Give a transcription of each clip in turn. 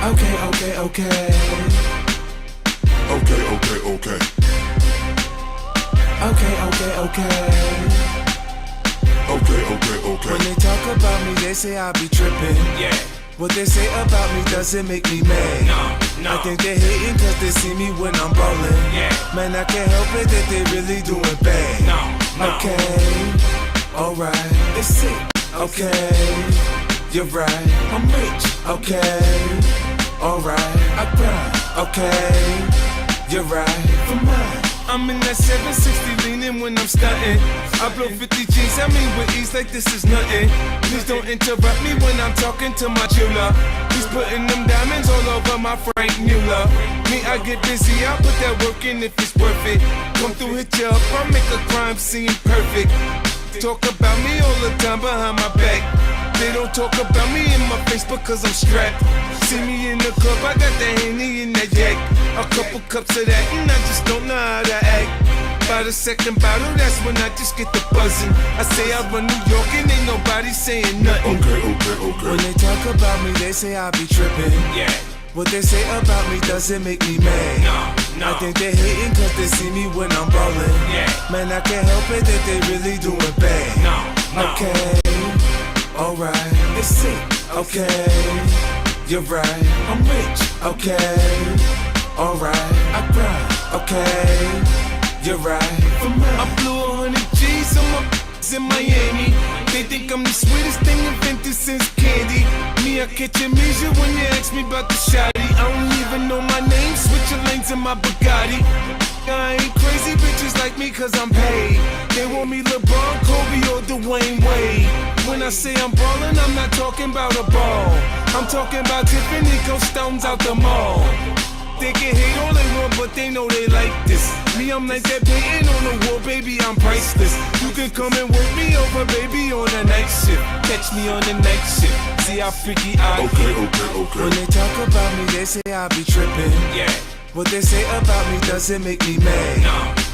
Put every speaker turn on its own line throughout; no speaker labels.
Okay, okay, okay.
Okay, okay, okay.
Okay, okay, okay.
Okay, okay, okay.
When they talk about me, they say I be tripping.
Yeah.
What they say about me doesn't make me mad.
No.
I think they hating cause they see me when I'm ballin'.
Yeah.
Man, I can't help it that they really doing bad.
No.
Okay, alright, it's sick. Okay, you're right, I'm rich. Okay, alright, I grind. Okay, you're right, for mine. I'm in that 760 leaning when I'm stunting. I blow 50 G's, I mean with ease like this is nothing. Please don't interrupt me when I'm talking to my jeweler. He's putting them diamonds all over my Frank Mueller. Me, I get busy, I put that work in if it's worth it. Come through, hit you up, I make a crime scene perfect. Talk about me all the time behind my back. They don't talk about me in my face because I'm strapped. See me in the club, I got that Henny in that yak. A couple cups of that and I just don't know how to act. By the second bottle, that's when I just get the buzzing. I say I run New York and ain't nobody saying nothing.
Okay.
When they talk about me, they say I be tripping.
Yeah.
What they say about me doesn't make me mad.
No.
I think they hating cause they see me when I'm ballin'.
Yeah.
Man, I can't help it that they really doing bad.
No.
Okay, alright, it's sick. Okay, you're right, I'm rich. Okay, alright, I grind. Okay, you're right, for mine. I blew 100 G's on my in Miami. They think I'm the sweetest thing invented since candy. Me, I catch amnesia when you ask me about the shawty. I don't even know my name, switching lanes in my Bugatti. I ain't crazy bitches like me cause I'm paid. They want me LeBron, Kobe, or Dwayne Wade. When I say I'm ballin', I'm not talking about a ball. I'm talking about Tiffany Ghost Stones out the mall. They can hate all they want, but they know they like this. Me, I'm like that painting on the wall, baby, I'm priceless. You can come and work me over, baby, on the night shift. Catch me on the night shift. See how freaky I
Okay.
When they talk about me, they say I be tripping.
Yeah.
What they say about me doesn't make me mad.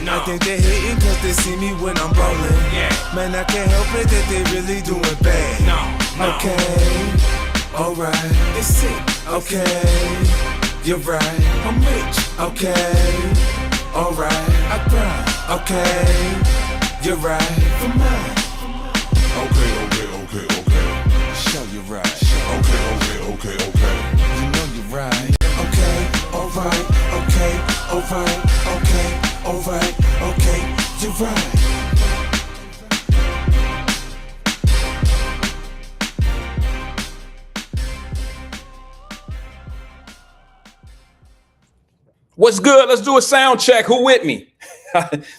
No.
I think they hating cause they see me when I'm ballin'.
Yeah.
Man, I can't help it that they really doing bad.
No.
Okay, alright, it's sick. Okay, you're right, I'm rich. Okay, alright, I grind. Okay, you're right, for mine.
Okay.
Show you right.
Okay.
You know you're right. Okay, alright, okay, you're right.
What's good? Let's do a sound check. Who with me?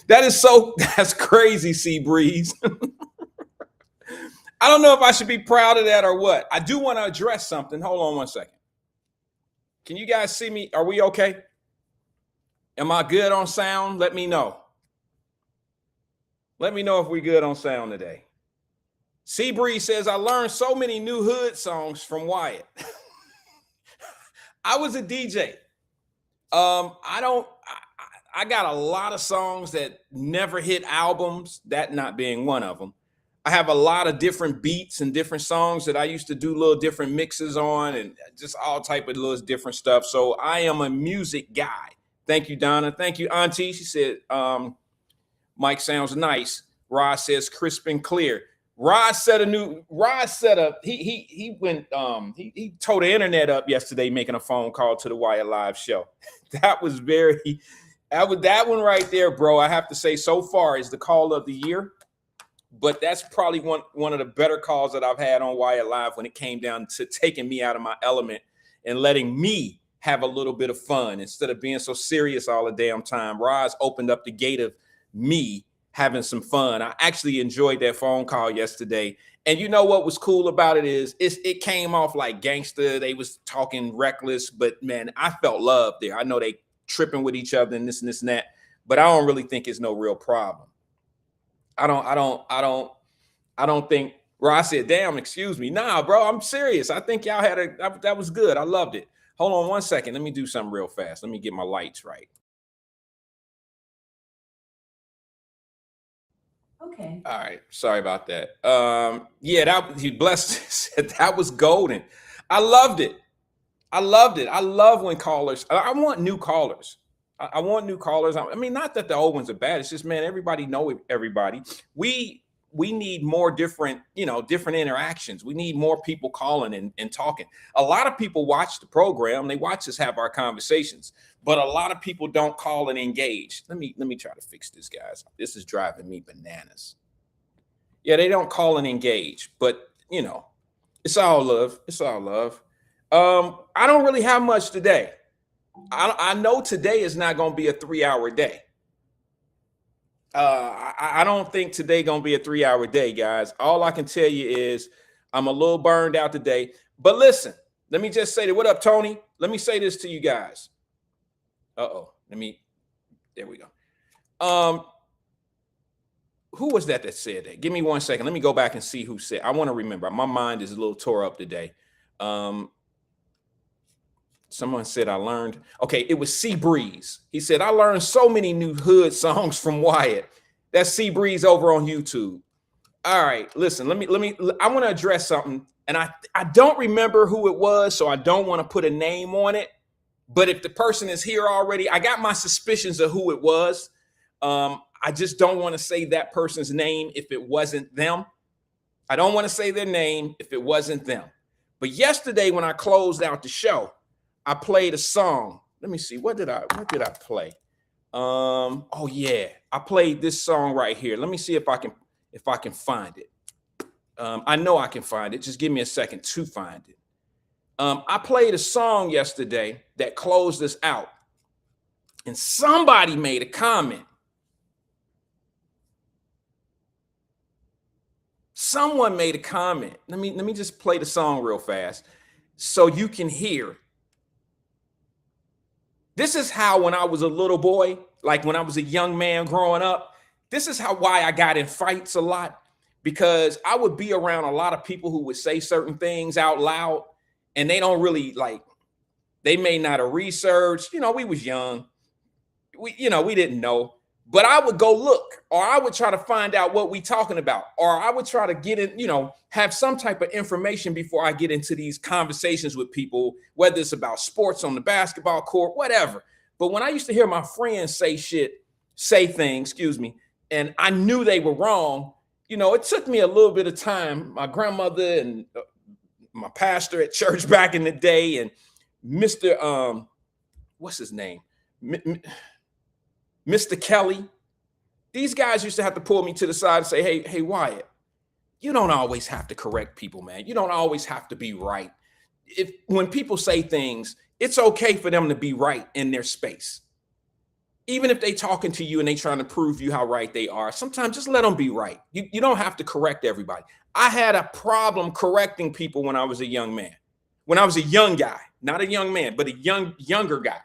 That's crazy, Sea Breeze. I don't know if I should be proud of that or what. I do want to address something. Hold on one second. Can you guys see me? Are we okay? Am I good on sound? Let me know. Let me know if we good on sound today. Sea Breeze says, I learned so many new hood songs from Wyatt. I was a DJ. I got a lot of songs that never hit albums, that not being one of them. I have a lot of different beats and different songs that I used to do little different mixes on and just all type of little different stuff. So I am a music guy. Thank you, Donna. Thank you, Auntie. She said, Mike sounds nice. Rod says crisp and clear. Rod set up, he tore the internet up yesterday making a phone call to the Wyatt Live show. That one right there, bro. I have to say so far is the call of the year. But that's probably one of the better calls that I've had on Wyatt Live when it came down to taking me out of my element and letting me have a little bit of fun instead of being so serious all the damn time. Rod's opened up the gate of me having some fun. I actually enjoyed that phone call yesterday. And you know what was cool about it is it came off like gangster. They was talking reckless, but man, I felt love there. I know they tripping with each other and this and that, but I don't really think it's no real problem. I don't think Ross said, damn, excuse me. Nah, bro, I'm serious. I think y'all that was good. I loved it. Hold on one second. Let me do something real fast. Let me get my lights right.
Okay.
All right. Sorry about that. Yeah, he blessed said that was golden. I loved it. I loved it. I love when callers. I want new callers. I want new callers. I mean, not that the old ones are bad. It's just, man, everybody know everybody. We need more different, different interactions. We need more people calling and talking. A lot of people watch the program. They watch us have our conversations, but a lot of people don't call and engage. Let me try to fix this, guys. This is driving me bananas. Yeah, they don't call and engage, but it's all love. It's all love. I don't really have much today. I know today is not going to be a 3-hour day. I don't think today going to be a 3-hour day, guys. All I can tell you is I'm a little burned out today. But listen, let me just say that. What up, Tony? Let me say this to you guys. There we go. Who was that said that? Give me 1 second. Let me go back and see who said. I want to remember. My mind is a little tore up today. Someone said I learned. Okay, it was Sea Breeze. He said, I learned so many new hood songs from Wyatt. That's Sea Breeze over on YouTube. All right, listen, I want to address something. And I don't remember who it was, so I don't want to put a name on it. But if the person is here already, I got my suspicions of who it was. I just don't want to say that person's name if it wasn't them. I don't want to say their name if it wasn't them. But yesterday when I closed out the show, I played a song. Let me see. What did I play? Oh yeah, I played this song right here. Let me see if I can find it. I know I can find it. Just give me a second to find it. I played a song yesterday that closed us out, and somebody made a comment. Someone made a comment. Let me just play the song real fast so you can hear. This is how when I was a little boy, like when I was a young man growing up, this is why I got in fights a lot, because I would be around a lot of people who would say certain things out loud and they don't really they may not have researched, we was young. We didn't know. But I would go look, or I would try to find out what we talking about, or I would try to get in, have some type of information before I get into these conversations with people, whether it's about sports on the basketball court, whatever. But when I used to hear my friends say things, and I knew they were wrong, it took me a little bit of time. My grandmother and my pastor at church back in the day, and Mr. What's his name? Mr. Kelly, these guys used to have to pull me to the side and say, hey, Wyatt, you don't always have to correct people, man. You don't always have to be right. When people say things, it's okay for them to be right in their space. Even if they talking to you and they trying to prove you how right they are, sometimes just let them be right. You don't have to correct everybody. I had a problem correcting people when I was a young man, when I was a young guy, not a young man, but a younger guy.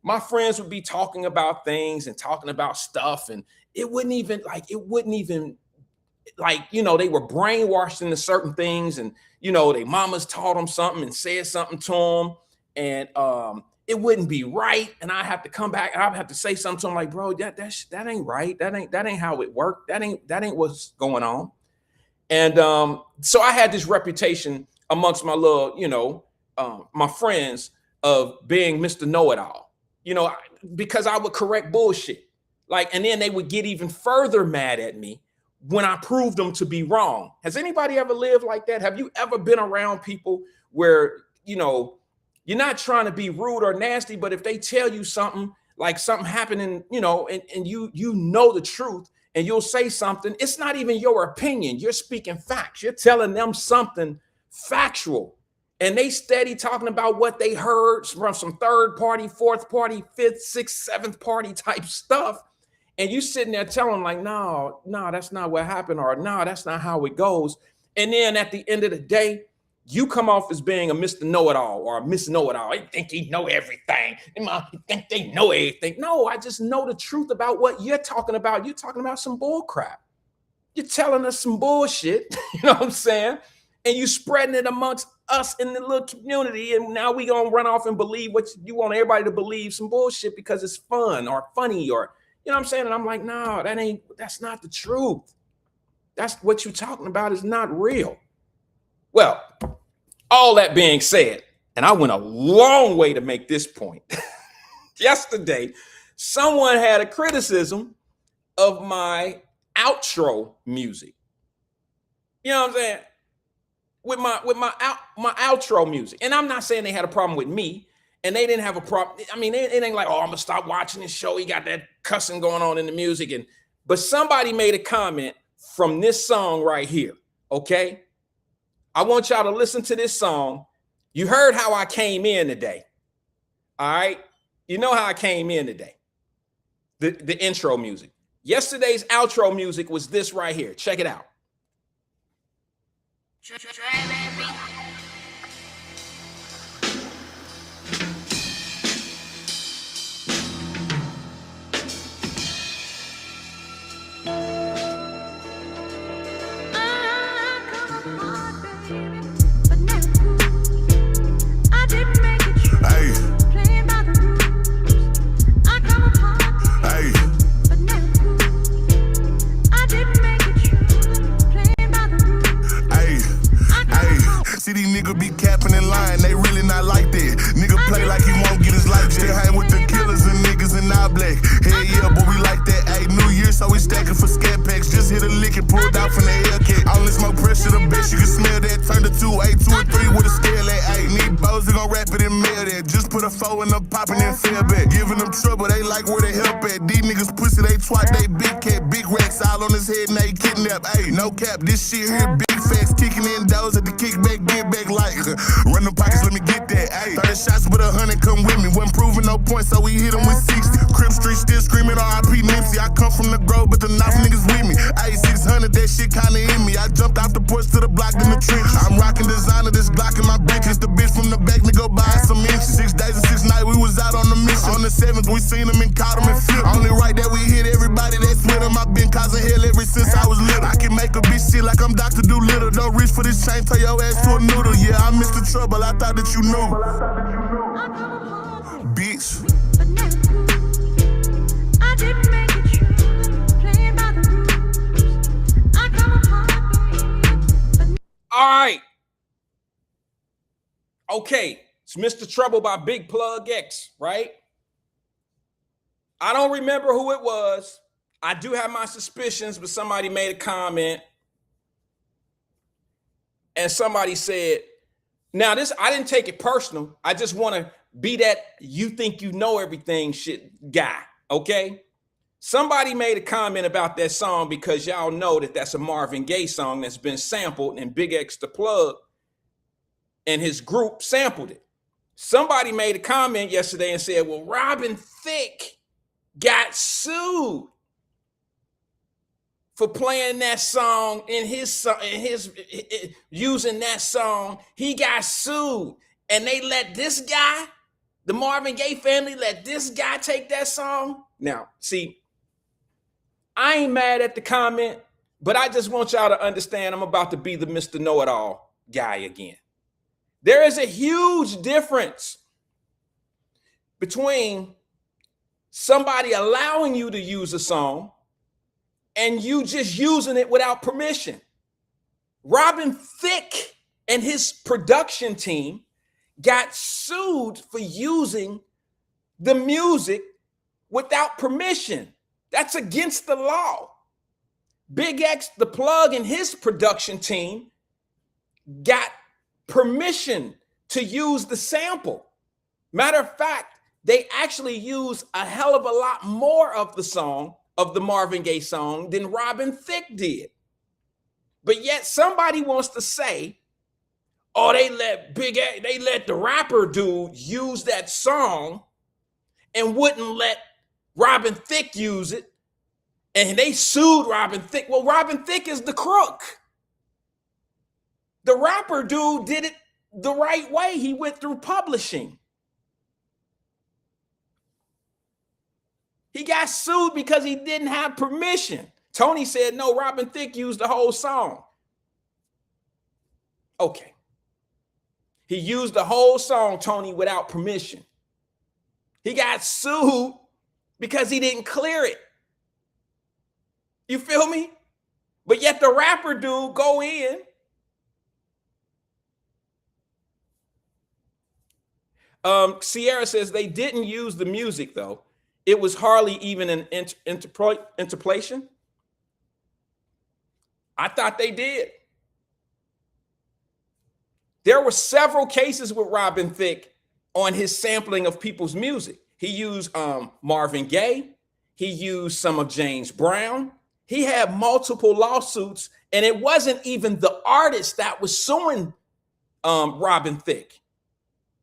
My friends would be talking about things and talking about stuff, and they were brainwashed into certain things, and their mamas taught them something and said something to them, and it wouldn't be right. And I have to come back and I have to say something to them like, bro, that ain't right. That ain't how it worked. That ain't what's going on. And so I had this reputation amongst my little, my friends of being Mr. Know-it-all. Because I would correct bullshit. And then they would get even further mad at me when I proved them to be wrong. Has anybody ever lived like that? Have you ever been around people where, you're not trying to be rude or nasty, but if they tell you something, like something happening, and you know the truth and you'll say something, it's not even your opinion. You're speaking facts. You're telling them something factual. And they steady talking about what they heard from some third party, fourth party, fifth, sixth, seventh party type stuff. And you sitting there telling them like, no, that's not what happened, or no, that's not how it goes. And then at the end of the day, you come off as being a Mr. Know-it-all or a Miss Know-it-all. They think he know everything. They think they know everything. No, I just know the truth about what you're talking about. You're talking about some bull crap. You're telling us some bullshit. You know what I'm saying? And you spreading it amongst us in the little community. And now we going to run off and believe what you want everybody to believe, some bullshit because it's fun or funny or, you know what I'm saying? And I'm like, no, that's not the truth. That's what you're talking about is not real. Well, all that being said, And I went a long way to make this point. Yesterday, someone had a criticism of my outro music. You know what I'm saying? With my outro music. And I'm not saying they had a problem with me, and they didn't have a problem. I mean, it ain't like, oh, I'm gonna stop watching this show. He got that cussing going on in the music. But somebody made a comment from this song right here. Okay. I want y'all to listen to this song. You heard how I came in today. All right. You know how I came in today. The intro music. Yesterday's outro music was this right here. Check it out.
See these niggas be capping and lying, they really not like that. Nigga play like he won't get his life. Just hang with the killers and niggas in our black. Hell yeah, boy, we like that. Ayy, New Year, so we stacking for scat packs. Just hit a lick and pulled out from the Hellcat. Only smoke pressure, the best you can smell that. Turn the 2, 8, 2 or 3 with a scale at. Ayy, need bows, they gon' wrap it and mail that. Just put a 4 in the poppin' and fell back. Giving them trouble, they like where they help at. These niggas pussy, they twat, they big cat, big racks all on his head and they kidnap. Ayy, no cap, this shit here big facts, kicking in doors at the kickback, get back like run them pockets, let me get that. Ayy, 30 shots with 100 come with me. Wasn't proving no points, so we hit them with 60. Crib Street still screaming R.I.P. Nipsey. I come from the Grove, but the knife niggas with me. Ayy, 600, that shit kinda in me. I jumped off the porch to the block in the trench. I'm rocking designer, this Glock in my bitch. It's the bitch from the back, nigga buy some inches. 6 days and 6 nights, we was out on the mission. On the 7th, we seen them and caught them and flipped. Only right that we hit everybody that's with them. I been causing hell ever since I was little. I can make a bitch shit like I'm Dr. Doolittle. Don't reach for this chain, turn your ass to a noodle. Yeah, I missed the trouble, I thought that you knew. Bitch.
All right. Okay. It's Mr. Trouble by Big Plug X, right? I don't remember who it was. I do have my suspicions, but somebody made a comment. And somebody said, now this, I didn't take it personal. I just want to be that you think you know everything shit guy, okay? Somebody made a comment about that song because y'all know that that's a Marvin Gaye song that's been sampled, and Big X the Plug and his group sampled it. Somebody made a comment yesterday and said, well, Robin Thicke got sued for playing that song in his using that song. He got sued, and they let this guy, the Marvin Gaye family, let this guy take that song. Now, see, I ain't mad at the comment, but I just want y'all to understand I'm about to be the Mr. Know-It-All guy again. There is a huge difference between somebody allowing you to use a song and you just using it without permission. Robin Thicke and his production team got sued for using the music without permission. That's against the law. Big X the Plug and his production team got permission to use the sample. Matter of fact, they actually use a hell of a lot more of the song, of the Marvin Gaye song, than Robin Thicke did. But yet somebody wants to say, oh, they let the rapper dude use that song and wouldn't let Robin Thicke use it. And they sued Robin Thicke. Well, Robin Thicke is the crook. The rapper dude did it the right way. He went through publishing. He got sued because he didn't have permission. Tony said, no, Robin Thicke used the whole song. Okay. He used the whole song, Tony, without permission. He got sued because he didn't clear it. You feel me? But yet the rapper dude go in Sierra says they didn't use the music though. It was hardly even an interpolation. I thought they did. There were several cases with Robin Thicke on his sampling of people's music. He used Marvin Gaye. He used some of James Brown. He had multiple lawsuits, and it wasn't even the artist that was suing Robin Thicke.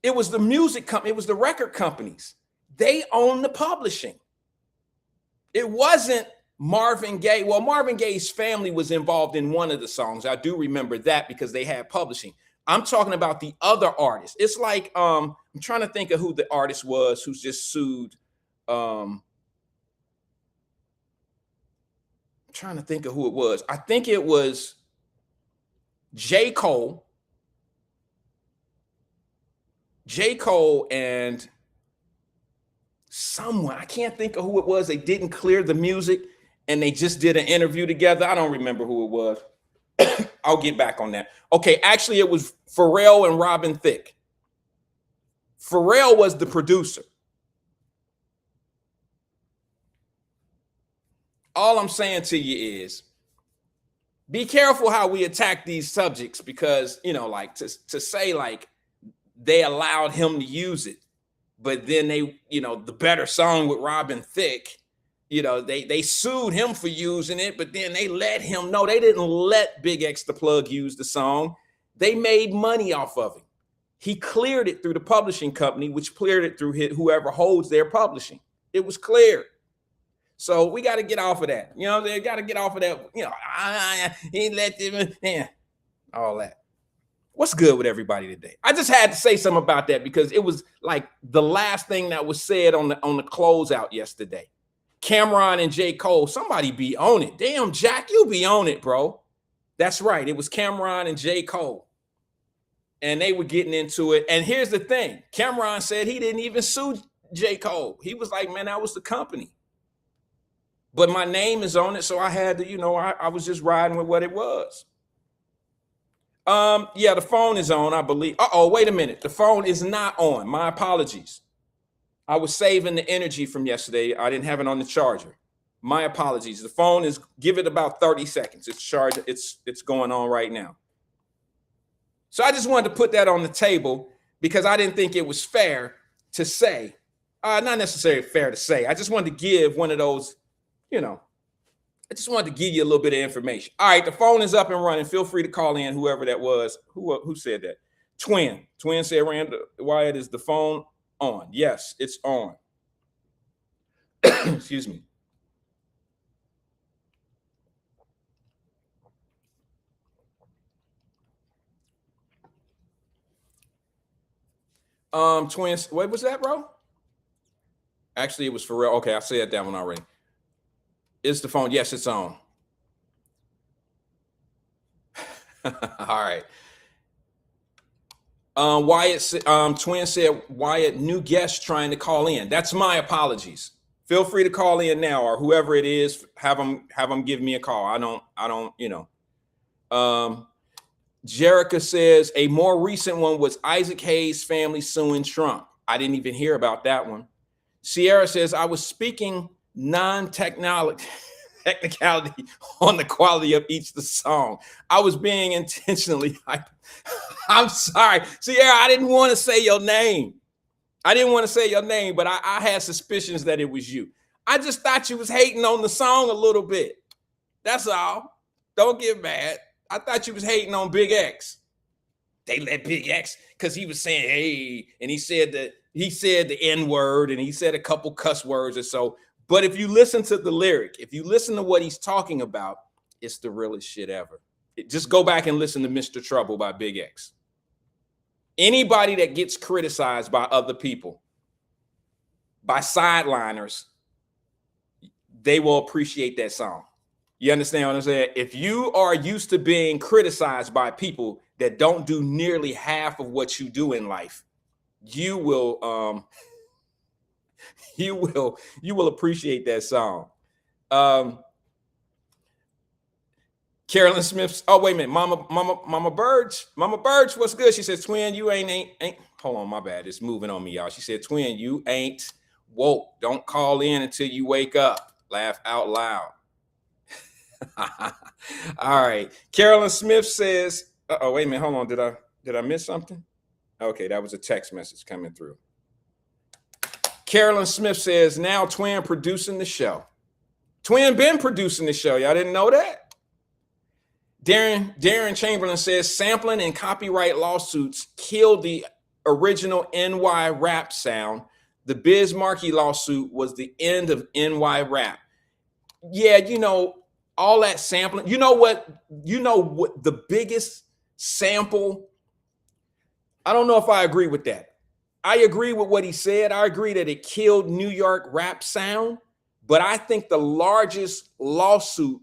It was the music company. It was the record companies. They own the publishing. It wasn't Marvin Gaye. Well, Marvin Gaye's family was involved in one of the songs. I do remember that because they had publishing. I'm talking about the other artists. It's like I'm trying to think of who the artist was who's just sued. I'm trying to think of who it was. I think it was J. Cole. J. Cole and someone, I can't think of who it was. They didn't clear the music and they just did an interview together. I don't remember who it was. I'll get back on that. Okay, actually, it was Pharrell and Robin Thicke. Pharrell was the producer. All I'm saying to you is be careful how we attack these subjects because, you know, like to say like they allowed him to use it, but then they, you know, the better song with Robin Thicke, you know, they sued him for using it, but then they let him know. They didn't let Big X the Plug use the song. They made money off of it. He cleared it through the publishing company, which cleared it through whoever holds their publishing. It was cleared. So we got to get off of that. You know, they got to get off of that. You know, he let them, yeah, all that. What's good with everybody today? I just had to say something about that because it was like the last thing that was said on the closeout yesterday. Cameron and J. Cole, somebody be on it. Damn, Jack, you be on it, bro. That's right. It was Cameron and J. Cole. And they were getting into it. And here's the thing. Cameron said he didn't even sue J. Cole. He was like, man, that was the company. But my name is on it, so I had to, you know, I was just riding with what it was. Yeah, the phone is on, I believe. Uh-oh, wait a minute. The phone is not on. My apologies. I was saving the energy from yesterday. I didn't have it on the charger. My apologies. The phone is, give it about 30 seconds. It's charged. It's going on right now. So I just wanted to put that on the table because I didn't think it was fair to say, not necessarily fair to say. I just wanted to give one of those, you know, I just wanted to give you a little bit of information. All right, the phone is up and running. Feel free to call in, whoever that was. Who said that? Twin said, Rand, Wyatt, is the phone on? Yes, it's on. Excuse me. Twins, what was that, bro? Actually, it was Pharrell. Okay, I said that one already. Is the phone? Yes, it's on. All right. Wyatt, Twin said, Wyatt, new guest trying to call in. That's my apologies. Feel free to call in now, or whoever it is, have them give me a call. I don't, you know. Jerica says a more recent one was Isaac Hayes' family suing Trump. I didn't even hear about that one. Sierra says I was speaking technicality on the quality of each the song. I was being intentionally hyped. I'm sorry, Sierra. I didn't want to say your name. But I had suspicions that it was you. I just thought you was hating on the song a little bit. That's all. Don't get mad. I thought you was hating on Big X. They let Big X because he was saying, hey, and he said the N-word and he said a couple cuss words or so. But if you listen to the lyric, if you listen to what he's talking about, it's the realest shit ever. Just go back and listen to Mr. Trouble by Big X. Anybody that gets criticized by other people, by sideliners, they will appreciate that song. You understand what I'm saying? If you are used to being criticized by people that don't do nearly half of what you do in life, you will appreciate that song. Carolyn Smith. Oh, wait a minute. Mama Burge, what's good? She says, Twin, you ain't hold on, my bad. It's moving on me, y'all. She said, Twin, you ain't woke. Don't call in until you wake up. Laugh out loud. All right. Carolyn Smith says, oh, wait a minute. Hold on. Did I miss something? Okay, that was a text message coming through. Carolyn Smith says, now Twin producing the show. Twin been producing the show. Y'all didn't know that? Darren Chamberlain says, sampling and copyright lawsuits killed the original NY rap sound. The Biz Markie lawsuit was the end of NY rap. Yeah, you know, all that sampling. You know what the biggest sample, I don't know if I agree with that. I agree with what he said. I agree that it killed New York rap sound, but I think the largest lawsuit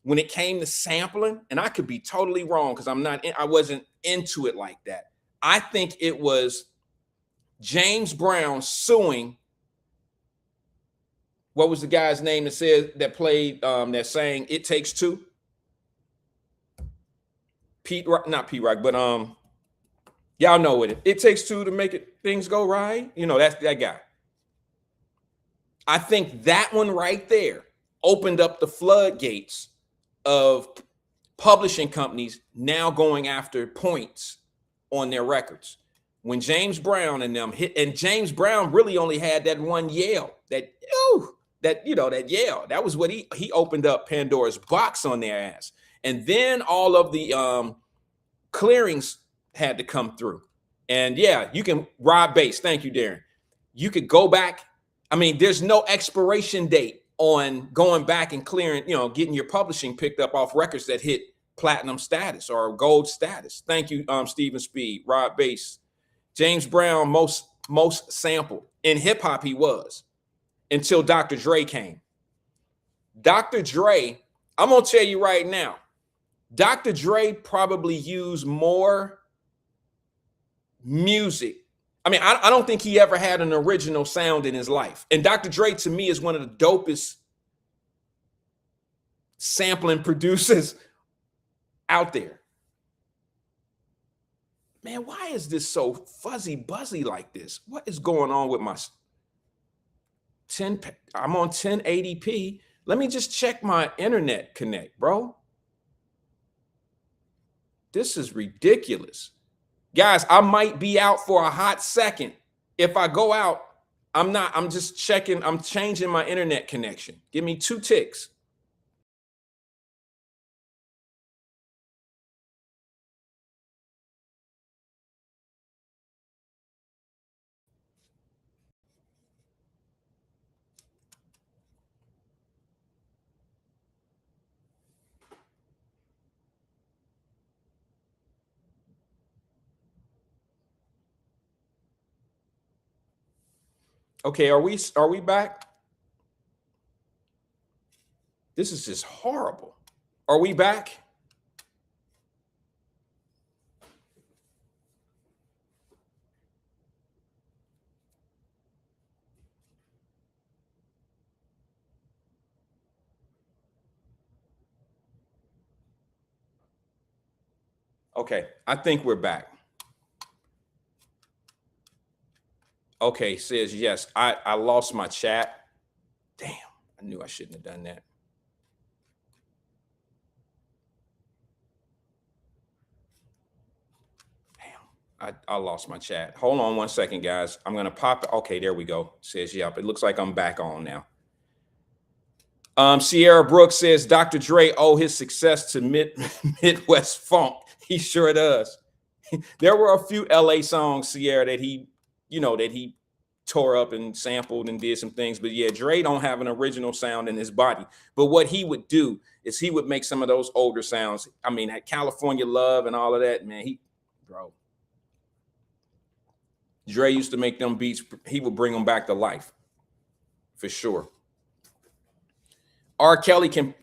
when it came to sampling, and I could be totally wrong because I wasn't into it like that. I think it was James Brown suing. What was the guy's name that played that sang "It Takes Two"? Not Pete Rock, but y'all know what it takes two to make things go right. You know, that's that guy. I think that one right there opened up the floodgates of publishing companies now going after points on their records. When James Brown and them hit, and James Brown really only had that one yell, that yell. That was what he opened up Pandora's box on their ass. And then all of the clearings had to come through. And yeah, you can rob base. Thank you, Darren. You could go back. I mean, there's no expiration date on going back and clearing, getting your publishing picked up off records that hit platinum status or gold status. Thank you, Stephen Speed, Rob Bass. James Brown, most sampled. In hip hop, he was, until Dr. Dre came. Dr. Dre, I'm going to tell you right now, Dr. Dre probably used more music. I mean, I don't think he ever had an original sound in his life. And Dr. Dre, to me, is one of the dopest sampling producers out there. Man, why is this so fuzzy buzzy like this? What is going on with my 10? I'm on 1080p. Let me just check my internet connect, bro. This is ridiculous. Guys, I might be out for a hot second. If I go out, I'm just checking. I'm changing my internet connection. Give me 2 ticks. Okay, are we back? This is just horrible. Are we back? Okay, I think we're back. Okay, says yes. I lost my chat. Damn, I knew I shouldn't have done that. Damn, I lost my chat. Hold on 1 second, guys. I'm gonna pop. Okay, there we go. Says yep. It looks like I'm back on now. Sierra Brooks says Dr. Dre owe his success to Midwest Funk. He sure does. There were a few LA songs, Sierra, that he tore up and sampled and did some things. But yeah, Dre don't have an original sound in his body. But what he would do is he would make some of those older sounds. I mean, that California Love and all of that, man, Dre used to make them beats. He would bring them back to life for sure. R. Kelly can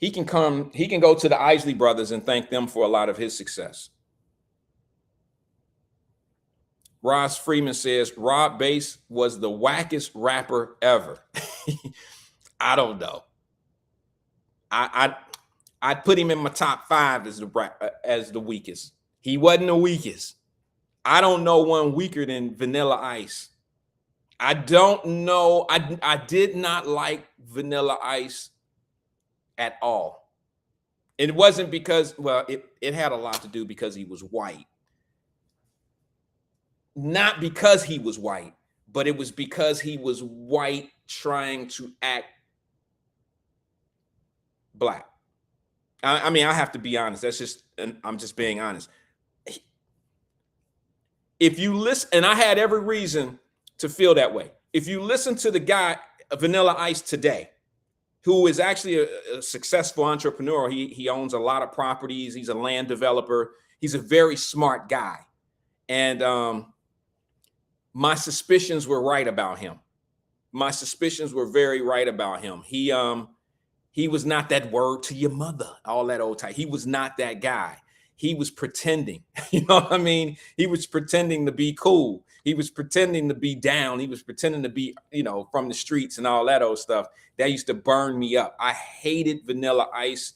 go to the Isley Brothers and thank them for a lot of his success. Ross Freeman says Rob Bass was the wackest rapper ever. I don't know. I'd put him in my top 5 as the weakest. He wasn't the weakest. I don't know one weaker than Vanilla Ice. I don't know. I did not like Vanilla Ice at all. It wasn't because, well, it had a lot to do because he was white. Not because he was white, but it was because he was white trying to act black. I mean, I have to be honest. I'm just being honest. If you listen, and I had every reason to feel that way. If you listen to the guy, Vanilla Ice today, who is actually a successful entrepreneur, he owns a lot of properties. He's a land developer. He's a very smart guy. And my suspicions were right about him. My suspicions were very right about him. He was not that word to your mother, all that old type. He was not that guy. He was pretending, you know what I mean? He was pretending to be cool. He was pretending to be down. He was pretending to be, from the streets and all that old stuff. That used to burn me up. I hated Vanilla Ice.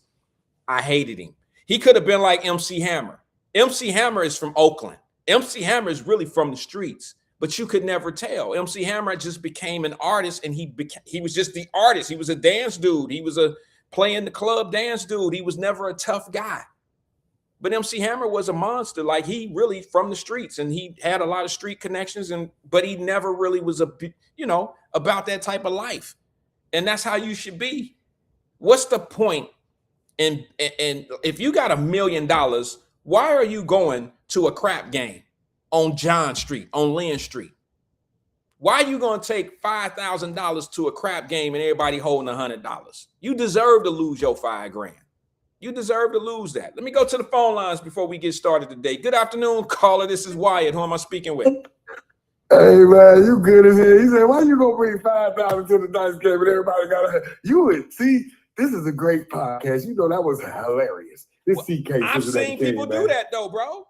I hated him. He could have been like MC Hammer. MC Hammer is from Oakland. MC Hammer is really from the streets, but you could never tell. MC Hammer just became an artist, and he was just the artist. He was a dance dude. He was a play in the club dance dude. He was never a tough guy. But MC Hammer was a monster. Like, he really from the streets, and he had a lot of street connections, but he never really was about that type of life. And that's how you should be. What's the point? And if you got $1 million, why are you going to a crap game on John Street, on Lynn Street? Why are you going to take $5,000 to a crap game and everybody holding $100? You deserve to lose your $5,000. You deserve to lose that. Let me go to the phone lines before we get started today. Good afternoon, caller. This is Wyatt. Who am I speaking with?
Hey, man, you good as hell. He said, why you going to bring 5,000 to the dice game and everybody got see, this is a great podcast. You know, that was hilarious. This CK.
I've seen people do that, though, bro.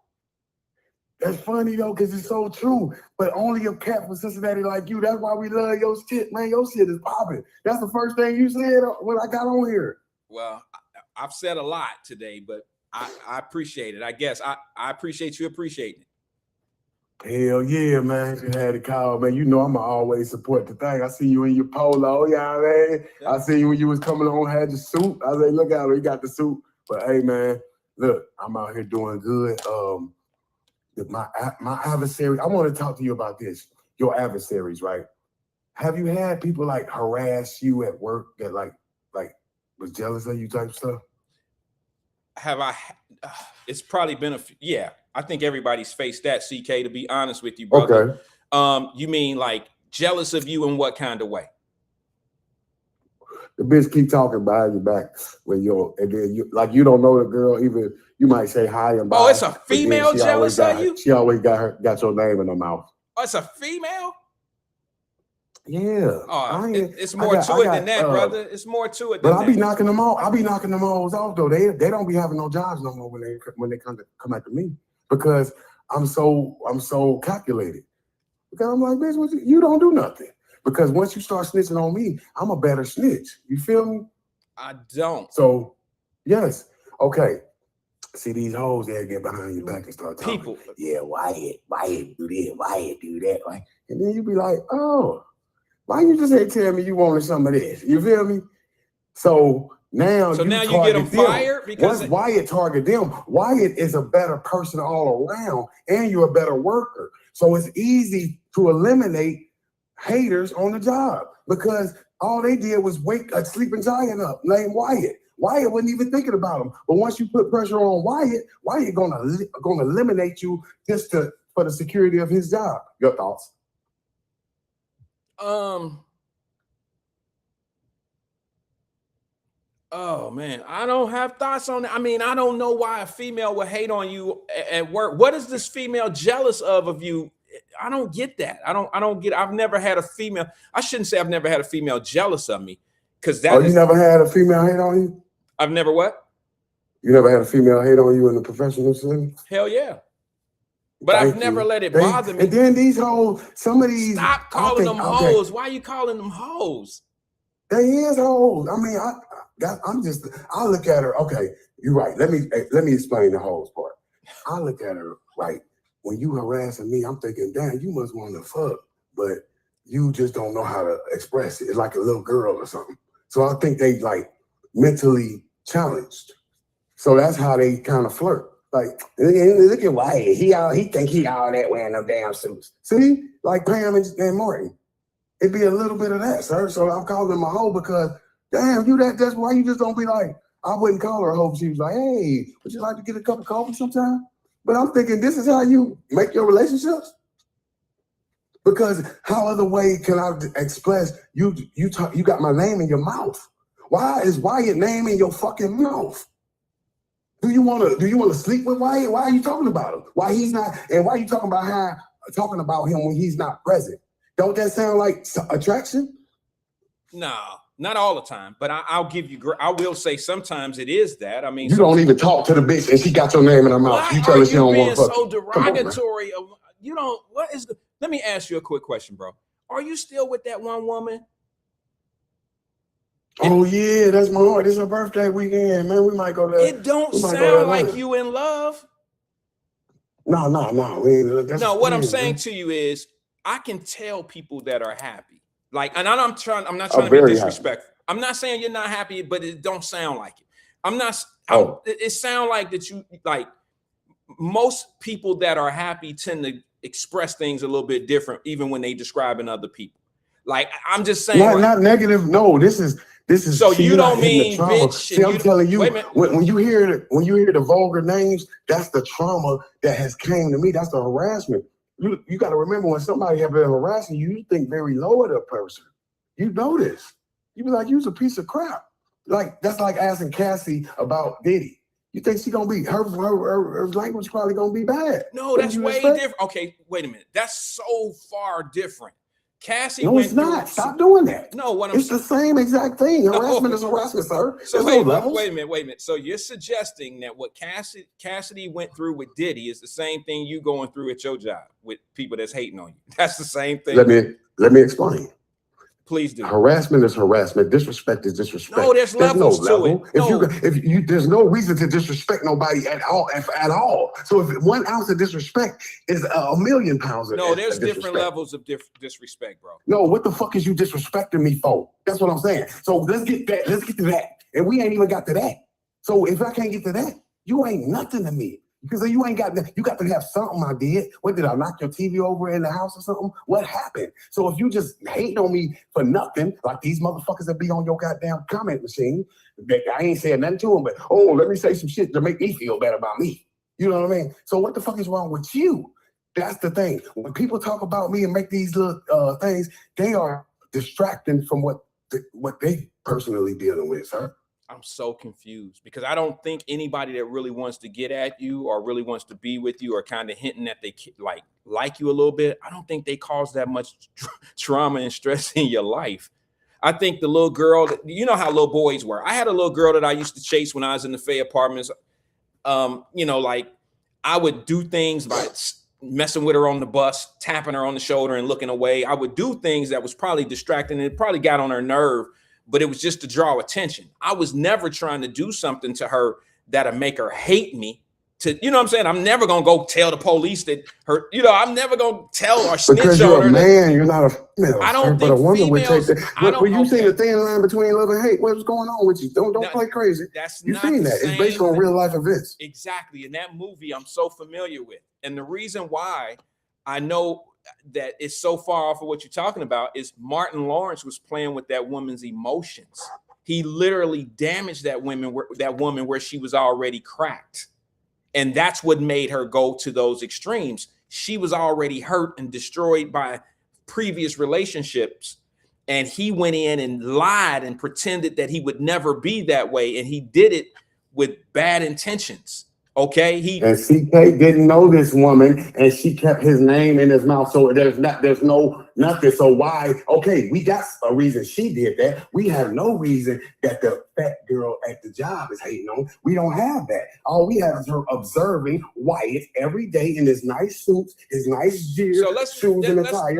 That's funny, though, because it's so true. But only a cat from Cincinnati like you. That's why we love your shit, man. Your shit is popping. That's the first thing you said when I got on here.
Well, I've said a lot today, but I appreciate it. I guess I appreciate you appreciating it.
Hell yeah, man. You had to call, man. You know I'm going to always support the thing. I see you in your polo, you know what I mean? Yeah. I see you when you was coming on, had your suit. I say, look out, he got the suit. But hey, man, look, I'm out here doing good. My adversary, I want to talk to you about this. Your adversaries, right? Have you had people like harass you at work that like was jealous of you type stuff?
Have I? It's probably been a few. Yeah, I think everybody's faced that, CK, to be honest with you, brother. Okay. You mean like jealous of you in what kind of way?
The bitch keep talking behind your back when and then you don't know the girl, even you might say hi and bye.
Oh, it's a female jealous of you?
She always got your name in her mouth.
Oh, it's a female?
Yeah.
Oh, it's more to it than that, brother. It's more to it than that.
But I be knocking them off. I be knocking them hoes off though. They don't be having no jobs no more when they come after me because I'm so calculated. Because I'm like, bitch, you don't do nothing. Because once you start snitching on me, I'm a better snitch. You feel me?
I don't.
So, yes. Okay. See these hoes that get behind your back and start talking.
People.
Yeah, Wyatt do this, Wyatt do that. Right? And then you be like, oh, why you just ain't tell me you wanted some of this? You feel me? So now
you get them fired because
once Wyatt target them, Wyatt is a better person all around, and you're a better worker. So it's easy to eliminate haters on the job because all they did was wake a sleeping giant up named Wyatt. Wyatt wasn't even thinking about him. But once you put pressure on Wyatt gonna eliminate you just for the security of his job. Your thoughts?
Oh man, I don't have thoughts on that. I mean, I don't know why a female would hate on you at work. What is this female jealous of you? I don't get that. I don't get. I've never had a female. I shouldn't say I've never had a female jealous of me, because that.
Oh, you never had a female hate on you?
I've never what?
You never had a female hate on you in the professional setting?
Hell yeah. But I've never let it bother me.
And then these hoes, some of these.
Stop calling them hoes. Why are you calling them hoes?
They is hoes. I mean, I look at her. Okay, you're right. Let me explain the hoes part. I look at her, right? when you harassing me, I'm thinking, damn, you must want to fuck, but you just don't know how to express it. It's like a little girl or something. So I think they like mentally challenged. So that's how they kind of flirt. Like, look at Wyatt. He think he all that wearing them damn suits. See, like Pam and Martin. It'd be a little bit of that, sir. So I'm calling him a hoe because, damn, that's why you just don't be like, I wouldn't call her a hoe. She was like, hey, would you like to get a cup of coffee sometime? But I'm thinking, this is how you make your relationships? Because how other way can I express you got my name in your mouth? Why is Wyatt name in your fucking mouth? Do you wanna sleep with Wyatt? Why are you talking about him? Why he's not, and why are you talking about him when he's not present? Don't that sound like attraction?
No, not all the time. But I will say sometimes it is that. I mean,
you don't even talk to the bitch and she got your name in her mouth. You tell her she don't want to fuck.
So derogatory. You don't. What is the? Let me ask you a quick question, bro. Are you still with that one woman?
Oh yeah, that's my heart. It's her birthday weekend, man. We might go there.
It don't sound like you in love.
No.
No, what I'm saying to you is, I can tell people that are happy. Like, and I'm not trying to be disrespectful. Happy. I'm not saying you're not happy, but it don't sound like it. It sounds like that you like. Most people that are happy tend to express things a little bit different, even when they describing other people. Like, I'm just saying,
not negative. No, this is.
So you don't mean bitch.
See, I'm telling you, when you hear the vulgar names, that's the trauma that has came to me. That's the harassment. You got to remember, when somebody have been harassing you, you think very low of the person. You know this. You be like, you's a piece of crap. Like, that's like asking Cassie about Diddy. You think she gonna be her language probably gonna be bad?
No, that's way different. Okay, wait a minute. That's so far different. Cassie,
no, it's not. Stop doing that.
No,
it's the same exact thing. Harassment is harassment, sir.
So wait a minute. So you're suggesting that what Cassidy went through with Diddy is the same thing you going through at your job with people that's hating on you. That's the same thing.
Let me explain.
Please do.
Harassment is harassment. Disrespect is disrespect.
No, there's levels to it.
If you, there's no reason to disrespect nobody at all. So if 1 ounce of disrespect is a million pounds of
no, there's different levels of disrespect, bro.
No, what the fuck is you disrespecting me for? That's what I'm saying. So let's get to that. And we ain't even got to that. So if I can't get to that, you ain't nothing to me. Because you ain't got you got to have something I did. What, did I knock your TV over in the house or something? What happened? So if you just hate on me for nothing, like these motherfuckers that be on your goddamn comment machine, that I ain't saying nothing to them, but let me say some shit to make me feel better about me. You know what I mean? So what the fuck is wrong with you? That's the thing. When people talk about me and make these little things, they are distracting from what they personally dealing with, sir.
I'm so confused because I don't think anybody that really wants to get at you or really wants to be with you or kind of hinting that they like you a little bit, I don't think they cause that much trauma and stress in your life. I think the little girl, you know how little boys were. I had a little girl that I used to chase when I was in the Fay apartments. Like I would do things by messing with her on the bus, tapping her on the shoulder and looking away. I would do things that was probably distracting and it probably got on her nerve, but it was just to draw attention. I was never trying to do something to her that'll make her hate me. You know what I'm saying? I'm never going to go tell the police that her, I'm never going to tell or snitch on her.
Because you're a man, you're not a female.
I don't think
but a woman would take that. When you
see
the thin line between love and hate, what's going on with you? Don't play crazy. You've seen that. It's based on real life events.
Exactly. And that movie I'm so familiar with. And the reason why I know that it's so far off of what you're talking about is Martin Lawrence was playing with that woman's emotions. He literally damaged that woman where she was already cracked. And that's what made her go to those extremes. She was already hurt and destroyed by previous relationships. And he went in and lied and pretended that he would never be that way. And he did it with bad intentions. Okay. And
CK didn't know this woman and she kept his name in his mouth. So there's no nothing. So why? Okay, we got a reason she did that. We have no reason that the fat girl at the job is hating on. We don't have that. All we have is her observing Wyatt every day in his nice suits, his nice gear, shoes and attire.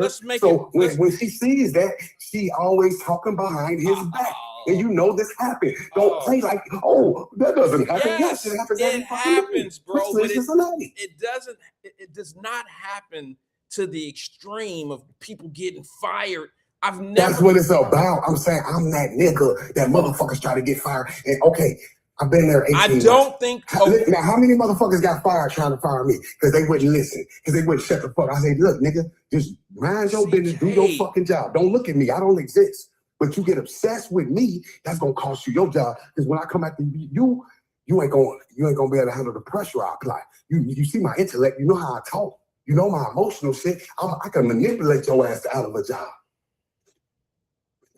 When she sees that, she always talking behind his back. And you know this happened. Don't play like, oh, that doesn't happen.
Yes,
it happens.
it happens, bro. But
it
doesn't. It does not happen to the extreme of people getting fired. I've never.
That's what it's about. I'm saying I'm that nigga that motherfuckers try to get fired. And okay, I've been there 18
I don't think.
Now, how many motherfuckers got fired trying to fire me? Because they wouldn't listen. Because they wouldn't shut the fuck. I say, look, nigga, just mind your business. Do your fucking job. Don't look at me. I don't exist. But you get obsessed with me, that's gonna cost you your job. Because when I come after you, you ain't gonna be able to handle the pressure I apply. You see my intellect. You know how I talk. You know my emotional shit. I can manipulate your ass out of a job.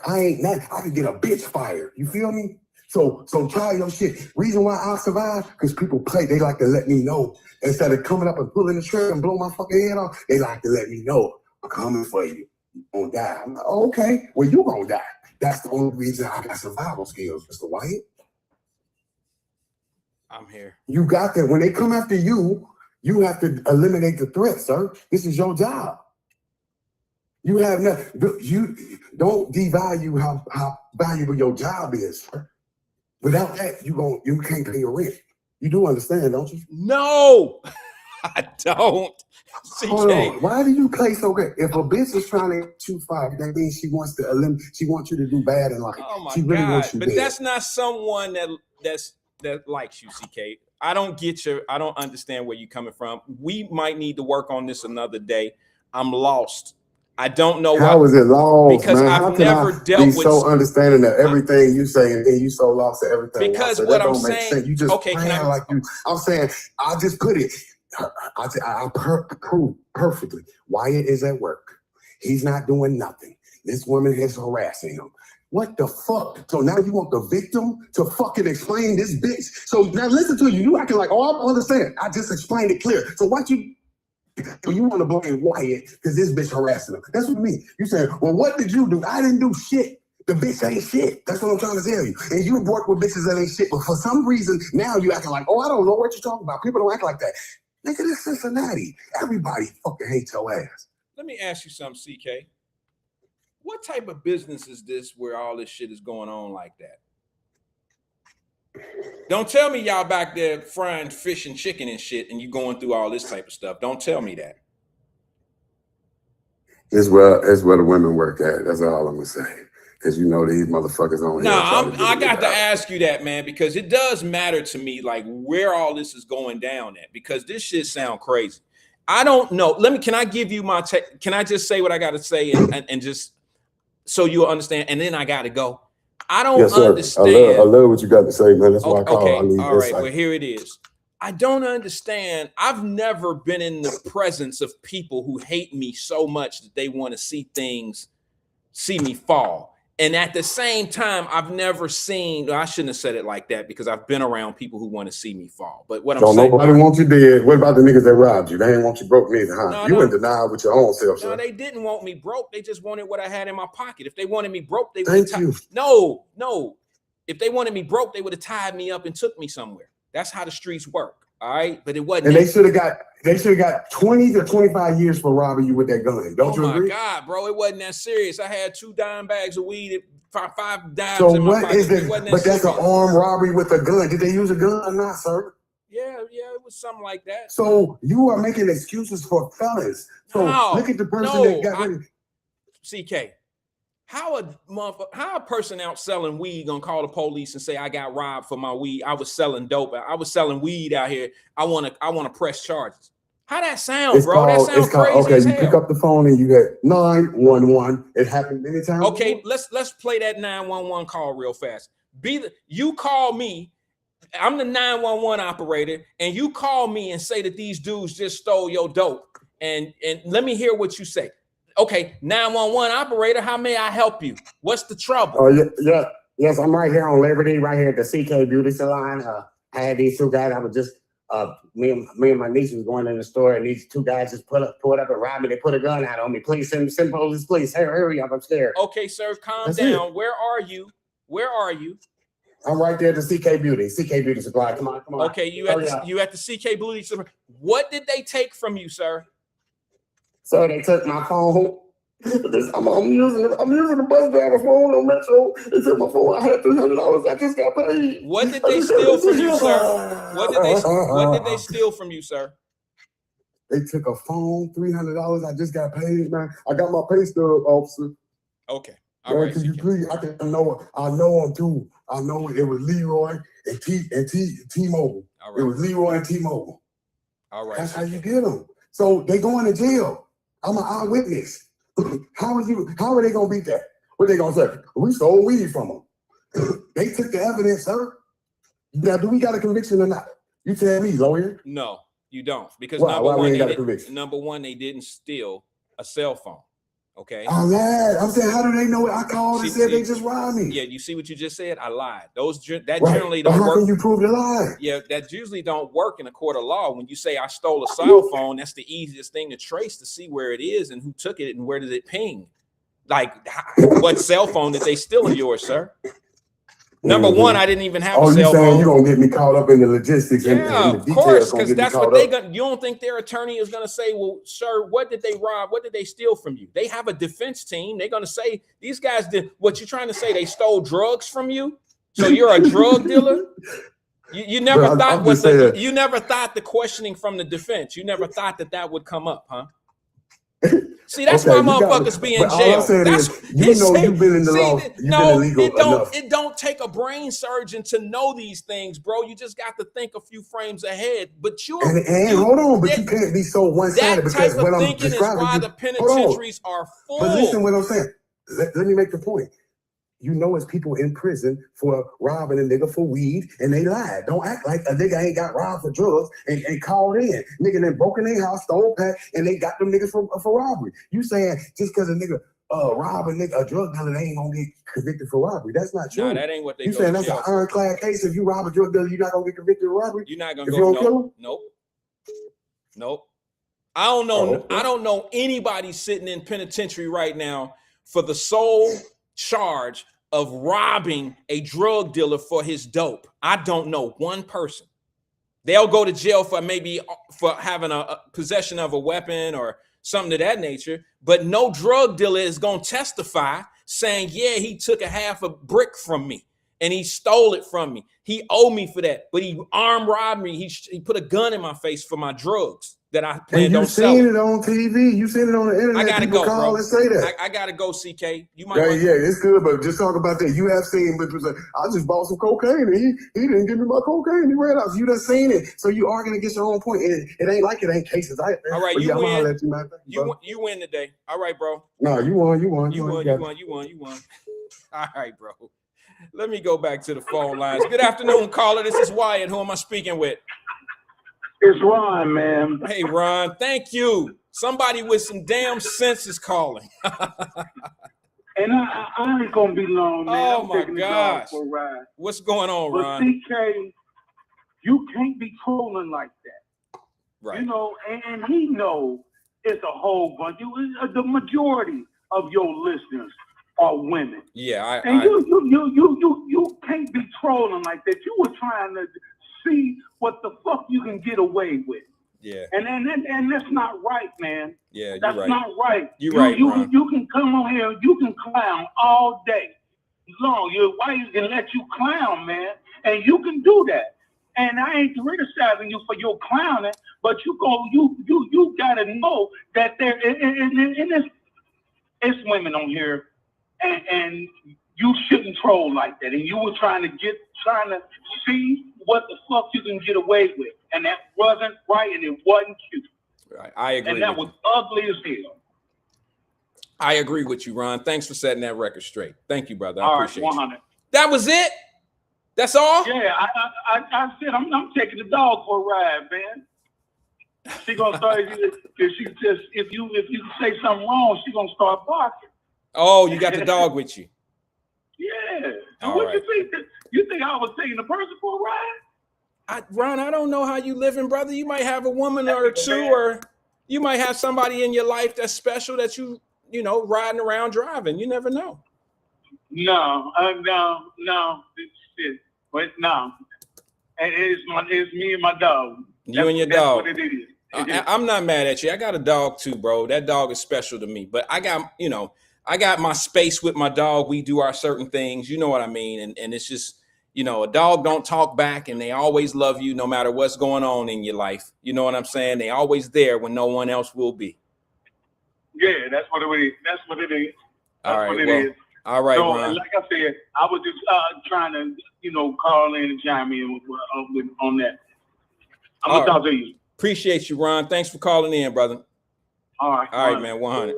I ain't that. I can get a bitch fired. You feel me? So try your shit. Reason why I survive, because people play. They like to let me know. Instead of coming up and pulling the trigger and blow my fucking head off, they like to let me know. I'm coming for you. You gonna die. I'm like, oh, okay. Well, you gonna die. That's the only reason I got survival skills, Mr. Wyatt.
I'm here.
You got that. When they come after you, you have to eliminate the threat, sir. This is your job. You have nothing. You don't devalue how valuable your job is, sir. Without that, you can't pay your rent. You do understand, don't you?
No, I don't.
Hold on. Why do you play so good? If a bitch is trying to get you fired, that means she wants to eliminate. She wants you to do bad in life.
Oh my
she really
God!
wants you
But
dead.
that's not someone that likes you, CK. I don't understand where you're coming from. We might need to work on this another day. I'm lost. I don't know
how is it lost,
because
man?
I've never dealt with
so understanding of everything you say, and then you so lost to everything.
Because
what I'm saying, you just playing like you. I'm saying, I just put it. I prove perfectly. Wyatt is at work. He's not doing nothing. This woman is harassing him. What the fuck? So now you want the victim to fucking explain this bitch? So now listen to you. You acting like, oh, I understand. I just explained it clear. So what you want to blame Wyatt because this bitch harassing him? That's what I mean. You saying, well, what did you do? I didn't do shit. The bitch ain't shit. That's what I'm trying to tell you. And you work with bitches that ain't shit. But for some reason, now you acting like, oh, I don't know what you're talking about. People don't act like that. Nigga, this Cincinnati. Everybody fucking hates your ass.
Let me ask you something, CK. What type of business is this where all this shit is going on like that? Don't tell me y'all back there frying fish and chicken and shit and you going through all this type of stuff. Don't tell me that.
It's where the women work at. That's all I'm gonna say. Because you know these motherfuckers on here.
I got to ask you that, man, because it does matter to me, like where all this is going down at. Because this shit sound crazy. I don't know. Can I give you my? Can I just say what I got to say and just so you'll understand? And then I got to go. I don't understand.
I love what you got to say, man. That's why I call.
Okay. All right. Well, here it is. I don't understand. I've never been in the presence of people who hate me so much that they want to see me fall. And at the same time, I've never seen, I shouldn't have said it like that because I've been around people who want to see me fall. But what I'm saying.
Nobody wants you dead. What about the niggas that robbed you? They ain't want you broke neither, huh? You in denial with your own self, sir.
No, they didn't want me broke. They just wanted what I had in my pocket. If they wanted me broke, they would
Thank you.
No. If they wanted me broke, they would have tied me up and took me somewhere. That's how the streets work. All right. But it wasn't.
And they should have got 20 to 25 years for robbing you with that gun. Don't you agree?
Oh my God, bro. It wasn't that serious. I had 2 dime bags of weed, 5 dimes
so
in my
what is
pocket.
it? But that's an armed robbery with a gun. Did they use a gun or not, sir?
Yeah, it was something like that.
So you are making excuses for fellas. So look at the person that got rid of.
CK, how a person out selling weed gonna call the police and say I got robbed for my weed? I was selling dope. I was selling weed out here. I wanna press charges. How that sound, bro? That sounds crazy.
Okay,
as
you
hell.
pick up the phone and you get 911. It happened anytime.
Okay, let's play that 911 call real fast. You call me. I'm the 911 operator, and you call me and say that these dudes just stole your dope. And let me hear what you say. Okay, 911 operator, how may I help you? What's the trouble?
Oh, yes, I'm right here on Liberty, right here at the CK Beauty Salon. I had these 2 guys. I was just me and my niece was going in the store, and these 2 guys just pulled up and robbed me. They put a gun out on me. Please send police, please. Hurry up, I'm scared.
Okay, sir, calm down. Where are you?
I'm right there at the CK Beauty Supply. Come on.
Okay, you at the CK Beauty Supply. What did they take from you, sir?
So they took my phone. I'm using the bus driver phone on Metro. They took my phone. I had $300. I just got paid.
What did they steal from you, sir? What did they steal from you, sir?
They took a phone, $300. I just got paid, man. I got my pay stub, officer.
Okay.
All right. Can you please? I know them too. I know it was Leroy and T-Mobile.
All right.
It was Leroy and T-Mobile.
All right.
That's how you get them. So they going to jail. I'm an eyewitness. How are they gonna beat that? What they gonna say? We stole weed from them. They took the evidence, sir. Now, do we got a conviction or not? You tell me, lawyer.
No, you don't. Because
Why we ain't got a conviction?
number one, they didn't steal a cell phone. Okay.
I lied. I'm saying, how do they know it? I called and said they just robbed me.
Yeah, you see what you just said? I lied. That
Right.
generally
But
don't
how
work.
can you prove the lie?
Yeah, that usually don't work in a court of law. When you say I stole a cell phone, that's the easiest thing to trace to see where it is and who took it and where did it ping. Like, what cell phone did they steal of yours, sir? Number one, I didn't even have a cell phone.
You're gonna get me caught up in the logistics and the details.
Of course, because
that's
what they got. You don't think their attorney is gonna say, well, sir, what did they rob? What did they steal from you? They have a defense team. They're gonna say, these guys did what you're trying to say, they stole drugs from you. So you're a drug dealer? You never thought you never thought the questioning from the defense. You never thought that would come up, huh? See, that's why motherfuckers be in jail.
You've been in the law.
No, it don't take a brain surgeon to know these things, bro. You just got to think a few frames ahead. But
hold on, but you can't be so one-sided because
what I'm thinking is why the penitentiaries are full.
But listen, what I'm saying. Let me make the point. You know, it's people in prison for robbing a nigga for weed and they lied. Don't act like a nigga ain't got robbed for drugs and called in. Nigga then broke in their house, stole pack, and they got them niggas for robbery. You saying just because a nigga rob a drug dealer, they ain't gonna get convicted for robbery. That's not true.
No, that ain't what they
You saying that's an ironclad case. If you rob a drug dealer, you're not gonna get convicted of robbery?
You're not gonna go, nope. I don't know anybody sitting in penitentiary right now for the sole charge of robbing a drug dealer for his dope. I don't know one person. They'll go to jail for maybe for having a possession of a weapon or something of that nature, but no drug dealer is going to testify saying, yeah, he took a half a brick from me and he stole it from me. He owed me for that, but he armed robbed me. He put a gun in my face for my drugs that I planned on selling.
You seen it on TV. You seen it on the internet.
I gotta go,
bro.
And say that. I gotta go, CK. You might.
Yeah, it's good, but just talk about that. You have seen, but I just bought some cocaine and he didn't give me my cocaine. He ran out. You done seen it, so you arguing against your own point. It ain't like it ain't cases. All right,
you win. You win today. All right, bro.
No, you won.
You won. All right, bro. Let me go back to the phone lines. Good afternoon, caller. This is Wyatt. Who am I speaking with?
It's Ron, man.
Hey, Ron. Thank you. Somebody with some damn sense is calling.
And I ain't gonna be long, man.
Oh
I'm
my
taking
gosh.
the dog for a ride.
What's going on,
but
Ron?
CK, you can't be trolling like that.
Right.
You know, and he know it's a whole bunch. The majority of your listeners are women.
Yeah,
you can't be trolling like that. You were trying to see what the fuck you can get away with.
Yeah.
And that's not right, man.
Yeah,
that's
right.
not right.
You
can come on here, you can clown all day long. Your wife can let you clown, man, and you can do that. And I ain't criticizing you for your clowning, but you gotta know that there and it's women on here, and you shouldn't troll like that. And you were trying to see what the fuck you can get away with, and that wasn't right, and it wasn't cute.
Right, I agree.
And that was ugly as hell.
I agree with you, Ron. Thanks for setting that record straight. Thank you, brother.
I
appreciate
100.
You. That was it. That's all.
Yeah, I said I'm taking the dog for a ride, man. She gonna start if you say something wrong, she gonna start barking.
Oh, you got the dog with you.
Yeah. And
all
what
right.
you think? You think I was taking the person for a ride?
Ron, I don't know how you living, brother. You might have a woman or two, or you might have somebody in your life that's special that you riding around driving. You never know.
No. Shit. But no. And it's me and my dog.
You and your dog.
That's what it is.
I'm not mad at you. I got a dog too, bro. That dog is special to me. But I got my space with my dog. We do our certain things. You know what I mean? And it's just, a dog don't talk back, and they always love you no matter what's going on in your life. You know what I'm saying? They always there when no one else will be.
Yeah, that's what it is. That's what it is.
All right. All right,
so,
Ron.
like I said, I was just trying to, call in and chime in on that. I'm going to talk to you.
Appreciate you, Ron. Thanks for calling in, brother.
All right.
All right, man. 100.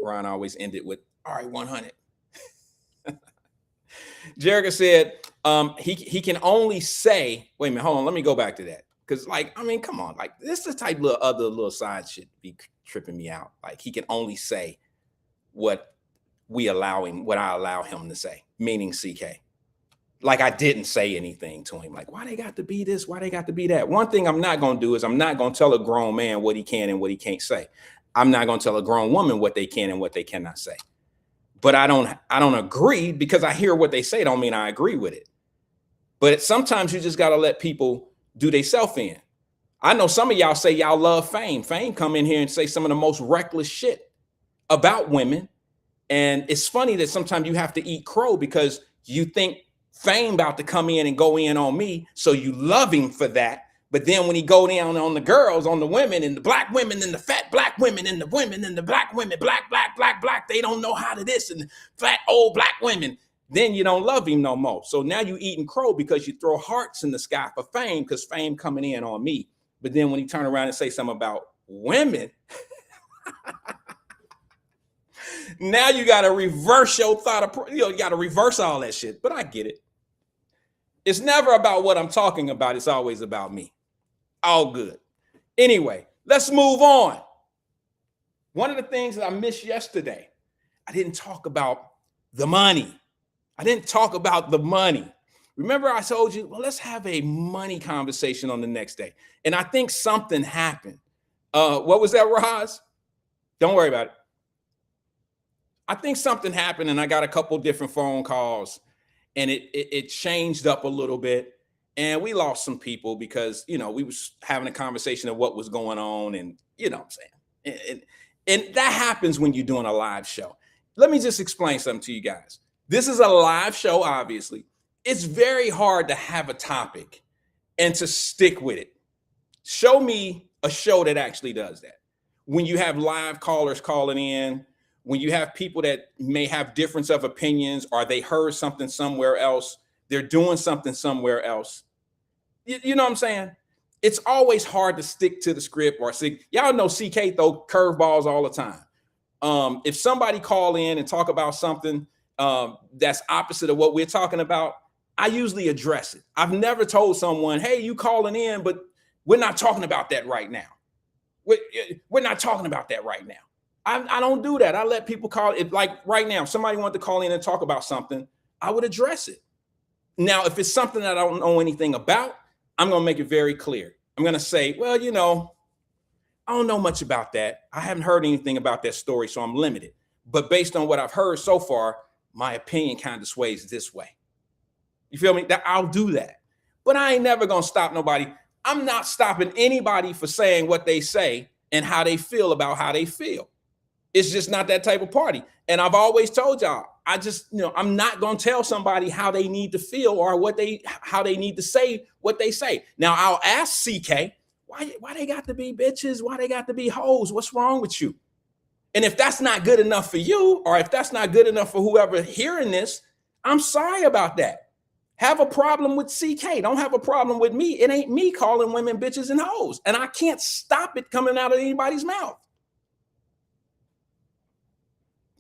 Ron always ended with, all right, 100. Jerica said he can only say, wait a minute, hold on. Let me go back to that. Because, come on. Like, this is the type of other little side shit be tripping me out. Like, he can only say what I allow him to say, meaning CK. Like, I didn't say anything to him. Like, why they got to be this? Why they got to be that? One thing I'm not going to do is I'm not going to tell a grown man what he can and what he can't say. I'm not going to tell a grown woman what they can and what they cannot say. But I don't agree, because I hear what they say don't mean I agree with it. But sometimes you just got to let people do they self in. I know some of y'all say y'all love Fame. Fame come in here and say some of the most reckless shit about women. And it's funny that sometimes you have to eat crow because you think Fame about to come in and go in on me. So you love him for that. But then when he go down on the girls, on the women, and the black women, and the fat black women, and the women, and the black women, black, they don't know how to this, and fat old black women, then you don't love him no more. So now you eating crow because you throw hearts in the sky for Fame, because Fame coming in on me. But then when he turn around and say something about women, now you got to reverse your thought. You got to reverse all that shit. But I get it. It's never about what I'm talking about. It's always about me. All good. Anyway, let's move on. One of the things that I missed yesterday, I didn't talk about the money. Remember I told you, well, let's have a money conversation on the next day. And I think something happened. What was that, Roz? Don't worry about it. I think something happened, and I got a couple different phone calls, and it changed up a little bit. And we lost some people because, we was having a conversation of what was going on, and you know what I'm saying? And that happens when you're doing a live show. Let me just explain something to you guys. This is a live show, obviously. It's very hard to have a topic and to stick with it. Show me a show that actually does that. When you have live callers calling in, when you have people that may have difference of opinions, or they heard something somewhere else, they're doing something somewhere else. You know what I'm saying? It's always hard to stick to the script or y'all know CK throw curveballs all the time. If somebody call in and talk about something that's opposite of what we're talking about, I usually address it. I've never told someone, hey, you calling in, but we're not talking about that right now. We're not talking about that right now. I don't do that. I let people call it. Like right now, if somebody wanted to call in and talk about something, I would address it. Now, if it's something that I don't know anything about, I'm going to make it very clear. I'm going to say, well, I don't know much about that. I haven't heard anything about that story, so I'm limited. But based on what I've heard so far, my opinion kind of sways this way. You feel me? That I'll do that. But I ain't never going to stop nobody. I'm not stopping anybody for saying what they say and how they feel about how they feel. It's just not that type of party. And I've always told y'all, I'm not going to tell somebody how they need to feel or how they need to say what they say. Now I'll ask CK, why they got to be bitches? Why they got to be hoes? What's wrong with you? And if that's not good enough for you, or if that's not good enough for whoever hearing this, I'm sorry about that. Have a problem with CK. Don't have a problem with me. It ain't me calling women bitches and hoes. And I can't stop it coming out of anybody's mouth.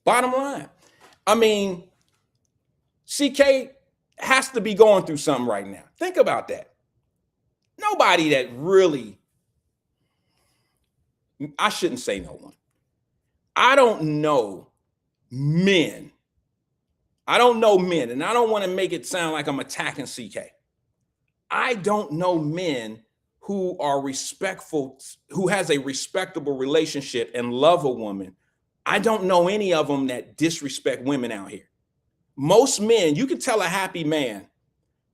Bottom line. I mean, CK has to be going through something right now. Think about that. Nobody that really, I shouldn't say no one. I don't know men. And I don't want to make it sound like I'm attacking CK. I don't know men who are respectful, who has a respectable relationship and love a woman. I don't know any of them that disrespect women out here. Most men, you can tell a happy man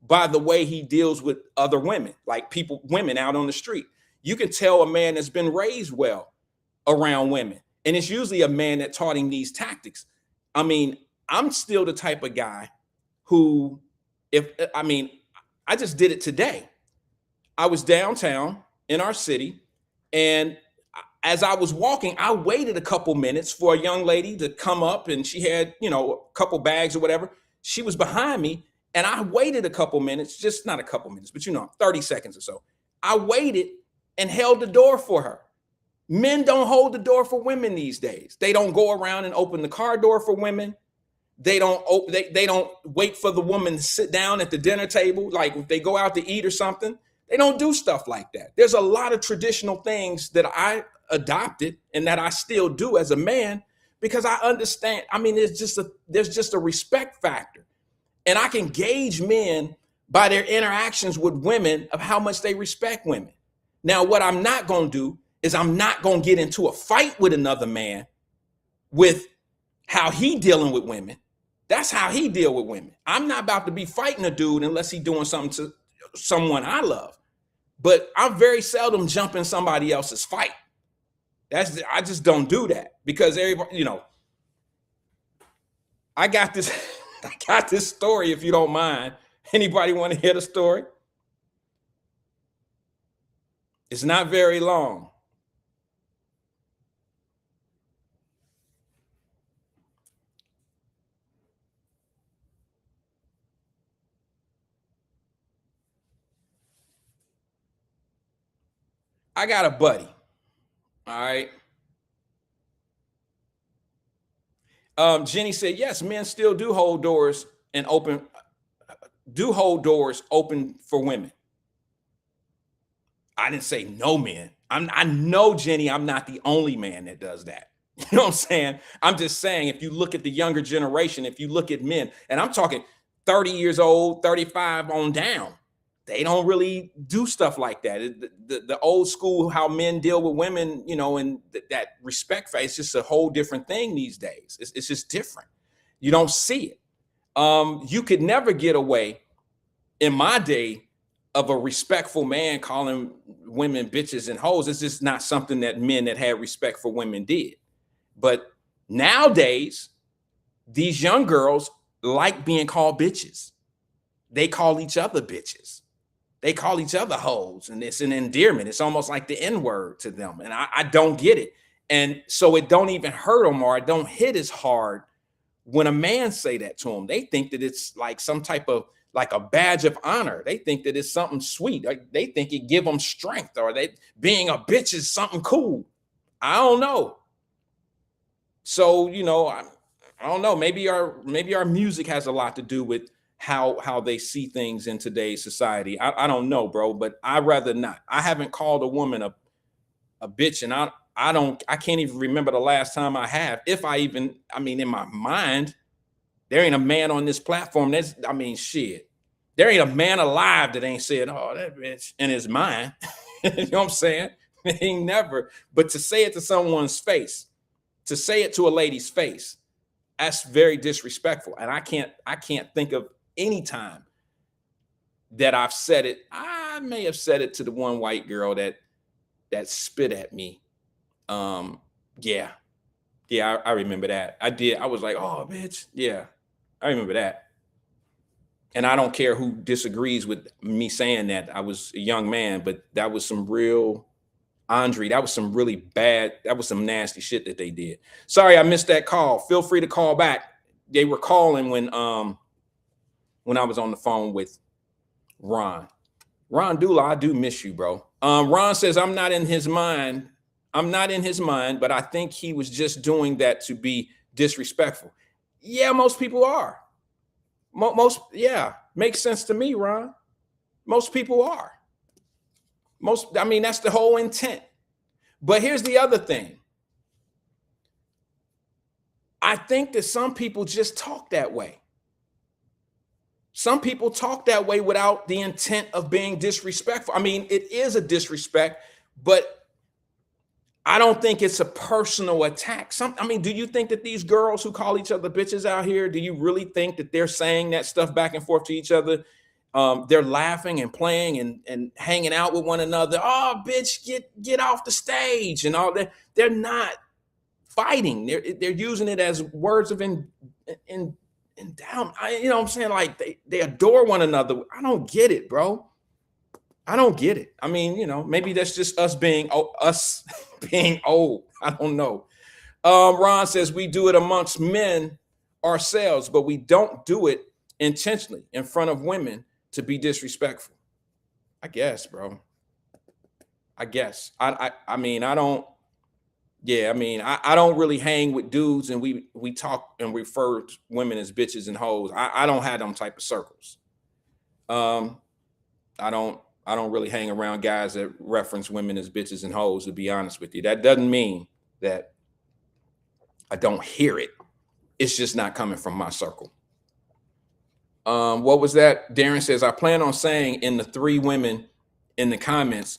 by the way he deals with other women, like women out on the street. You can tell a man that's been raised well around women. And it's usually a man that taught him these tactics. I mean, I'm still the type of guy who, I just did it today. I was downtown in our city, and as I was walking, I waited a couple minutes for a young lady to come up, and she had, a couple bags or whatever. She was behind me, and I waited a couple minutes, just not a couple minutes, but 30 seconds or so. I waited and held the door for her. Men don't hold the door for women these days. They don't go around and open the car door for women. They don't they don't wait for the woman to sit down at the dinner table. Like if they go out to eat or something, they don't do stuff like that. There's a lot of traditional things that I adopted and that I still do as a man because I understand. I mean, there's just a respect factor. And I can gauge men by their interactions with women of how much they respect women. Now, what I'm not going to do is I'm not going to get into a fight with another man with how he dealing with women. That's how he deal with women. I'm not about to be fighting a dude unless he doing something to someone I love. But I'm very seldom jumping somebody else's fight. I just don't do that because everybody, I got this story, if you don't mind. Anybody want to hear the story? It's not very long. I got a buddy. All right. Jenny said, yes, men still do hold doors open for women. I didn't say no men. I know, Jenny, I'm not the only man that does that. You know what I'm saying? I'm just saying, if you look at the younger generation, if you look at men, and I'm talking 30 years old, 35 on down, they don't really do stuff like that. The old school, how men deal with women, and that respect, it's just a whole different thing these days. It's just different. You don't see it. You could never get away in my day of a respectful man calling women bitches and hoes. It's just not something that men that had respect for women did. But nowadays, these young girls like being called bitches. They call each other bitches. They call each other hoes, and it's an endearment. It's almost like the N-word to them, and I don't get it. And so it don't even hurt them, or it don't hit as hard when a man say that to them. They think that it's like some type of like a badge of honor. They think that it's something sweet. Like they think it give them strength, or they being a bitch is something cool. I don't know. So I don't know. Maybe our music has a lot to do with how they see things in today's society. I don't know, bro, but I'd rather not. I haven't called a woman a bitch, and I can't even remember the last time I have. If I even, in my mind, there ain't a man on this platform shit. There ain't a man alive that ain't said, oh, that bitch, in his mind. You know what I'm saying? They ain't never. But to say it to someone's face, to say it to a lady's face, that's very disrespectful. And I can't think of any time that I've said it. I may have said it to the one white girl that spit at me. Yeah, I remember that. I did. I was like, oh, bitch. Yeah, I remember that. And I don't care who disagrees with me saying that. I was a young man, but that was some real, Andre, that was some really bad, that was some nasty shit that they did. Sorry, I missed that call. Feel free to call back. They were calling when I was on the phone with Ron. Ron Dula, I do miss you, bro. Ron says, I'm not in his mind, but I think he was just doing that to be disrespectful. Yeah, most people are. Yeah, makes sense to me, Ron. Most people are. That's the whole intent. But here's the other thing. I think that some people just talk that way. Some people talk that way without the intent of being disrespectful. It is a disrespect, but I don't think it's a personal attack. Do you think that these girls who call each other bitches out here, do you really think that they're saying that stuff back and forth to each other they're laughing and playing and hanging out with one another. Oh, bitch, get off the stage and all that. They're not fighting. They're using it as words of endowment. You know what I'm saying? Like they adore one another. I don't get it, bro. I don't get it. I mean, you know, maybe that's just us being old. I don't know. Ron says we do it amongst men ourselves, but we don't do it intentionally in front of women to be disrespectful. I guess, bro. I guess. I mean, I don't. Yeah, I mean, I don't really hang with dudes and we talk and refer to women as bitches and hoes. I don't have them type of circles. I don't really hang around guys that reference women as bitches and hoes, to be honest with you. That doesn't mean that I don't hear it. It's just not coming from my circle. What was that? Darren says, I plan on saying in the 3 women in the comments.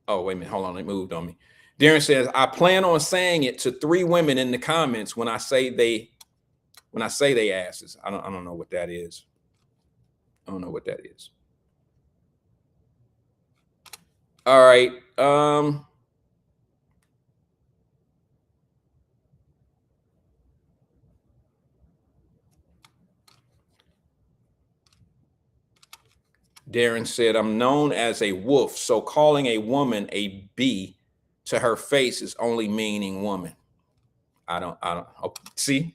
Oh, wait a minute. Hold on. It moved on me. Darren says, I plan on saying it to 3 women in the comments when I say they asses. I don't know what that is. I don't know what that is. All right. Darren said, I'm known as a wolf, so calling a woman a bee to her face is only meaning woman. I don't see.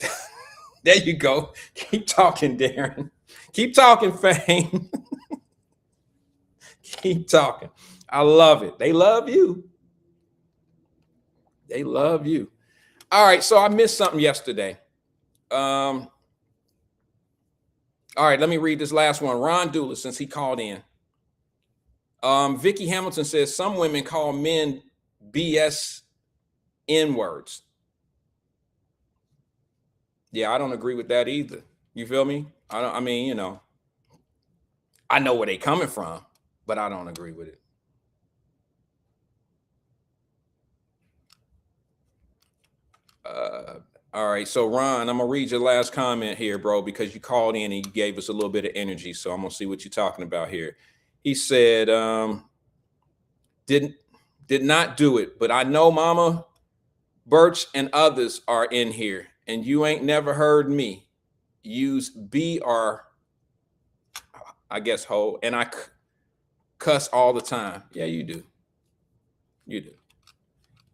There you go. Keep talking, Darren. Keep talking, Fame. Keep talking. I love it. They love you. They love you. All right. So I missed something yesterday. All right. Let me read this last one. Ron Douglas, since he called in. Vicky Hamilton says some women call men BS N-words. Yeah, I don't agree with that either. You feel me? I mean, you know, I know where they coming from, but I don't agree with it. All right, so Ron, I'm gonna read your last comment here, bro, because you called in and you gave us a little bit of energy. So I'm gonna see what you're talking about here. He said, did not do it, but I know Mama Birch and others are in here, and you ain't never heard me use B or I guess hoe, and I cuss all the time. Yeah, you do. You do.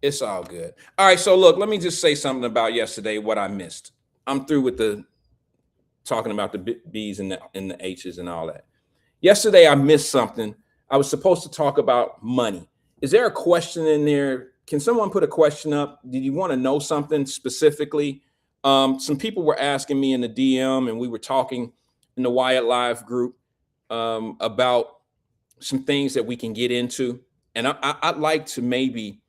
It's all good. All right, so look, let me just say something about yesterday, what I missed. I'm through with the talking about the B's and the H's and all that. Yesterday, I missed something. I was supposed to talk about money. Is there a question in there? Can someone put a question up? Did you want to know something specifically? Some people were asking me in the DM, and we were talking in the Wyatt Live group about some things that we can get into. And I'd like to maybe,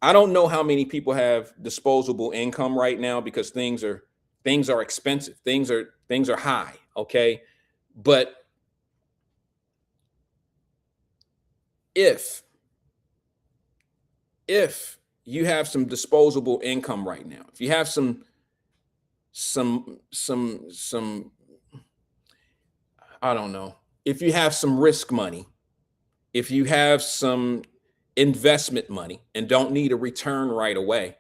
I don't know how many people have disposable income right now because things are expensive. Things are high. Okay. But if you have some disposable income right now, if you have some I don't know, if you have some risk money, if you have some investment money and don't need a return right away,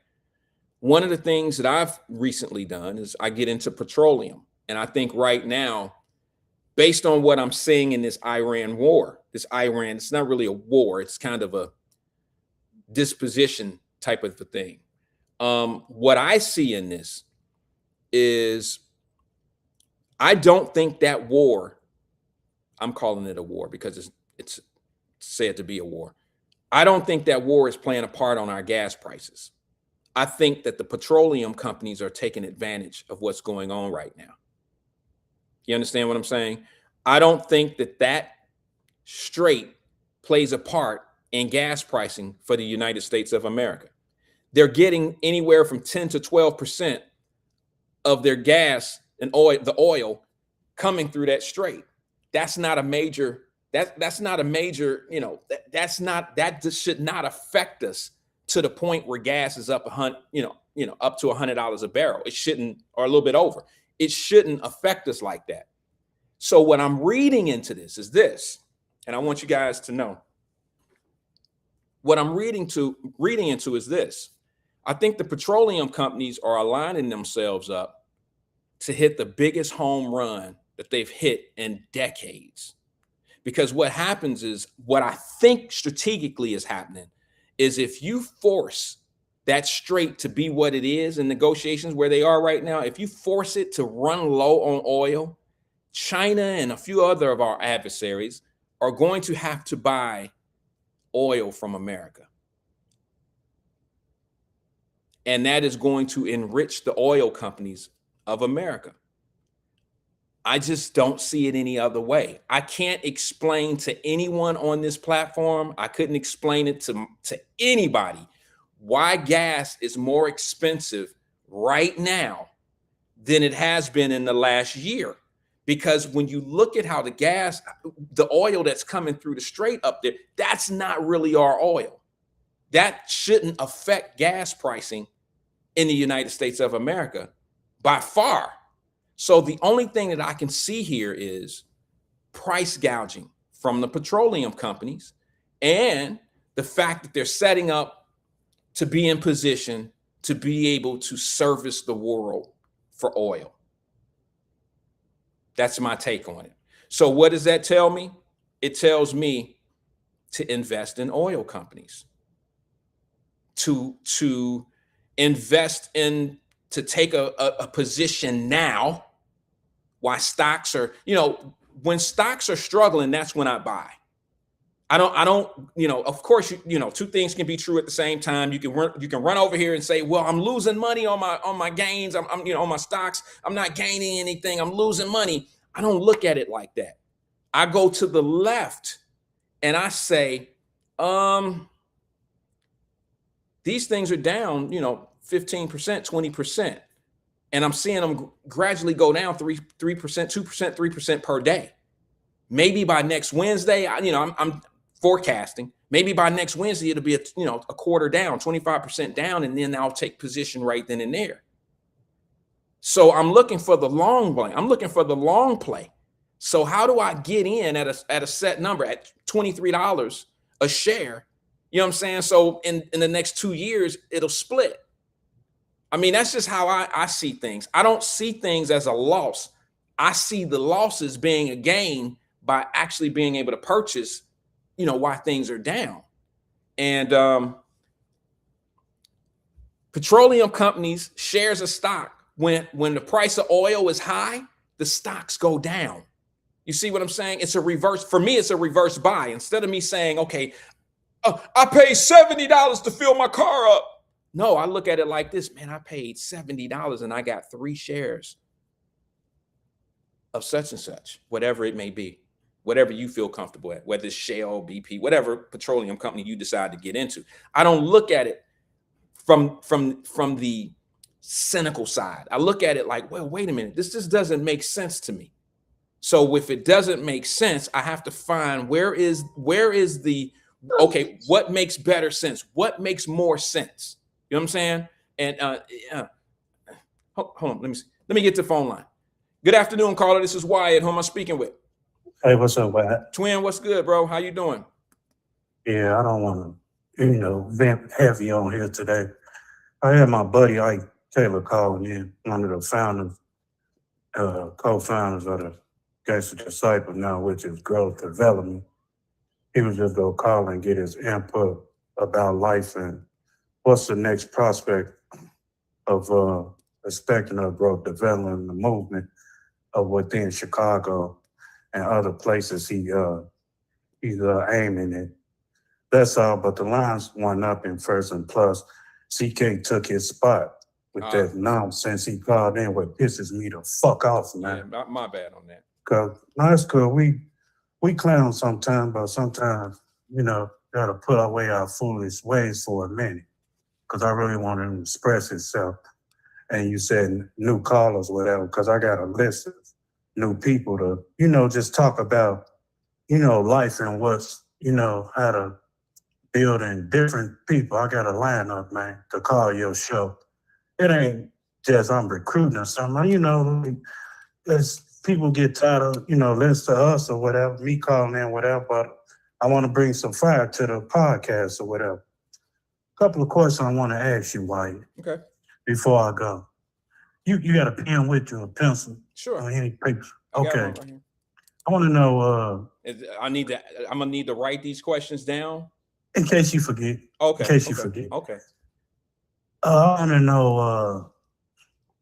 one of the things that I've recently done is I get into petroleum. And I think right now, based on what I'm seeing in this Iran war, it's not really a war, it's kind of a disposition type of a thing. What I see in this is I don't think that war, I'm calling it a war because it's said to be a war. I don't think that war is playing a part on our gas prices. I think that the petroleum companies are taking advantage of what's going on right now. You understand what I'm saying? I don't think that straight plays a part in gas pricing for the United States of America. They're getting anywhere from 10 to 12% of their gas and oil, the oil coming through that strait. That's not a major, that's not a major, you know, that just should not affect us to the point where gas is up up to $100 a barrel. It shouldn't, or a little bit over. It shouldn't affect us like that. So what I'm reading into this is this, and I want you guys to know. What I'm reading into is this. I think the petroleum companies are aligning themselves up to hit the biggest home run that they've hit in decades. Because what happens is, what I think strategically is happening is, if you force that straight to be what it is in negotiations where they are right now, if you force it to run low on oil, China and a few other of our adversaries are going to have to buy oil from America. And that is going to enrich the oil companies of America. I just don't see it any other way. I can't explain to anyone on this platform, I couldn't explain it to anybody, why gas is more expensive right now than it has been in the last year. Because when you look at how the oil that's coming through the strait up there, that's not really our oil. That shouldn't affect gas pricing in the United States of America by far. So the only thing that I can see here is price gouging from the petroleum companies, and the fact that they're setting up to be in position to be able to service the world for oil. That's my take on it. So what does that tell me? It tells me to invest in oil companies, to invest in, to take a position now, why stocks are, when stocks are struggling, that's when I buy. I don't, of course, two things can be true at the same time. You can run over here and say, well, I'm losing money on my gains. I'm on my stocks. I'm not gaining anything. I'm losing money. I don't look at it like that. I go to the left and I say, these things are down, 15%, 20%. And I'm seeing them gradually go down 3%, 2%, 3% per day. Maybe by next Wednesday, I'm forecasting, maybe by next Wednesday, it'll be a quarter down, 25% down, and then I'll take position right then and there. So I'm looking for the long play. I'm looking for the long play. So how do I get in at a set number at $23 a share? You know what I'm saying? So in the next 2 years, it'll split. I mean, that's just how I see things. I don't see things as a loss. I see the losses being a gain by actually being able to purchase, why things are down. And petroleum companies, shares of stock, when the price of oil is high, the stocks go down. You see what I'm saying? It's a reverse. For me, it's a reverse buy. Instead of me saying, okay, I paid $70 to fill my car up. No, I look at it like this, man, I paid $70 and I got 3 shares of such and such, whatever it may be, whatever you feel comfortable at, whether it's Shell, BP, whatever petroleum company you decide to get into. I don't look at it from the cynical side. I look at it like, well, wait a minute, this just doesn't make sense to me. So if it doesn't make sense, I have to find where is the, okay, what makes better sense? What makes more sense? You know what I'm saying? And hold on, let me get to the phone line. Good afternoon, caller. This is Wyatt. Who am I speaking with?
Hey, what's up, Wyatt?
Twin, what's good, bro? How you doing?
Yeah, I don't want to, vent heavy on here today. I had my buddy Ike Taylor calling in, one of the founders, co-founders of the Gangster Disciple now, which is growth development. He was just gonna call and get his input about life and what's the next prospect of expecting of growth development, the movement of within Chicago and other places he's aiming at. That's all, but the lines went up in first, and plus CK took his spot with that nonsense he called in, what pisses me the fuck off, man.
Yeah, my bad on that.
Cause no, it's cool. We clown sometimes, but sometimes, gotta put away our foolish ways for a minute. Cause I really want him to express himself. And you said new callers, whatever, cause I got a list of new people to, just talk about, life and what's, how to build in different people. I got a lineup, man, to call your show. It ain't just I'm recruiting or something, it's people get tired of, listening to us or whatever, me calling in, whatever, but I want to bring some fire to the podcast or whatever. Couple of questions I want to ask you, Wyatt.
Okay.
Before I go. You got a pen with you, a pencil?
Sure.
Or any papers?
I got
Okay.
one right here.
I want to know,
I'm gonna need to write these questions down.
in case you forget.
Okay.
In case you forget.
Okay.
I want to know,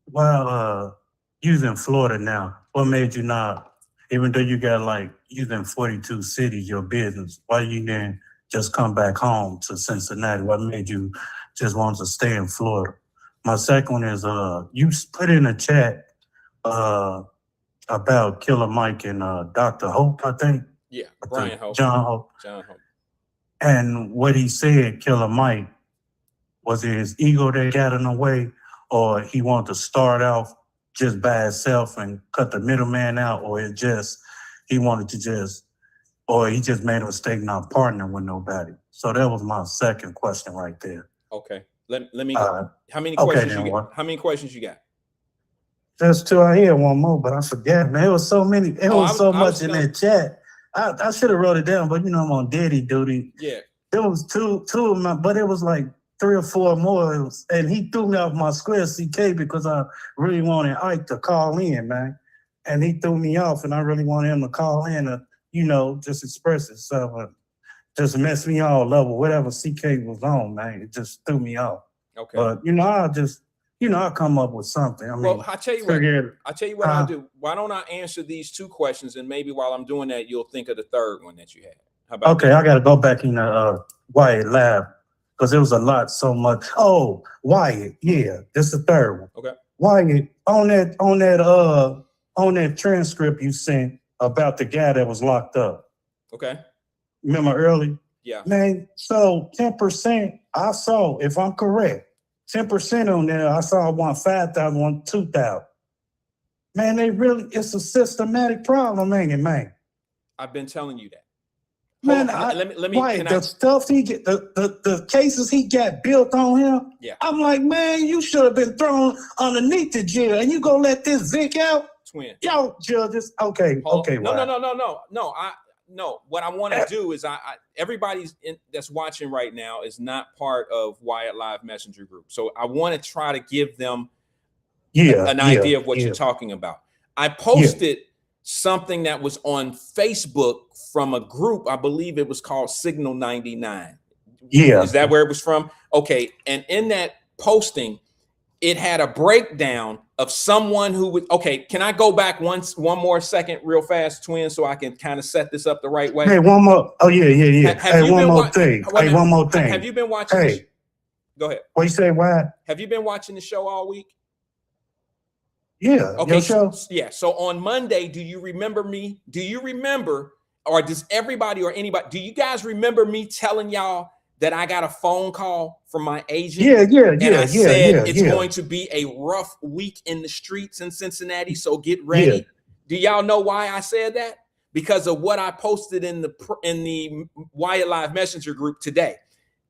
while you in Florida now, what made you not, even though you got like, you in 42 cities, your business, why you didn't just come back home to Cincinnati? What made you just want to stay in Florida? My second one is, you put in a chat about Killer Mike and Dr. Hope, I think.
Yeah, Brian Hope.
John Hope. And what he said, Killer Mike, was it his ego that got in the way, or he wanted to start off just by himself and cut the middleman out, or he just made a mistake not partnering with nobody? So that was my second question right there.
Okay. Let me how many questions you got? How many questions you got?
Just two. I had one more, but I forgot, man. It was so many. It was so much in that chat. I should have wrote it down, but I'm on daddy duty.
Yeah.
It was two of my, but it was like 3 or 4 more. And he threw me off my square CK because I really wanted Ike to call in, man. And he threw me off, and I really wanted him to call in to, just express himself. Just messed me all up or whatever CK was on, man. It just threw me off.
Okay.
But I'll come up with something. I mean,
well, I'll tell you what I'll do. Why don't I answer these 2 questions, and maybe while I'm doing that, you'll think of the third one that you had. How about
that? I gotta go back in the Wyatt lab because there was a lot, so much. Oh, Wyatt, yeah, this is the third one.
Okay.
Wyatt, on that transcript you sent about the guy that was locked up.
Okay.
Remember early?
Yeah.
Man, so 10%, I saw, if I'm correct, 10% on there, I saw one 5,000, one 2,000. Man, it's a systematic problem, ain't it, man?
I've been telling you that.
Man,
the
stuff he get, the cases he got built on him.
Yeah.
I'm like, man, you should have been thrown underneath the jail, and you gonna let this Vic out?
Twin.
Yo, judges. Okay.
No. What I want to do is everybody's that's watching right now is not part of Wyatt Live Messenger Group. So I want to try to give them an idea of what you're talking about. I posted something that was on Facebook from a group. I believe it was called Signal 99.
Yeah.
Is that where it was from? Okay. And in that posting, it had a breakdown of someone who would, can I go back one more second real fast, Twin, so I can kind of set this up the right way?
Hey, one more. Oh, yeah. One more thing.
Have you been watching this? Go ahead.
What you say, why?
Have you been watching the show all week?
Yeah.
Okay.
Show?
So on Monday, do you remember me? Do you remember, or does everybody or anybody, do you guys remember me telling y'all that I got a phone call from my agent? And I said it's going to be a rough week in the streets in Cincinnati, so get ready. Yeah. Do y'all know why I said that? Because of what I posted in the Wyatt Live Messenger group today.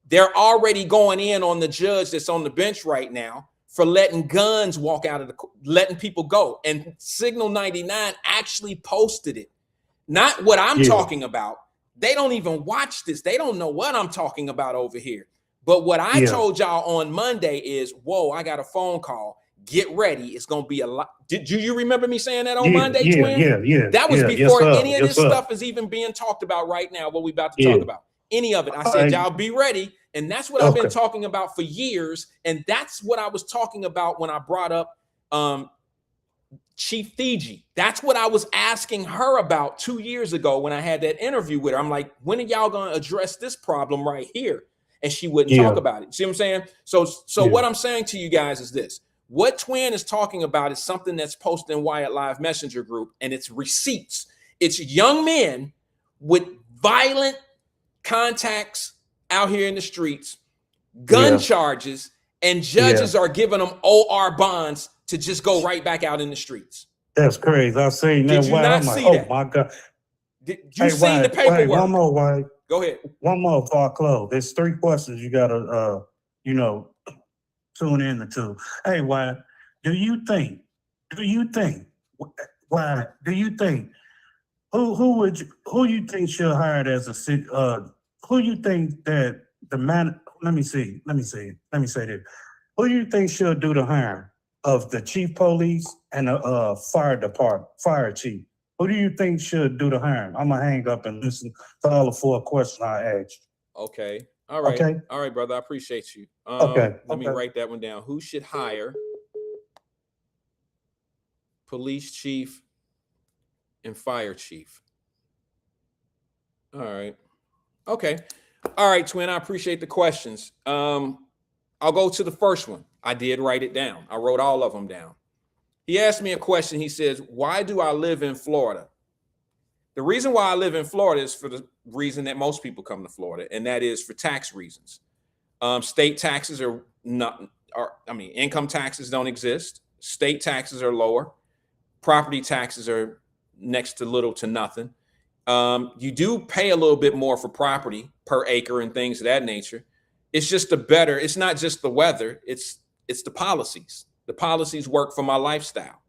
They're already going in on the judge that's on the bench right now for letting guns walk out of letting people go. And Signal 99 actually posted it. Not what I'm talking about. They don't even watch this. They don't know what I'm talking about over here. But what I told y'all on Monday is, whoa, I got a phone call. Get ready. It's going to be a lot. Do you remember me saying that on Monday, Twin?
Yeah.
That was before any of this stuff is even being talked about right now, what we're about to talk about. Any of it. I said, y'all be ready. And that's what I've been talking about for years. And that's what I was talking about when I brought up Chief Fiji. That's what I was asking her about 2 years ago when I had that interview with her. I'm like, when are y'all going to address this problem right here? And she wouldn't talk about it. See what I'm saying? So what I'm saying to you guys is this. What Twin is talking about is something that's posted in Wyatt Live Messenger group, and it's receipts. It's young men with violent contacts out here in the streets, gun charges, and judges are giving them OR bonds to just go right back out in the streets.
That's crazy. I've seen that.
Did you not see that?
Oh my God.
Did you see the paperwork?
One more, Wyatt.
Go ahead.
One more before I close. There's 3 questions you gotta tune in to. Hey, Wyatt, do you think Why do you think who you think should hire as a city? Who you think that the man? Let me say this. Who you think should do the hiring of the chief police and the fire chief? Who do you think should do the hiring? I'm gonna hang up and listen to all the 4 questions I asked.
Okay. All right.
Okay.
All right, brother. I appreciate you.
Okay.
Let me write that one down. Who should hire police chief and fire chief? All right. Okay. All right, twin. I appreciate the questions. I'll go to the first one. I did write it down. I wrote all of them down. He asked me a question. He says, why do I live in Florida? The reason why I live in Florida is for the reason that most people come to Florida, and that is for tax reasons. State taxes income taxes don't exist. State taxes are lower. Property taxes are next to little to nothing. You do pay a little bit more for property per acre and things of that nature. It's just it's not just the weather, it's the policies. The policies work for my lifestyle.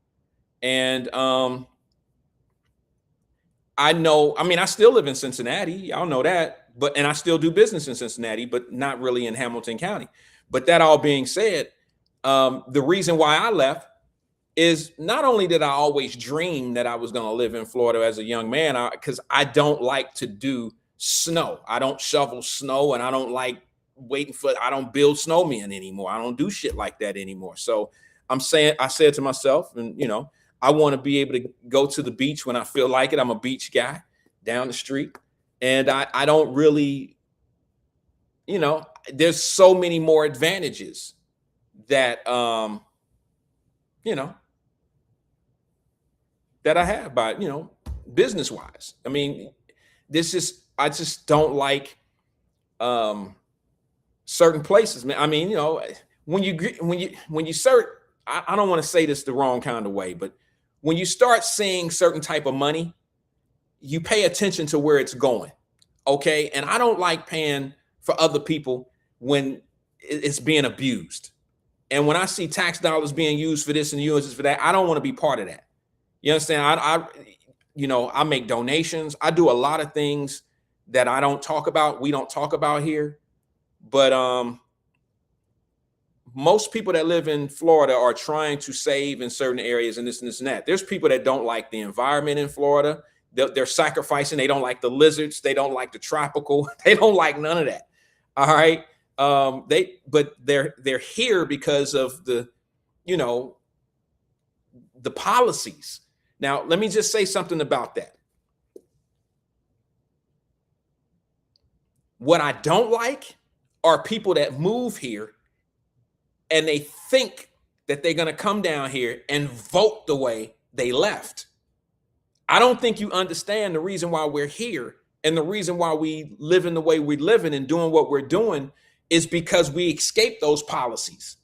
And I still live in Cincinnati. Y'all know that, and I still do business in Cincinnati, but not really in Hamilton County. But that all being said, the reason why I left is not only did I always dream that I was going to live in Florida as a young man, because I don't like to do snow. I don't shovel snow, and I don't like I don't build snowmen anymore. I don't do shit like that anymore. So I said to myself, and I want to be able to go to the beach when I feel like it. I'm a beach guy down the street, and I don't really, there's so many more advantages that, that I have by, business wise. I mean, I just don't like, certain places, man. I mean, when you start, I don't want to say this the wrong kind of way, but when you start seeing certain type of money, you pay attention to where it's going. Okay. And I don't like paying for other people when it's being abused. And when I see tax dollars being used for this and used for that, I don't want to be part of that. You understand? I make donations. I do a lot of things that I don't talk about. We don't talk about here. But most people that live in Florida are trying to save in certain areas and this and this and that. There's people that don't like the environment in Florida. They're sacrificing. They don't like the lizards. They don't like the tropical. They don't like none of that. All right. They're here because of the policies. Now, let me just say something about that. What I don't like are people that move here and they think that they're going to come down here and vote the way they left. I don't think you understand the reason why we're here, and the reason why we live in the way we're living and doing what we're doing is because we escaped those policies.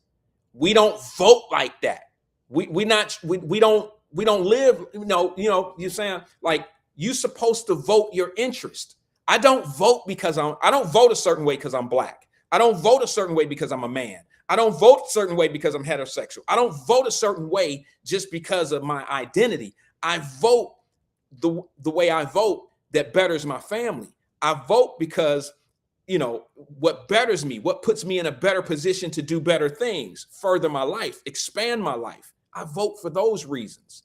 We don't vote like that. We don't live, you're saying like you're supposed to vote your interest. I don't vote I don't vote a certain way because I'm black. I don't vote a certain way because I'm a man. I don't vote a certain way because I'm heterosexual. I don't vote a certain way just because of my identity. I vote the way I vote that betters my family. I vote because, what betters me, what puts me in a better position to do better things, further my life, expand my life. I vote for those reasons.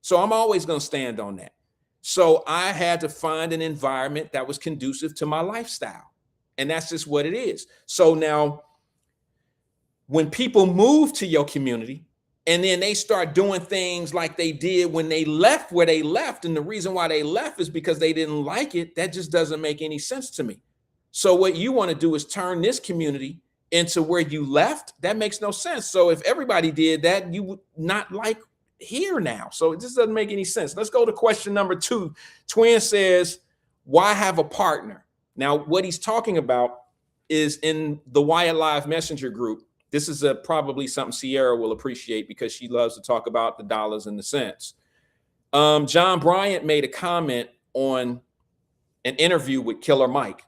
So I'm always going to stand on that. So I had to find an environment that was conducive to my lifestyle. And that's just what it is. So now, when people move to your community and then they start doing things like they did when they left where they left, and the reason why they left is because they didn't like it, that just doesn't make any sense to me. So what you want to do is turn this community into where you left. That makes no sense. So if everybody did that, you would not like here now. So it just doesn't make any sense. Let's go to question number 2. Twin says, why have a partner? Now, what he's talking about is in the Wyatt Live Messenger group. This is probably something Sierra will appreciate because she loves to talk about the dollars and the cents. John Bryant made a comment on an interview with Killer Mike.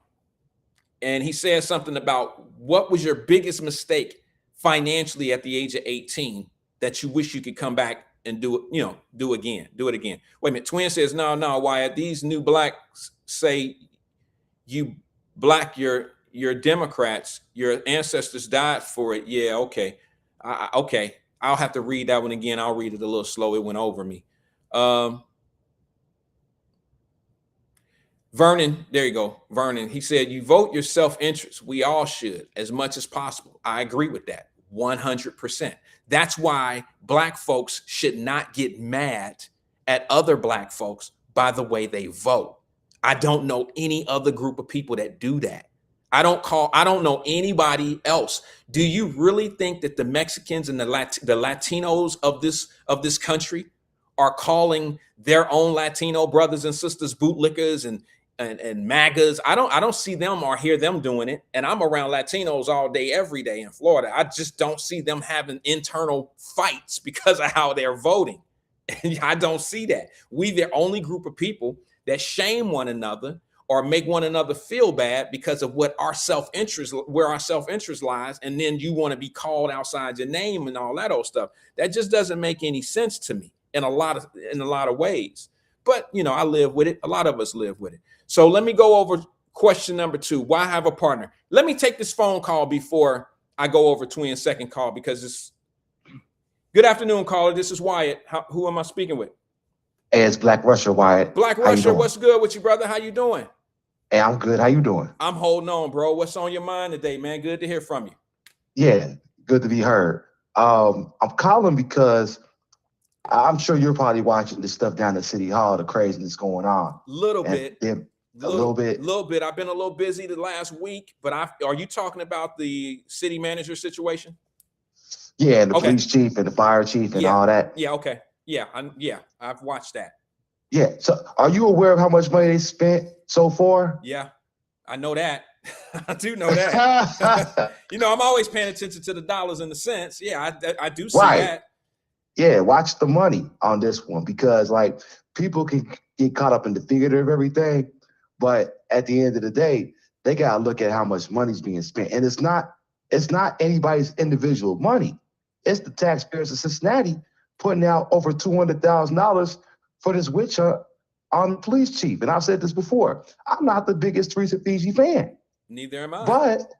And he said something about what was your biggest mistake financially at the age of 18 that you wish you could come back and do it, do it again. Wait a minute. Twin says, no, Wyatt, these new blacks say you black your Democrats, your ancestors died for it. Yeah, okay. Okay. I'll have to read that one again. I'll read it a little slow. It went over me. Vernon, there you go. Vernon, he said, you vote your self-interest. We all should, as much as possible. I agree with that 100%. That's why black folks should not get mad at other black folks by the way they vote. I don't know any other group of people that do that. I don't know anybody else. Do you really think that the Mexicans and the Latinos of this country are calling their own Latino brothers and sisters bootlickers and MAGAs? I don't see them or hear them doing it. And I'm around Latinos all day, every day in Florida. I just don't see them having internal fights because of how they're voting. And I don't see that. We the only group of people that shame one another or make one another feel bad because of where our self-interest lies. And then you want to be called outside your name and all that old stuff. That just doesn't make any sense to me in a lot of ways. But, I live with it. A lot of us live with it. So let me go over question number 2. Why have a partner? Let me take this phone call before I go over Twin's second call, because it's good afternoon, caller. This is Wyatt. Who am I speaking with?
Hey, it's Black Russia, Wyatt.
Black Russia, what's good with you, brother? How you doing?
Hey, I'm good. How you doing?
I'm holding on, bro. What's on your mind today, man? Good to hear from you.
Yeah, good to be heard. I'm calling because I'm sure you're probably watching this stuff down at City Hall, the craziness going on.
Little bit.
A little bit.
I've been a little busy the last week, but are you talking about the city manager situation?
Yeah, and the police chief and the fire chief and all that.
Yeah, okay. Yeah, I've watched that.
Yeah. So are you aware of how much money they spent so far?
Yeah, I know that. I do know that. I'm always paying attention to the dollars and the cents. Yeah, I do see that.
Yeah, watch the money on this one, because people can get caught up in the theater of everything, but at the end of the day, they gotta look at how much money's being spent. And it's not anybody's individual money. It's the taxpayers of Cincinnati putting out over $200,000 for this witch hunt on the police chief. And I've said this before. I'm not the biggest Teresa Fiji fan.
Neither am I.
But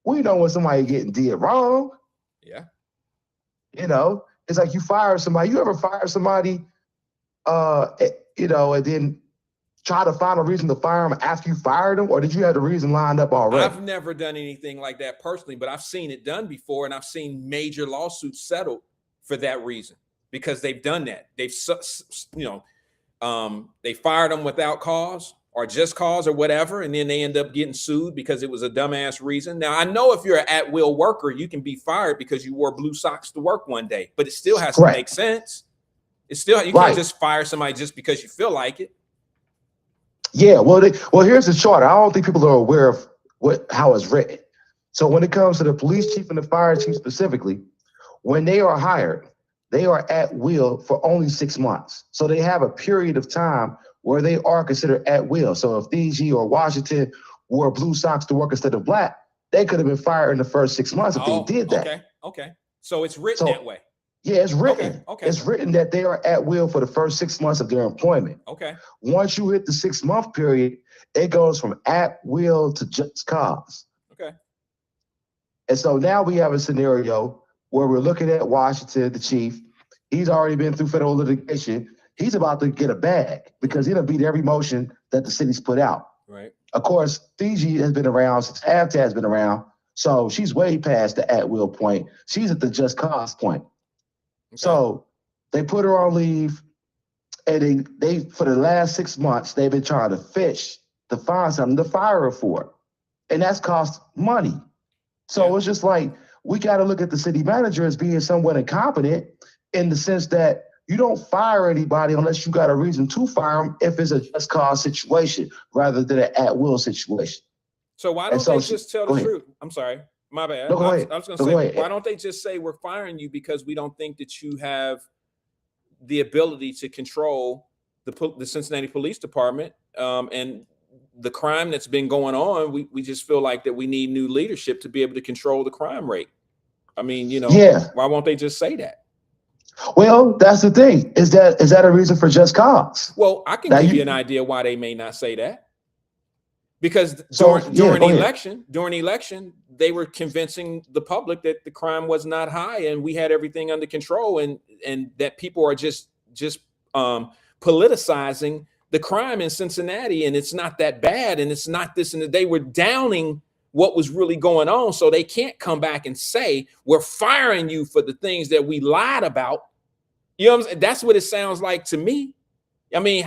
we know when somebody getting did wrong.
Yeah.
It's like you fire somebody. You ever fire somebody, and then try to find a reason to fire them after you fired them? Or did you have the reason lined up already?
I've never done anything like that personally, but I've seen it done before, and I've seen major lawsuits settled for that reason, because they've done that. They've, they fired them without cause or just cause or whatever, and then they end up getting sued because it was a dumbass reason. Now, I know if you're an at-will worker, you can be fired because you wore blue socks to work one day, but it still has to make sense. It's still, you can't just fire somebody just because you feel like it.
Yeah, well, here's the charter. I don't think people are aware of how it's written. So when it comes to the police chief and the fire chief specifically, when they are hired, they are at will for only 6 months. So they have a period of time where they are considered at will. So if DG or Washington wore blue socks to work instead of black, they could have been fired in the first 6 months if they did that.
Okay. So it's written that way.
Yeah, it's written. Okay. It's written that they are at will for the first 6 months of their employment.
Okay.
Once you hit the 6 month period, it goes from at will to just cause.
Okay.
And so now we have a scenario where we're looking at Washington, the chief. He's already been through federal litigation. He's about to get a bag because he'll beat every motion that the city's put out.
Right.
Of course, Fiji has been around since AFTA has been around. So she's way past the at will point. She's at the just cause point. Okay. So they put her on leave, and they for the last 6 months, they've been trying to fish to find something to fire her for. And that's cost money. So it's just like, we got to look at the city manager as being somewhat incompetent in the sense that you don't fire anybody unless you got a reason to fire them if it's a just cause situation rather than an at-will situation.
So why don't they just tell the truth? I'm sorry. My bad.
No,
I was going to say, why don't they just say we're firing you because we don't think that you have the ability to control the Cincinnati Police Department and the crime that's been going on? We just feel like that we need new leadership to be able to control the crime rate. I mean, why won't they just say that?
Well, that's the thing. Is that a reason for just cause?
Well, I can
Now
give you an idea why they may not say that. Because
So,
during
go ahead.
election, they were convincing the public that the crime was not high and we had everything under control, and that people are just politicizing the crime in Cincinnati, and it's not that bad, and it's not this, and they were downing what was really going on, so they can't come back and say we're firing you for the things that we lied about. You know what I'm saying? That's what it sounds like to me. I mean,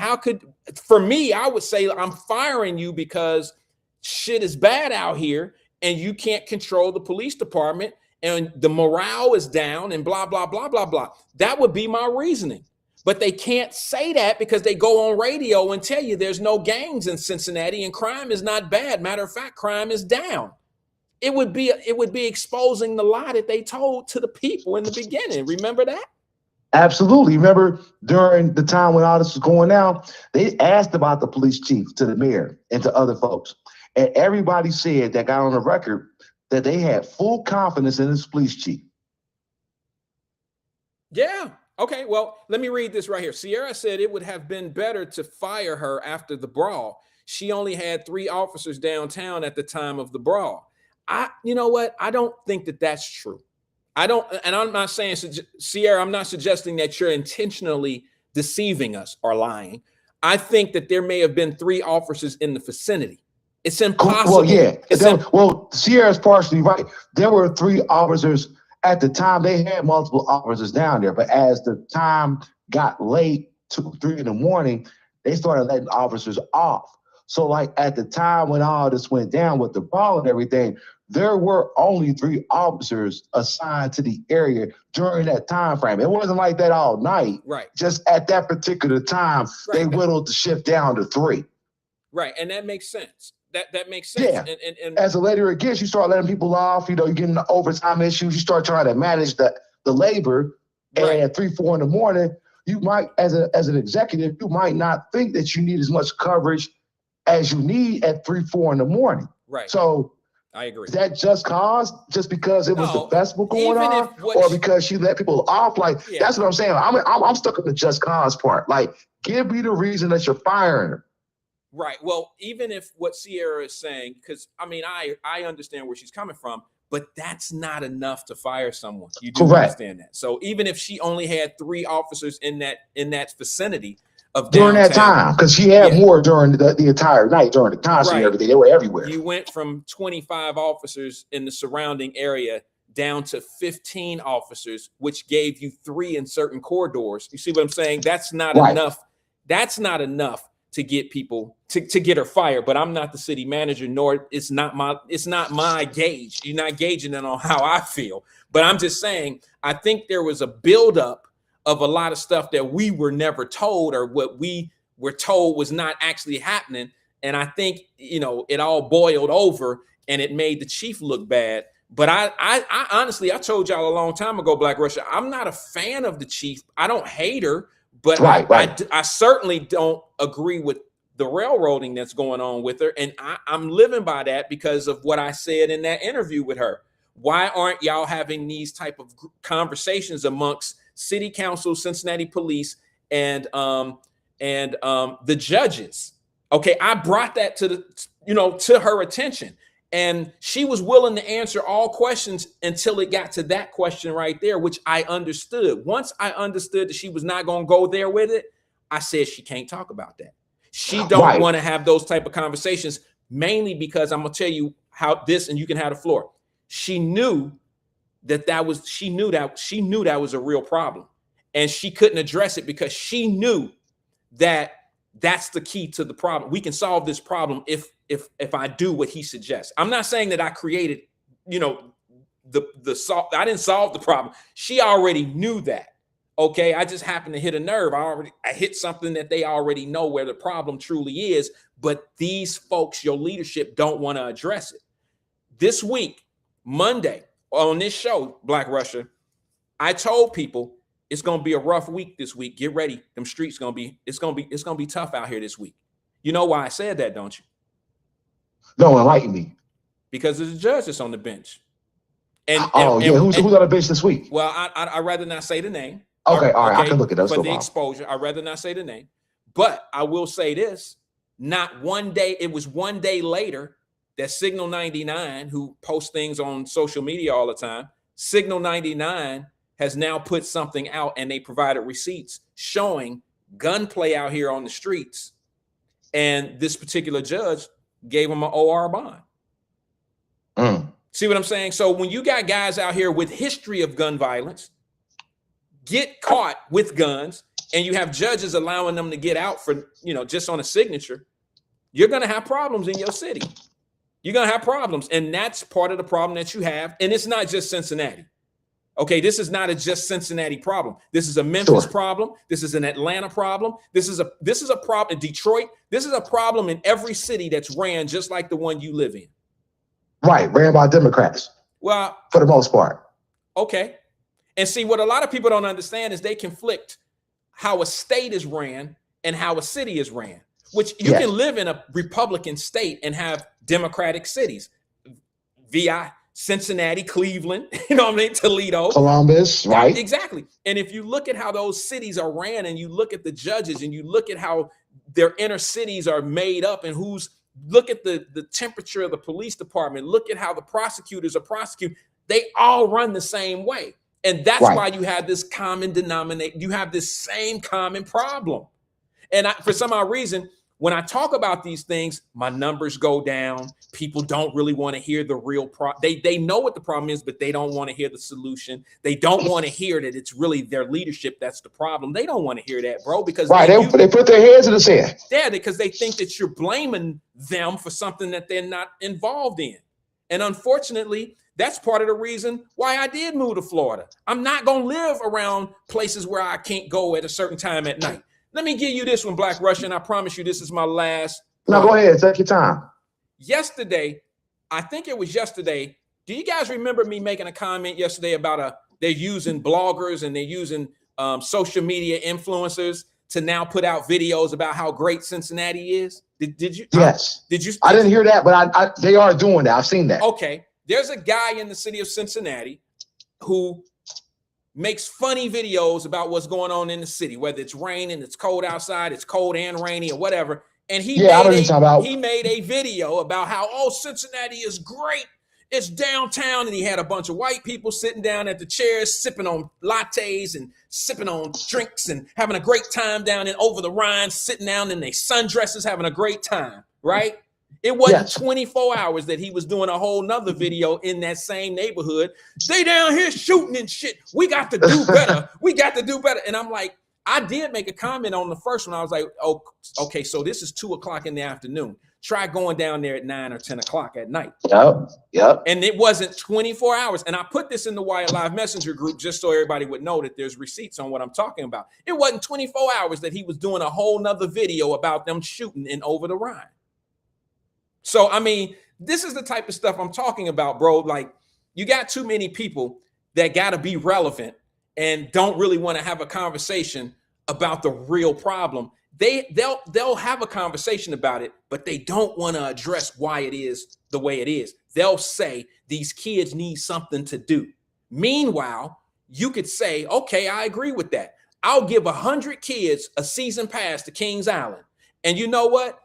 for me, I would say I'm firing you because shit is bad out here and you can't control the police department and the morale is down and blah, blah, blah, blah, blah. That would be my reasoning. But they can't say that because they go on radio and tell you there's no gangs in Cincinnati and crime is not bad. Matter of fact, crime is down. It would be exposing the lie that they told to the people in the beginning. Remember that?
Absolutely. Remember during the time when all this was going down, they asked about the police chief to the mayor and to other folks. And everybody said that got on the record that they had full confidence in this police chief.
Yeah. Okay. Well, let me read this right here. Sierra said it would have been better to fire her after the brawl. She only had 3 officers downtown at the time of the brawl. You know what? I don't think that that's true. And I'm not saying, Sierra, I'm not suggesting that you're intentionally deceiving us or lying. I think that there may have been 3 officers in the vicinity. It's impossible.
Well, yeah. Sierra's partially right. There were 3 officers at the time. They had multiple officers down there, but as the time got late, 2, 3 in the morning, they started letting officers off. So like at the time when all this went down with the ball and everything, there were only 3 officers assigned to the area during that time frame. It wasn't like that all night.
Right.
Just at that particular time, they whittled the shift down to 3.
Right. And that makes sense. That makes sense.
Yeah.
And
as a later it gets, you start letting people off, you get into overtime issues, you start trying to manage the labor. Right. And at 3, 4 in the morning, you might, as an executive, you might not think that you need as much coverage as you need at 3, 4 in the morning.
Right.
So
I agree.
Is that just cause? Just because it was the festival going on, or because she let people off? Like that's what I'm saying. I'm stuck on the just cause part. Like, give me the reason that you're firing her.
Right. Well, even if what Sierra is saying, because I mean, I understand where she's coming from, but that's not enough to fire someone. You do understand that. So even if she only had 3 officers in that vicinity of
during
downtown,
that time, because she had more during the entire night, during the concert and everything, they were everywhere.
You went from 25 officers in the surrounding area down to 15 officers, which gave you 3 in certain corridors. You see what I'm saying? That's not enough. That's not enough to get people to get her fired. But I'm not the city manager, nor it's not my gauge. You're not gauging it on how I feel. But I'm just saying, I think there was a buildup of a lot of stuff that we were never told, or what we were told was not actually happening. And I think, it all boiled over and it made the chief look bad. But I honestly, I told y'all a long time ago, Black Russia, I'm not a fan of the chief. I don't hate her, but I certainly don't agree with the railroading that's going on with her. And I'm living by that because of what I said in that interview with her. Why aren't y'all having these type of conversations amongst City Council, Cincinnati Police, and the judges? Okay, I brought that to her attention, and she was willing to answer all questions until it got to that question right there, which I understood. Once I understood that she was not going to go there with it, I said she can't talk about that. She don't want to have those type of conversations, mainly because I'm gonna tell you how this, and you can have the floor. She knew that was a real problem, and she couldn't address it because she knew that that's the key to the problem. We can solve this problem if I do what he suggests. I'm not saying that I created, I didn't solve the problem. She already knew that. Okay, I just happened to hit a nerve. I hit something that they already know where the problem truly is, but these folks, your leadership, don't want to address it. This week, Monday, on this show, Black Russia, I told people it's gonna be a rough week this week. Get ready. Them streets it's gonna be tough out here this week. You know why I said that, don't you?
No, enlighten me.
Because there's a judge that's on the bench.
Who's on the bench this week?
Well, I'd rather not say the name.
Okay, all right, I can look at those.
For the exposure. I'd rather not say the name. But I will say this, not one day, it was one day later that Signal 99, who posts things on social media all the time, Signal 99 has now put something out and they provided receipts showing gunplay out here on the streets. And this particular judge gave him an OR bond. See what I'm saying? So when you got guys out here with history of gun violence, get caught with guns, and you have judges allowing them to get out for, just on a signature, you're going to have problems in your city. You're going to have problems. And that's part of the problem that you have. And it's not just Cincinnati. Okay, this is not a just Cincinnati problem. This is a Memphis problem. This is an Atlanta problem. This is a problem in Detroit. This is a problem in every city that's ran just like the one you live in.
Right, ran by Democrats.
Well,
for the most part.
Okay. And see, what a lot of people don't understand is they conflict how a state is ran and how a city is ran, which you can live in a Republican state and have Democratic cities via Cincinnati, Cleveland, Toledo,
Columbus, right?
Exactly. And if you look at how those cities are ran and you look at the judges and you look at how their inner cities are made up and look at the temperature of the police department, look at how the prosecutors are prosecuting, they all run the same way. And that's why you have this common denominator. You have this same common problem. And for some odd reason, when I talk about these things, my numbers go down. People don't really want to hear the real problem. They know what the problem is, but they don't want to hear the solution. They don't want to hear that it's really their leadership that's the problem. They don't want to hear that, bro, because
they put their heads in the sand.
Yeah, because they think that you're blaming them for something that they're not involved in. And unfortunately, that's part of the reason why I did move to Florida. I'm not going to live around places where I can't go at a certain time at night. Let me give you this one, Black Russian. I promise you this is my last.
No, go ahead. Take your time.
Yesterday, I think it was yesterday. Do you guys remember me making a comment yesterday about they're using bloggers and they're using social media influencers to now put out videos about how great Cincinnati is? Did you?
Yes.
Did you?
I didn't hear that, but they are doing that. I've seen that.
Okay. There's a guy in the city of Cincinnati who makes funny videos about what's going on in the city, whether it's raining, it's cold outside, it's cold and rainy or whatever. And he made a video about how, Cincinnati is great. It's downtown. And he had a bunch of white people sitting down at the chairs, sipping on lattes and sipping on drinks and having a great time down in over the Rhine, sitting down in their sundresses, having a great time, right? It wasn't 24 hours that he was doing a whole nother video in that same neighborhood. They down here shooting and shit. We got to do better. We got to do better. And I'm like, I did make a comment on the first one. I was like, oh, okay, so this is 2:00 in the afternoon. Try going down there at 9 or 10 o'clock at night.
Yep.
And it wasn't 24 hours. And I put this in the Wyatt Live Messenger group just so everybody would know that there's receipts on what I'm talking about. It wasn't 24 hours that he was doing a whole nother video about them shooting in over the Rhine. So, I mean, this is the type of stuff I'm talking about, bro. Like, you got too many people that got to be relevant and don't really want to have a conversation about the real problem. They'll have a conversation about it, but they don't want to address why it is the way it is. They'll say these kids need something to do. Meanwhile, you could say, okay, I agree with that. I'll give 100 kids a season pass to Kings Island. And you know what?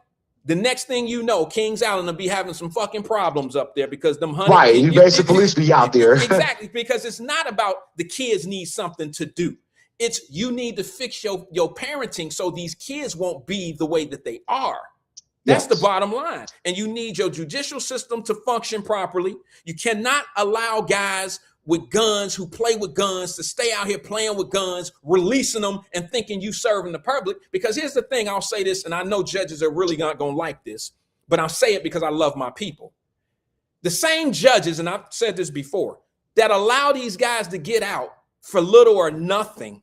The next thing you know, Kings Island will be having some fucking problems up there because them 100
right, you basically police be out there.
Exactly, because it's not about the kids need something to do. It's you need to fix your parenting so these kids won't be the way that they are. That's the bottom line. And you need your judicial system to function properly. You cannot allow guys with guns who play with guns to stay out here playing with guns, releasing them and thinking you serving the public. Because here's the thing, I'll say this, and I know judges are really not going to like this, but I'll say it because I love my people. The same judges, and I've said this before, that allow these guys to get out for little or nothing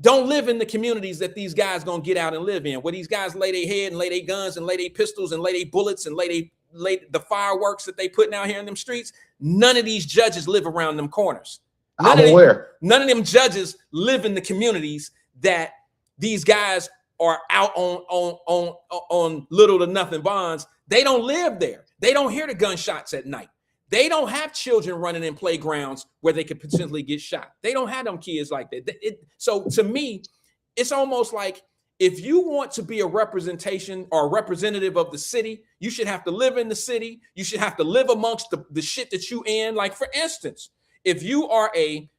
don't live in the communities that these guys going to get out and live in, where these guys lay their head and lay their guns and lay their pistols and lay their bullets and lay the fireworks that they putting out here in them streets. None of these judges live around them corners. None of them judges live in the communities that these guys are out on little to nothing bonds. They don't live there. They don't hear the gunshots at night. They don't have children running in playgrounds where they could potentially get shot. They don't have them kids like that. So to me, it's almost like if you want to be a representation or a representative of the city, you should have to live in the city. You should have to live amongst the shit that you in. Like, for instance, if you are a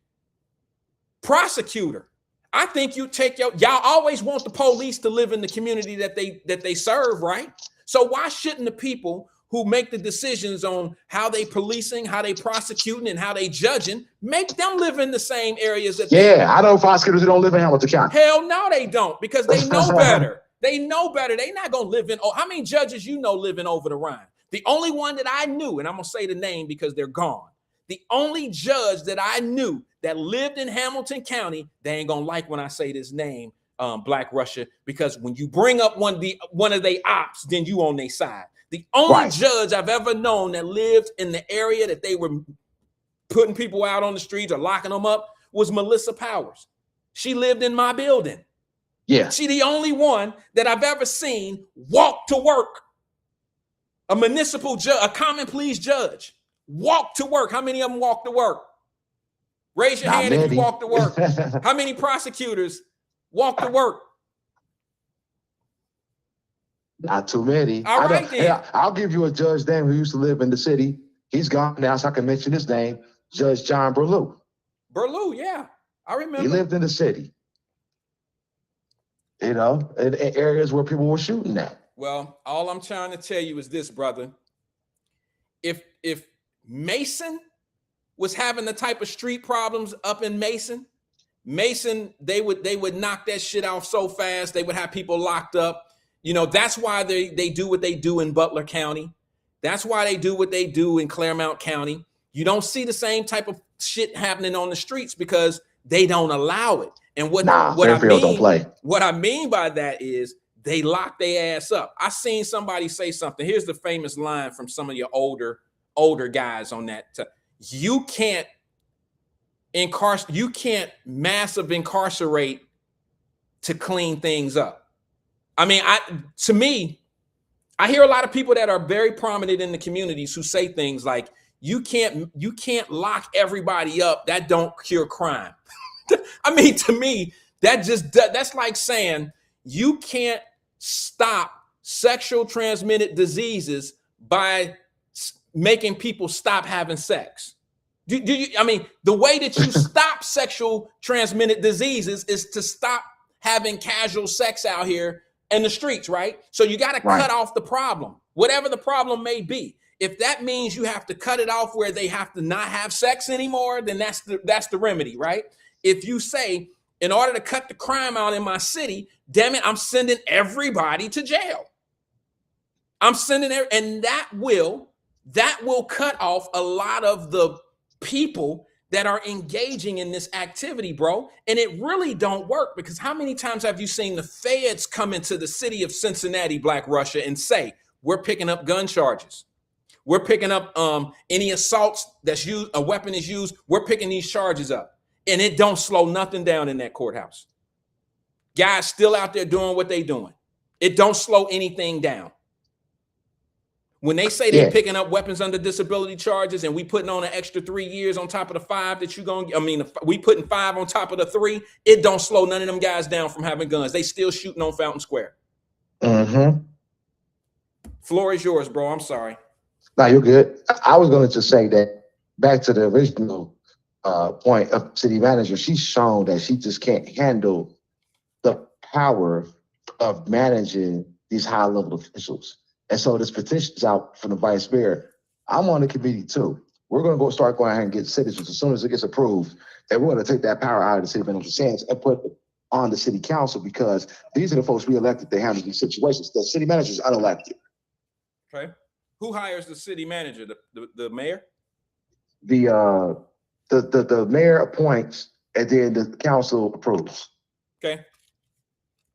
prosecutor, I think you take y'all always want the police to live in the community that they serve, right? So why shouldn't the people who make the decisions on how they policing, how they prosecuting, and how they judging, make them live in the same areas that
I know prosecutors who don't live in Hamilton County.
Hell no, they don't, because they know better. They know better. They not gonna live in. Oh, how many judges you know living over the Rhine? The only one that I knew, and I'm gonna say the name because they're gone. The only judge that I knew that lived in Hamilton County, they ain't gonna like when I say this name, Black Russia, because when you bring up one of their ops, then you on their side. The only judge I've ever known that lived in the area that they were putting people out on the streets or locking them up was Melissa Powers. She lived in my building.
Yeah.
She the only one that I've ever seen walk to work. A municipal judge, a common pleas judge, walk to work. How many of them walk to work? Raise your hand if you walk to work. How many prosecutors walk to work?
Not too many.
All right, then.
I'll give you a judge name who used to live in the city. He's gone now, so I can mention his name. Judge John Burlew.
Burlew, yeah. I remember.
He lived in the city. You know, in areas where people were shooting at.
Well, all I'm trying to tell you is this, brother. If Mason was having the type of street problems up in Mason, they would knock that shit off so fast. They would have people locked up. You know, that's why they do what they do in Butler County. That's why they do what they do in Claremont County. You don't see the same type of shit happening on the streets because they don't allow it. And what I mean by that is they lock their ass up. I seen somebody say something. Here's the famous line from some of your older guys on that. You can't massive incarcerate to clean things up. I mean, to me, I hear a lot of people that are very prominent in the communities who say things like, you can't lock everybody up. That don't cure crime. I mean, to me, that's like saying you can't stop sexual transmitted diseases by making people stop having sex. I mean, the way that you stop sexual transmitted diseases is to stop having casual sex out here in the streets, right? So you got to cut off the problem, whatever the problem may be. If that means you have to cut it off where they have to not have sex anymore, then that's the remedy, right? If you say, in order to cut the crime out in my city, damn it, I'm sending everybody to jail. I'm sending and that will cut off a lot of the people that are engaging in this activity, bro. And it really don't work, because how many times have you seen the feds come into the city of Cincinnati, Black Russia, and say, we're picking up gun charges. We're picking up any assaults that's used, a weapon is used. We're picking these charges up, and it don't slow nothing down in that courthouse. Guys still out there doing what they doing. It don't slow anything down. When they say they're picking up weapons under disability charges and we putting on an extra 3 years on top of the 5 that we putting 5 on top of the 3, it don't slow none of them guys down from having guns. They still shooting on Fountain Square.
Mm-hmm.
Floor is yours, bro. I'm sorry.
No, you're good. I was going to just say that back to the original point of city manager, she's shown that she just can't handle the power of managing these high-level officials. And so this petition's out from the vice mayor. I'm on the committee too. We're going to start going ahead and get citizens as soon as it gets approved. And we're going to take that power out of the city manager's hands and put it on the city council, because these are the folks we elected to handle these situations. The city manager is unelected.
Okay. Who hires the city manager? The mayor?
The mayor appoints, and then the council approves.
Okay.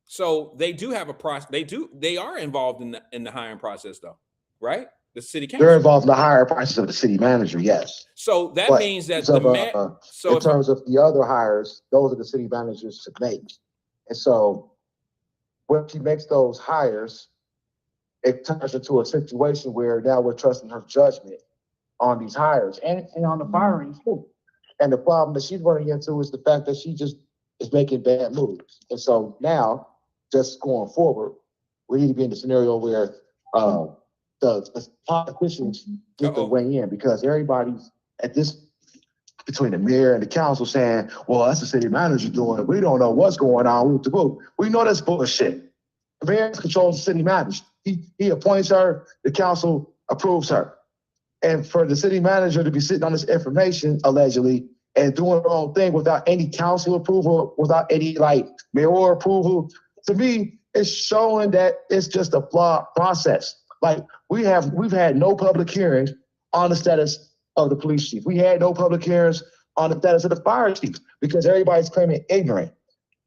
So they do have a process. They are involved in the hiring process, though, right? The city council.
They're involved in the hiring process of the city manager, yes.
So that means that
in terms of the other hires, those are the city managers to make. And so when she makes those hires, it turns into a situation where now we're trusting her judgment on these hires and on the firings too. And the problem that she's running into is the fact that she just is making bad moves. And so now, just going forward, we need to be in the scenario where the politicians get to weigh in, because everybody's at this, between the mayor and the council, saying, well, that's the city manager doing it. We don't know what's going on with the group. We know that's bullshit. The mayor controls the city manager. He appoints her, the council approves her. And for the city manager to be sitting on this information, allegedly, and doing her own thing without any council approval, without any like mayoral approval, to me, it's showing that it's just a flawed process. Like we've had no public hearings on the status of the police chief. We had no public hearings on the status of the fire chief because everybody's claiming ignorant.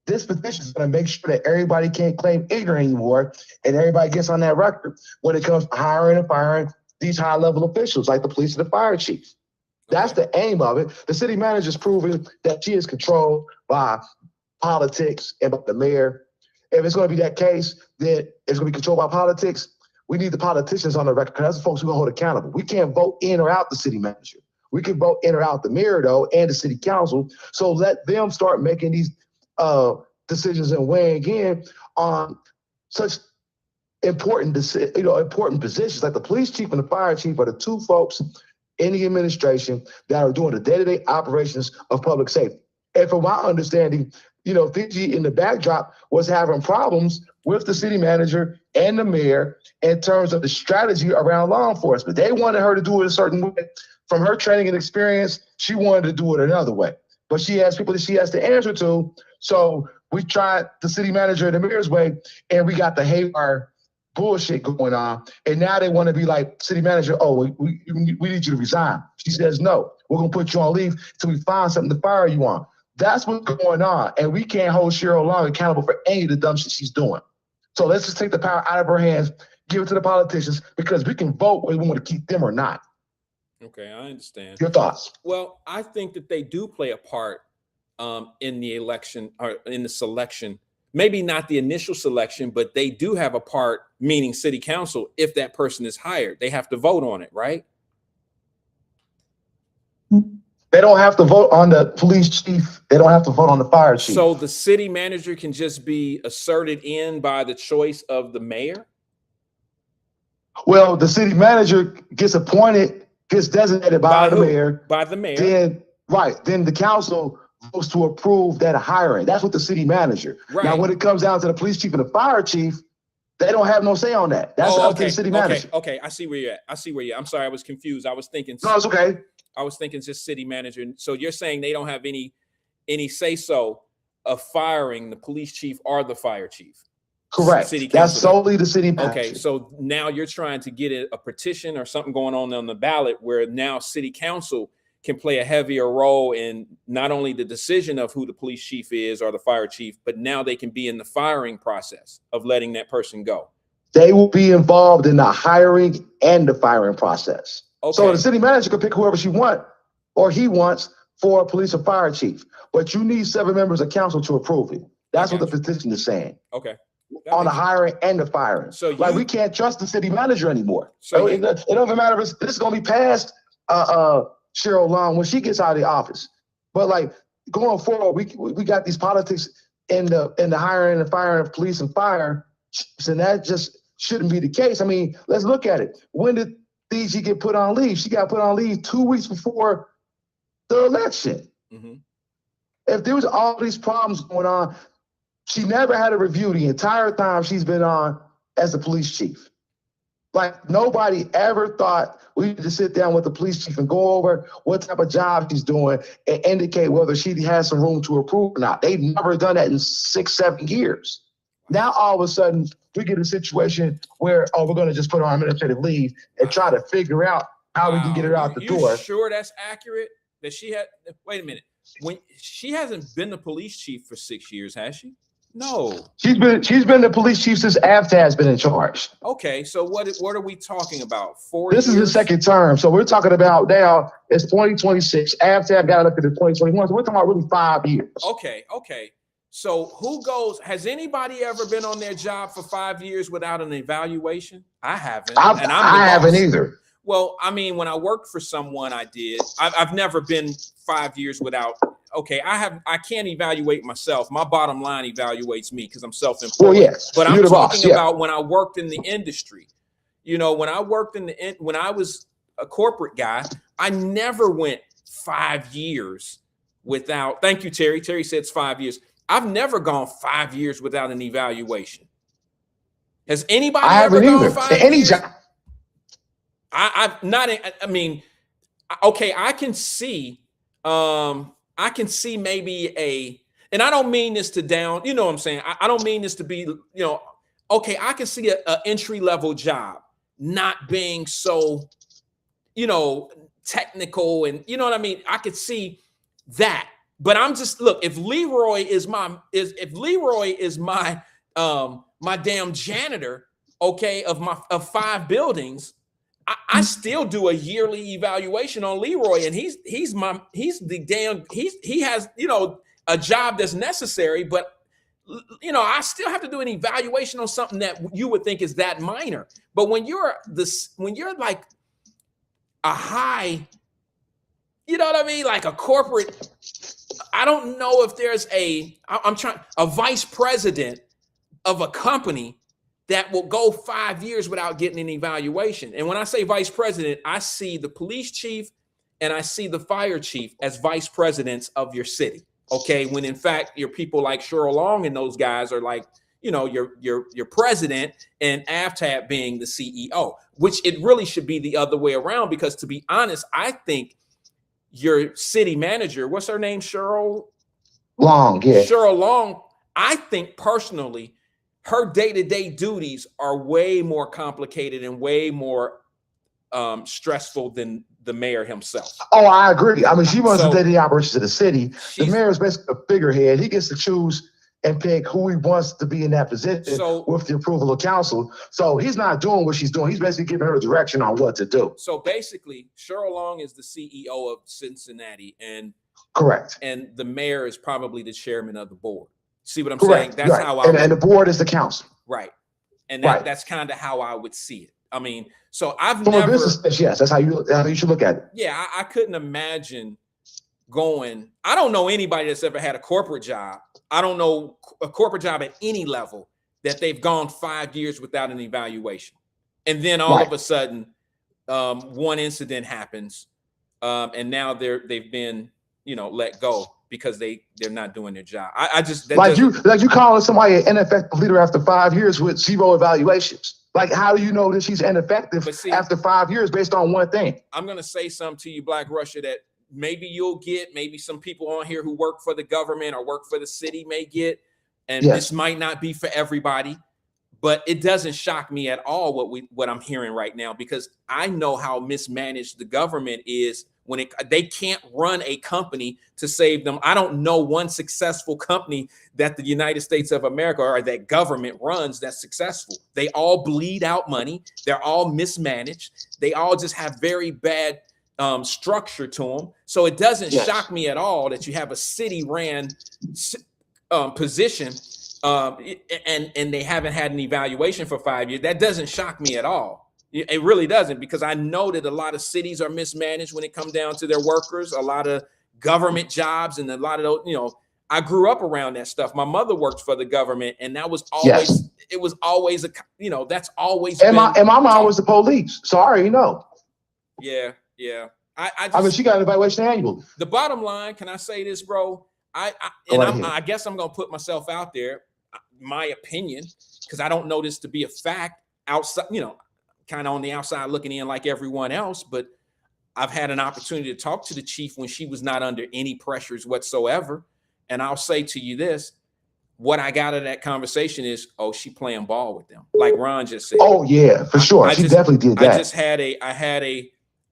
This petition is going to make sure that everybody can't claim ignorant anymore, and everybody gets on that record when it comes to hiring and firing these high-level officials like the police and the fire chief. That's the aim of it. The city manager is proving that she is controlled by politics and by the mayor. If it's going to be that case, then it's going to be controlled by politics. We need the politicians on the record, because that's the folks who are going to hold accountable. We can't vote in or out the city manager. We can vote in or out the mayor, though, and the city council. So let them start making these decisions and weighing in on such important positions. Like the police chief and the fire chief are the two folks in the administration that are doing the day-to-day operations of public safety. And from my understanding, Fiji in the backdrop was having problems with the city manager and the mayor in terms of the strategy around law enforcement. They wanted her to do it a certain way. From her training and experience, she wanted to do it another way. But she has people that she has to answer to. So we tried the city manager and the mayor's way, and we got the haywire bullshit going on. And now they want to be like, city manager, we need you to resign. She says, no, we're going to put you on leave till we find something to fire you on. That's what's going on. And we can't hold Cheryl Long accountable for any of the dumb shit she's doing. So let's just take the power out of her hands, give it to the politicians, because we can vote whether we want to keep them or not.
Okay, I understand.
Your thoughts?
Well, I think that they do play a part in the election or in the selection. Maybe not the initial selection, but they do have a part, meaning city council, if that person is hired. They have to vote on it, right?
They don't have to vote on the police chief. They don't have to vote on the fire chief.
So the city manager can just be asserted in by the choice of the mayor?
Well, the city manager gets appointed, gets designated by the mayor.
By the mayor.
Then the council votes to approve that hiring. That's what the city manager.
Right.
Now, when it comes down to the police chief and the fire chief, they don't have no say on that. That's up to the city manager.
Okay, I see where you're at. I'm sorry, I was confused. I was thinking.
No, it's okay.
I was thinking just city manager. So you're saying they don't have any say-so of firing the police chief or the fire chief?
Correct. That's solely the city manager.
Okay, so now you're trying to get a petition or something going on the ballot where now city council can play a heavier role in not only the decision of who the police chief is or the fire chief, but now they can be in the firing process of letting that person go.
They will be involved in the hiring and the firing process. Okay. So the city manager can pick whoever she wants or he wants for a police or fire chief, but you need 7 members of council to approve it. That's what the petition is saying.
Okay.
On the hiring and the firing. So we can't trust the city manager anymore. So it doesn't matter if this is going to be passed Cheryl Long when she gets out of the office. But like going forward, we got these politics in the hiring and firing of police and fire, and that just shouldn't be the case. I mean, let's look at it. When did DG get put on leave? She got put on leave 2 weeks before the election. Mm-hmm. If there was all these problems going on, she never had a review the entire time she's been on as the police chief. Like nobody ever thought we need to sit down with the police chief and go over what type of job she's doing and indicate whether she has some room to approve or not. They've never done that in 6-7 years. Now all of a sudden we get a situation where, we're going to just put her on administrative leave and try to figure out how we can get her out the door.
You sure that's accurate? That she had? Wait a minute. When she hasn't been the police chief for 6 years, has she? No.
She's been the police chief since AFTA has been in charge.
Okay, so what are we talking about? 4
years? This is the second term. So we're talking about now it's 2026. AFTA got elected in 2021. So we're talking about really 5 years.
Okay. So has anybody ever been on their job for 5 years without an evaluation? I haven't.
I haven't either.
Well, I mean, when I worked for someone, I did. I've never been 5 years without. Okay, I can't evaluate myself. My bottom line evaluates me because I'm self-employed.
Well, yes,
but
you're
I'm
the
talking
boss, yeah.
about when I worked in the industry. You know, when I worked when I was a corporate guy, I never went 5 years without. Thank you, Terry. Terry said it's 5 years. I've never gone 5 years without an evaluation. Has anybody
I
ever
haven't
gone
either.
5
Any
years?
job.
I've not. I mean, okay, I can see maybe and I don't mean this to down, you know what I'm saying? I don't mean this to be, okay, I can see a entry level job not being so, technical, and you know what I mean? I could see that. But I'm just, look, if Leroy is my my damn janitor, okay, of 5 buildings, I still do a yearly evaluation on Leroy, and he has, a job that's necessary, but I still have to do an evaluation on something that you would think is that minor. But when you're like a high, you know what I mean? Like a corporate, I don't know if there's a vice president of a company that will go 5 years without getting an evaluation. And when I say vice president, I see the police chief and I see the fire chief as vice presidents of your city. Okay, when in fact your people like Cheryl Long and those guys are like, your president, and Aftab being the CEO, which it really should be the other way around, because to be honest, I think your city manager, what's her name? Cheryl
Long, yeah.
Cheryl Long, I think personally, her day-to-day duties are way more complicated and way more stressful than the mayor himself.
Oh, I agree. I mean, she runs
So,
the daily operations of the city. The
she's-
mayor is basically a figurehead. He gets to choose and pick who he wants to be in that position with the approval of council. So he's not doing what she's doing. He's basically giving her direction on what to do.
So basically, Cheryl Long is the CEO of Cincinnati, and
Correct.
And the mayor is probably the chairman of the board. See what I'm
Correct.
saying? That's
right.
how
and the board is the council.
Right. And
Right.
that's kind of how I would see it. I mean, so I've
From
never.
a business, yes, that's how you should look at it.
Yeah, I couldn't imagine going. I don't know anybody that's ever had a corporate job. I don't know a corporate job at any level that they've gone 5 years without an evaluation, and then all
Right.
of a sudden, one incident happens, and now they've been let go because they're not doing their job. I just
like you calling somebody an ineffective leader after 5 years with 0 evaluations. Like, how do you know that she's ineffective after 5 years based on one thing?
I'm gonna say something to you, Black Russia, that maybe you'll get, maybe some people on here who work for the government or work for the city may get, and
Yes.
this might not be for everybody, but it doesn't shock me at all what I'm hearing right now, because I know how mismanaged the government is when they can't run a company to save them. I don't know one successful company that the United States of America or that government runs that's successful. They all bleed out money. They're all mismanaged. They all just have very bad structure to them. So it doesn't
Yes.
shock me at all that you have a city ran position and they haven't had an evaluation for 5 years. That doesn't shock me at all. It really doesn't, because I know that a lot of cities are mismanaged when it comes down to their workers, a lot of government jobs, and a lot of those, I grew up around that stuff. My mother worked for the government, and that was always,
Yes.
it was always that's always
And
been.
my mom was the police. So I already know.
Yeah. I
mean, she got an evaluation annually.
The bottom line, can I say this, bro?
Go ahead.
I guess I'm gonna put myself out there, my opinion, because I don't know this to be a fact outside, kind of on the outside looking in like everyone else, but I've had an opportunity to talk to the chief when she was not under any pressures whatsoever. And I'll say to you this, what I got out of that conversation is, oh, she playing ball with them. Like Ron just said.
Oh yeah, for sure. She definitely did that.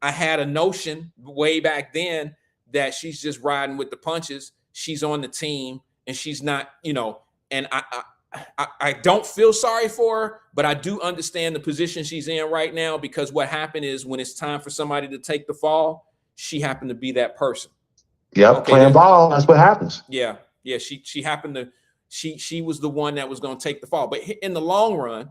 I had a notion way back then that she's just riding with the punches. She's on the team and she's not, and I don't feel sorry for her, but I do understand the position she's in right now, because what happened is when it's time for somebody to take the fall, she happened to be that person.
Yep,
Okay,
playing ball, that's what happens.
Yeah. She happened to, she was the one that was going to take the fall. But in the long run,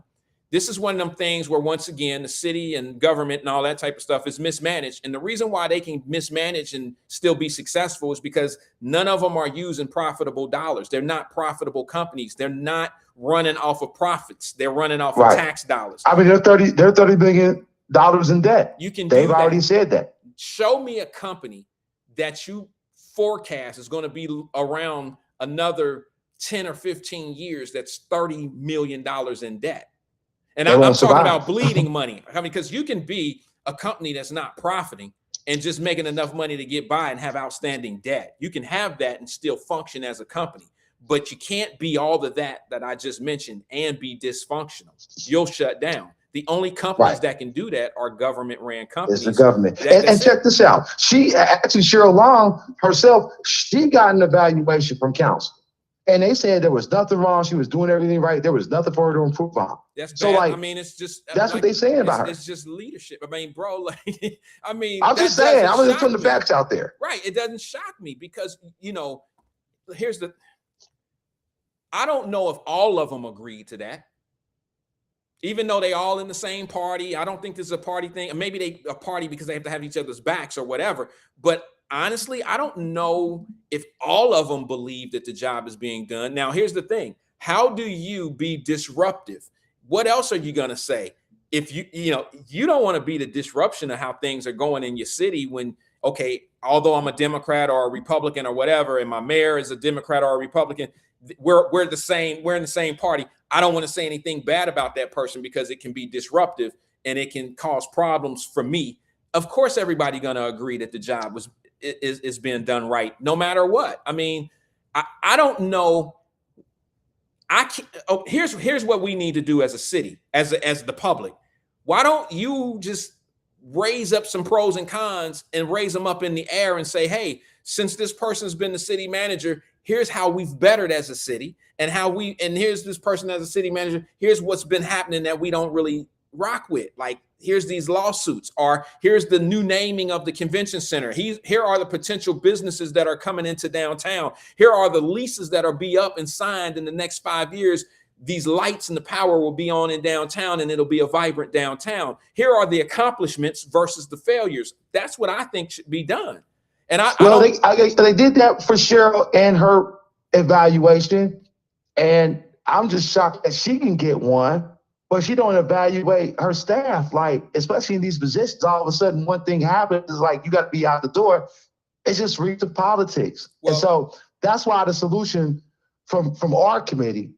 This is one of them things where, once again, the city and government and all that type of stuff is mismanaged. And the reason why they can mismanage and still be successful is because none of them are using profitable dollars. They're not profitable companies. They're not running off of profits. They're running off of tax dollars.
I mean, they're $30 billion in debt.
You can
They've already said that.
Show me a company that you forecast is going to be around another 10 or 15 years that's $30 million in debt. And I'm talking about bleeding money. I mean, because you can be a company that's not profiting and just making enough money to get by and have outstanding debt. You can have that and still function as a company, but you can't be all of that I just mentioned and be dysfunctional. You'll shut down. The only companies that can do that are government-ran companies.
It's the government. And check this out. She actually, Cheryl Long herself, she got an evaluation from council. And they said there was nothing wrong. She was doing everything right. There was nothing for her to improve on.
That's
so
bad.
like,
I mean, it's just
that's what they saying about her.
It's just leadership. I mean, bro, like, I mean,
I'm just saying. I'm just putting the facts out there.
Right. It doesn't shock me because, you know, I don't know if all of them agreed to that. Even though they all in the same party, I don't think this is a party thing. Maybe they a party because they have to have each other's backs or whatever. But honestly, I don't know if all of them believe that the job is being done. Now, here's the thing. How do you be disruptive? What else are you going to say? If you don't want to be the disruption of how things are going in your city when, okay, although I'm a Democrat or a Republican or whatever, and my mayor is a Democrat or a Republican, we're the same. We're in the same party. I don't want to say anything bad about that person because it can be disruptive and it can cause problems for me. Of course, everybody going to agree that the job is being done right, no matter what. I mean, I don't know. Here's what we need to do as a city, as the public. Why don't you just raise up some pros and cons and raise them up in the air and say, hey, since this person's been the city manager, here's how we've bettered as a city, and here's this person as a city manager. Here's what's been happening that we don't really rock with. Like, here's these lawsuits, or here's the new naming of the convention center. Here are the potential businesses that are coming into downtown. Here are the leases that are be up and signed in the next 5 years. These lights and the power will be on in downtown, and it'll be a vibrant downtown. Here are the accomplishments versus the failures. That's what I think should be done. And
they did that for Cheryl and her evaluation, and I'm just shocked that she can get one, but she don't evaluate her staff. Like, especially in these positions, all of a sudden one thing happens, is like you got to be out the door. It's just read the politics, and so that's why the solution from our committee.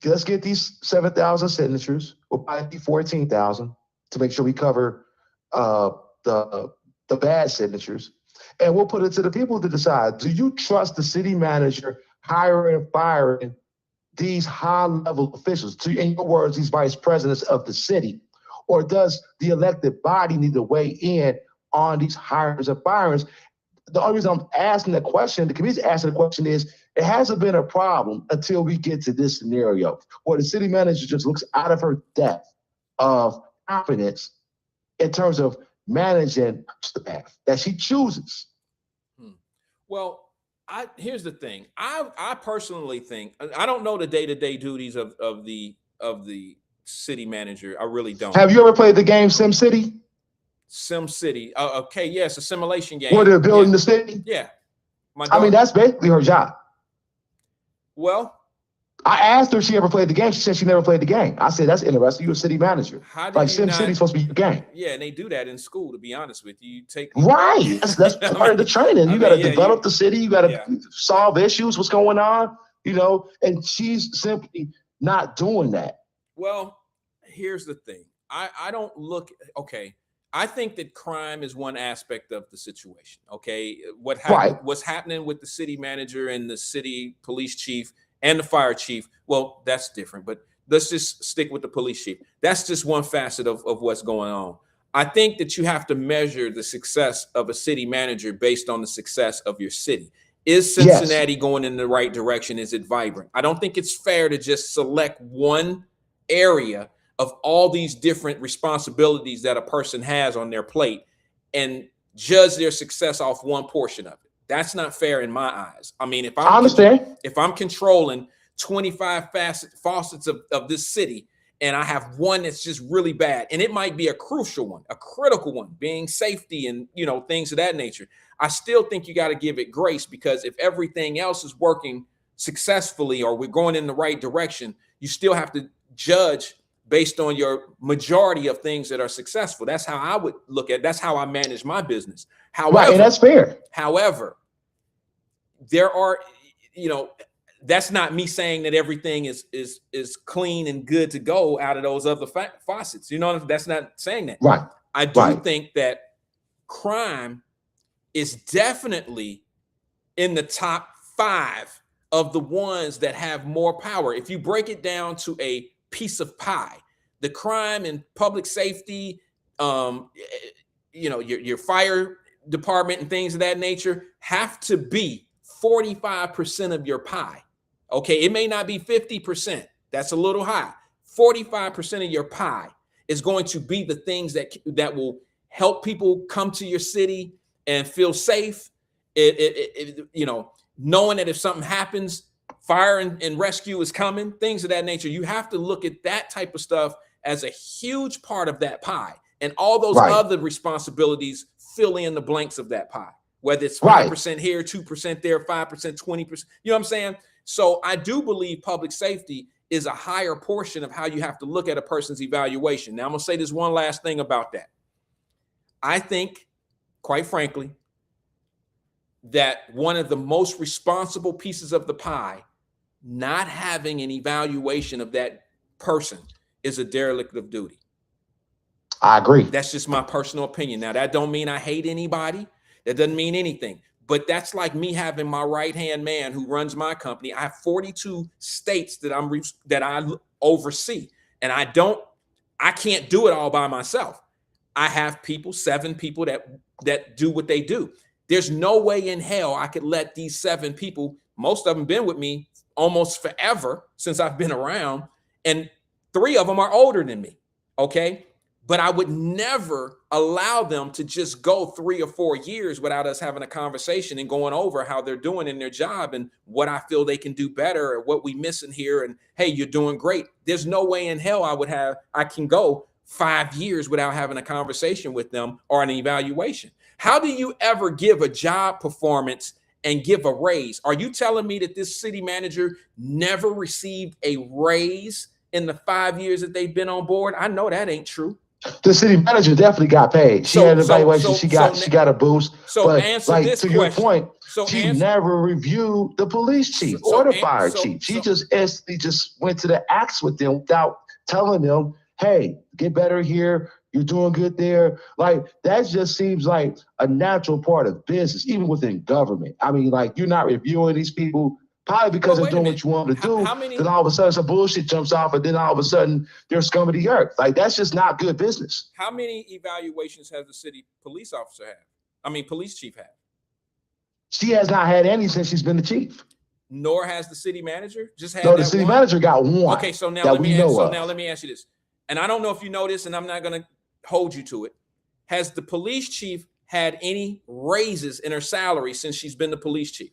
Let's get these 7,000 signatures. We'll probably need 14,000 to make sure we cover the bad signatures. And we'll put it to the people to decide, do you trust the city manager hiring and firing these high-level officials, in your words, these vice presidents of the city? Or does the elected body need to weigh in on these hirings and firings? The only reason I'm asking that question, the committee's asking the question is, it hasn't been a problem until we get to this scenario where the city manager just looks out of her depth of confidence in terms of managing the path that she chooses.
Well, here's the thing. I personally think, I don't know the day-to-day duties of the city manager. I really don't.
Have you ever played the game Sim City?
Sim City. Okay, yes, a simulation game.
Where they're building the city?
Yeah.
I mean, that's basically her job.
Well,
I asked her if she ever played the game. She said she never played the game. I said, that's interesting. You're a city manager. Like, Sim City's supposed to be your game.
Yeah, and they do that in school, to be honest with you.
Right. That's part of the training. You got to develop the city. You got to solve issues, what's going on, and she's simply not doing that.
Well, here's the thing. I don't look, okay. I think that crime is one aspect of the situation. Okay. What's happening with the city manager and the city police chief and the fire chief? Well, that's different, but let's just stick with the police chief. That's just one facet of what's going on. I think that you have to measure the success of a city manager based on the success of your city. Is Cincinnati going in the right direction? Is it vibrant? I don't think it's fair to just select one area of all these different responsibilities that a person has on their plate and judge their success off one portion of it. That's not fair in my eyes. I mean, if I'm controlling 25 faucets of this city and I have one that's just really bad, and it might be a crucial one, a critical one, being safety and, you know, things of that nature, I still think you got to give it grace, because if everything else is working successfully or we're going in the right direction, you still have to judge based on your majority of things that are successful. That's how I would look at it. That's how I manage my business. However,
Right, and that's fair.
However, there are, you know, that's not me saying that everything is clean and good to go out of those other faucets. You know, that's not saying that.
Right.
I do
Right.
think that crime is definitely in the top 5 of the ones that have more power. If you break it down to a piece of pie, the crime and public safety, you know, your fire department and things of that nature have to be 45% of your pie. Okay, it may not be 50%. That's a little high. 45% of your pie is going to be the things that will help people come to your city and feel safe. You know, knowing that if something happens, fire and rescue is coming, things of that nature. You have to look at that type of stuff as a huge part of that pie, and all those
Right.
other responsibilities fill in the blanks of that pie. Whether it's
Right.
5% here, 2% there, 5%, 20%. You know what I'm saying? So I do believe public safety is a higher portion of how you have to look at a person's evaluation. Now, I'm going to say this one last thing about that. I think, quite frankly, that one of the most responsible pieces of the pie, not having an evaluation of that person, is a derelict of duty.
I agree.
That's just my personal opinion. Now, that don't mean I hate anybody. That doesn't mean anything. But that's like me having my right-hand man who runs my company. I have 42 states that I oversee, and I can't do it all by myself. I have 7 people that do what they do. There's no way in hell I could let these 7 people, most of them been with me almost forever since I've been around, and 3 of them are older than me. Okay. But I would never allow them to just go 3 or 4 years without us having a conversation and going over how they're doing in their job and what I feel they can do better or what we missing here. And hey, you're doing great. There's no way in hell I can go 5 years without having a conversation with them or an evaluation. How do you ever give a job performance and give a raise? Are you telling me that this city manager never received a raise in the 5 years that they've been on board? I know that ain't true.
The city manager definitely got paid. She had an evaluation. She got a boost.
So
but
answer
like
this
to
question.
your point,
So
she
answer-
never reviewed the police chief or the fire chief. She just instantly just went to the axe with them without telling them, "Hey, get better here. You're doing good there." Like that just seems like a natural part of business, even within government. I mean, like you're not reviewing these people. Probably because they're doing what you want them to do. Then all of a sudden some bullshit jumps off, and then all of a sudden they're scum of the earth. Like that's just not good business.
How many evaluations has the city police officer had? I mean, police chief had?
She has not had any since she's been the chief.
Nor has the city manager. Just had
No, the
that
city
one?
manager got one.
Okay, so now
that
let
we
me
know
ask, so
of.
now let me ask you this, and I don't know if you know this, and I'm not going to hold you to it. Has the police chief had any raises in her salary since she's been the police chief?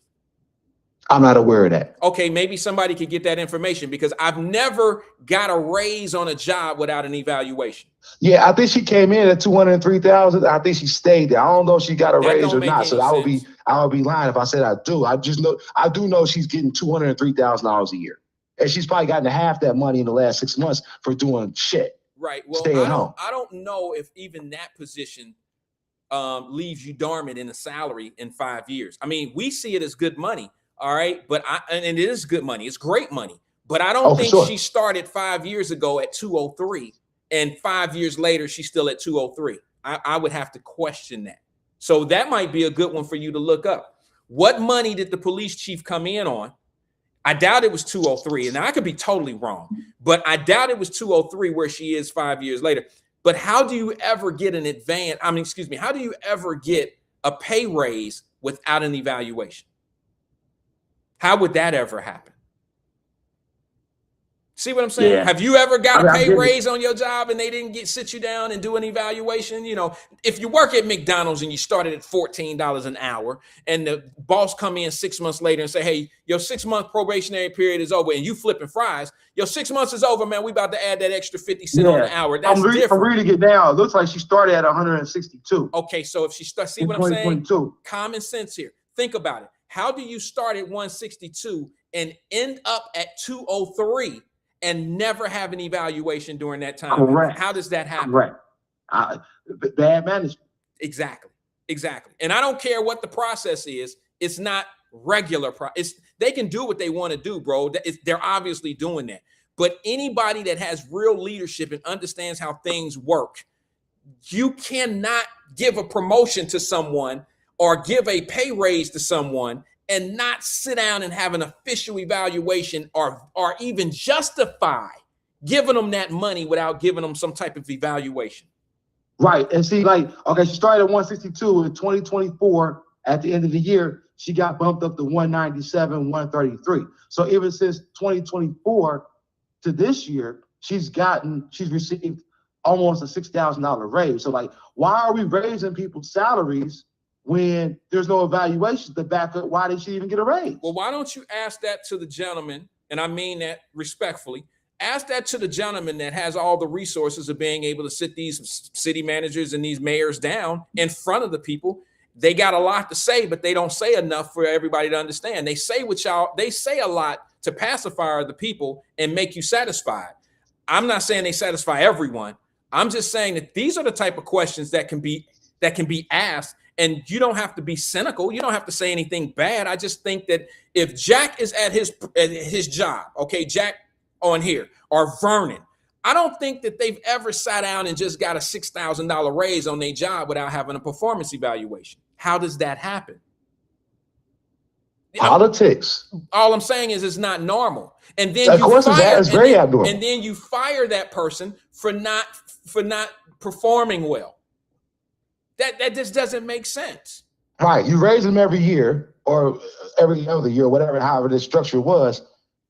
I'm not aware of that.
Okay, maybe somebody could get that information, because I've never got a raise on a job without an evaluation.
Yeah, I think she came in at 203,000. I think she stayed there. I don't know if she got a
That
raise
don't
or
make
not.
any
So I would
sense.
be lying if I said I do. I do know she's getting $203,000 a year, and she's probably gotten half that money in the last 6 months for doing shit.
Right. Well,
Stay at home.
I don't know if even that position leaves you dormant in a salary in 5 years. I mean, we see it as good money. All right. But and it is good money. It's great money. But I don't think she started 5 years ago at 203, and 5 years later, she's still at 203. I would have to question that. So that might be a good one for you to look up. What money did the police chief come in on? I doubt it was 203. And I could be totally wrong, but I doubt it was 203 where she is 5 years later. But how do you ever get an advance? I mean, excuse me. How do you ever get a pay raise without an evaluation? How would that ever happen? See what I'm saying?
Yeah.
Have you ever got a
I
pay
get it.
raise on your job and they didn't sit you down and do an evaluation? You know, if you work at McDonald's and you started at $14 an hour and the boss come in 6 months later and say, hey, your 6-month probationary period is over and you flipping fries, your 6 months is over, man. We about to add that extra 50 cents on the hour. That's different.
I'm reading it now. It looks like she started at 162.
Okay, so if she starts, see
in
what I'm saying?
2022.
Common sense here. Think about it. How do you start at 162 and end up at 203 and never have an evaluation during that time?
Correct.
How does that happen?
Correct. Bad management.
Exactly. And I don't care what the process is. It's not regular. They can do what they want to do, bro. They're obviously doing that. But anybody that has real leadership and understands how things work, you cannot give a promotion to someone or give a pay raise to someone and not sit down and have an official evaluation or even justify giving them that money without giving them some type of evaluation.
Right. And see, like, okay, she started at 162 in 2024. At the end of the year, she got bumped up to 197, 133. So even since 2024 to this year, she's received almost a $6,000 raise. So like, why are we raising people's salaries when there's no evaluation to back up why did she even get a raise?
Well, why don't you ask that to the gentleman, and I mean that respectfully, ask that to the gentleman that has all the resources of being able to sit these city managers and these mayors down in front of the people. They got a lot to say, but they don't say enough for everybody to understand. They say a lot to pacify the people and make you satisfied. I'm not saying they satisfy everyone. I'm just saying that these are the type of questions that can be asked. And you don't have to be cynical. You don't have to say anything bad. I just think that if Jack is at his job, okay, Jack on here, or Vernon, I don't think that they've ever sat down and just got a $6,000 raise on their job without having a performance evaluation. How does that happen?
Politics.
All I'm saying is it's not normal. And then and then you fire that person for not performing well. That just doesn't make sense.
Right. You raise them every year or every other year, however this structure was,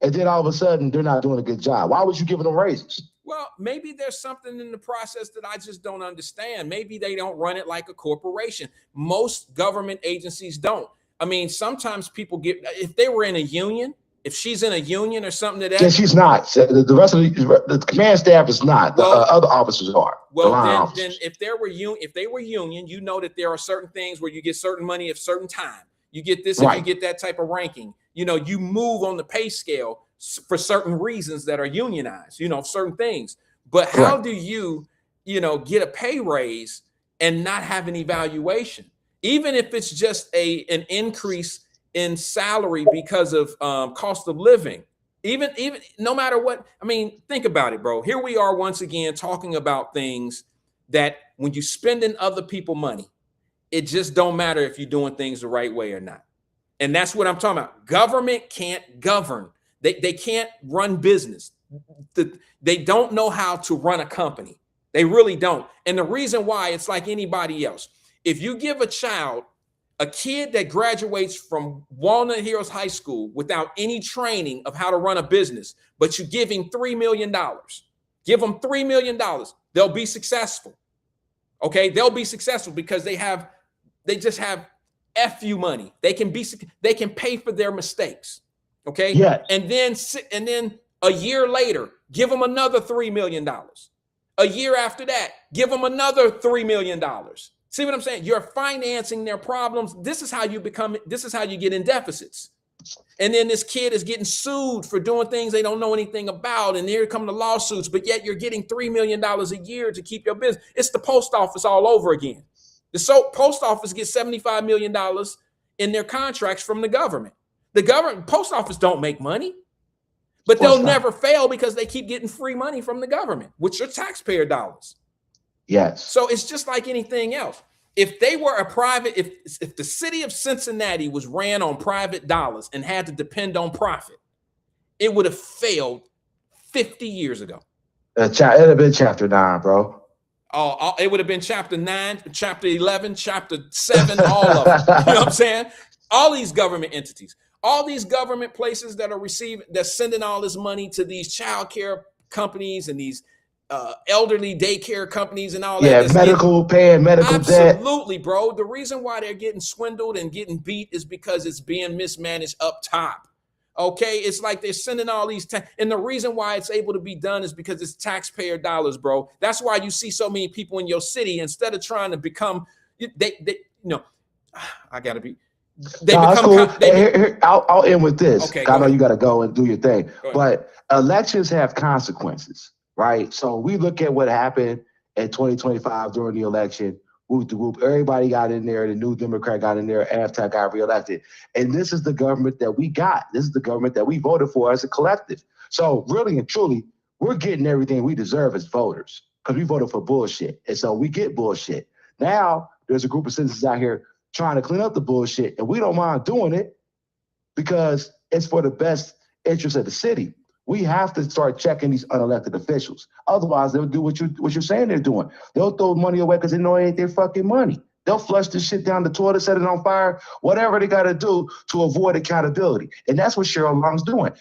and then all of a sudden they're not doing a good job. Why would you give them raises?
Well, maybe there's something in the process that I just don't understand. Maybe they don't run it like a corporation. Most government agencies don't. I mean, sometimes people if they were in a union, if she's in a union or something to that.
Yeah, she's not. The rest of the command staff is not. The other officers are.
Well, then if they were union, you know that there are certain things where you get certain money at certain time. You get this if you get that type of ranking. You know, you move on the pay scale for certain reasons that are unionized, certain things. But how do you get a pay raise and not have an evaluation? Even if it's just an increase in salary because of cost of living, even no matter what. I mean, think about it, bro. Here we are once again talking about things that when you spending other people money, it just don't matter if you're doing things the right way or not. And that's what I'm talking about. Government can't govern. They can't run business. They don't know how to run a company. They really don't. And the reason why, it's like anybody else. If you give a kid that graduates from Walnut Hills High School without any training of how to run a business, but you give him $3 million, give them $3 million, they'll be successful. Okay, they'll be successful because they just have FU money. They can pay for their mistakes. Okay.
Yes.
And then a year later, give them another $3 million. A year after that, give them another $3 million. See what I'm saying? You're financing their problems. This is how you get in deficits. And then this kid is getting sued for doing things they don't know anything about. And here come the lawsuits, but yet you're getting $3 million a year to keep your business. It's the post office all over again. The post office gets $75 million in their contracts from the government. The post office don't make money, but they'll never fail because they keep getting free money from the government, which are taxpayer dollars.
Yes.
So it's just like anything else. If they were if the city of Cincinnati was ran on private dollars and had to depend on profit, it would have failed 50 years ago.
It'd have been chapter 9, bro.
Oh, it would have been chapter 9, chapter 11, chapter 7, all of them. You know what I'm saying? All these government entities. All these government places that are that's sending all this money to these child care companies and these elderly daycare companies and all that.
Yeah, paying medical debt.
Absolutely, bro. The reason why they're getting swindled and getting beat is because it's being mismanaged up top. Okay, it's like they're sending all these, and the reason why it's able to be done is because it's taxpayer dollars, bro. That's why you see so many people in your city, instead of trying to become, I gotta be.
That's cool. I'll end with this.
Okay,
I know you got to go and do your thing, but elections have consequences, right? So we look at what happened in 2025 during the election. Everybody got in there. The new Democrat got in there after I got reelected. And this is the government that we got. This is the government that we voted for as a collective. So really and truly, we're getting everything we deserve as voters because we voted for bullshit. And so we get bullshit. Now there's a group of citizens out here trying to clean up the bullshit, and we don't mind doing it because it's for the best interest of the city. We have to start checking these unelected officials. Otherwise, they'll do what you're saying they're doing. They'll throw money away because they know it ain't their fucking money. They'll flush this shit down the toilet, set it on fire, whatever they got to do to avoid accountability. And that's what Cheryl Long's doing.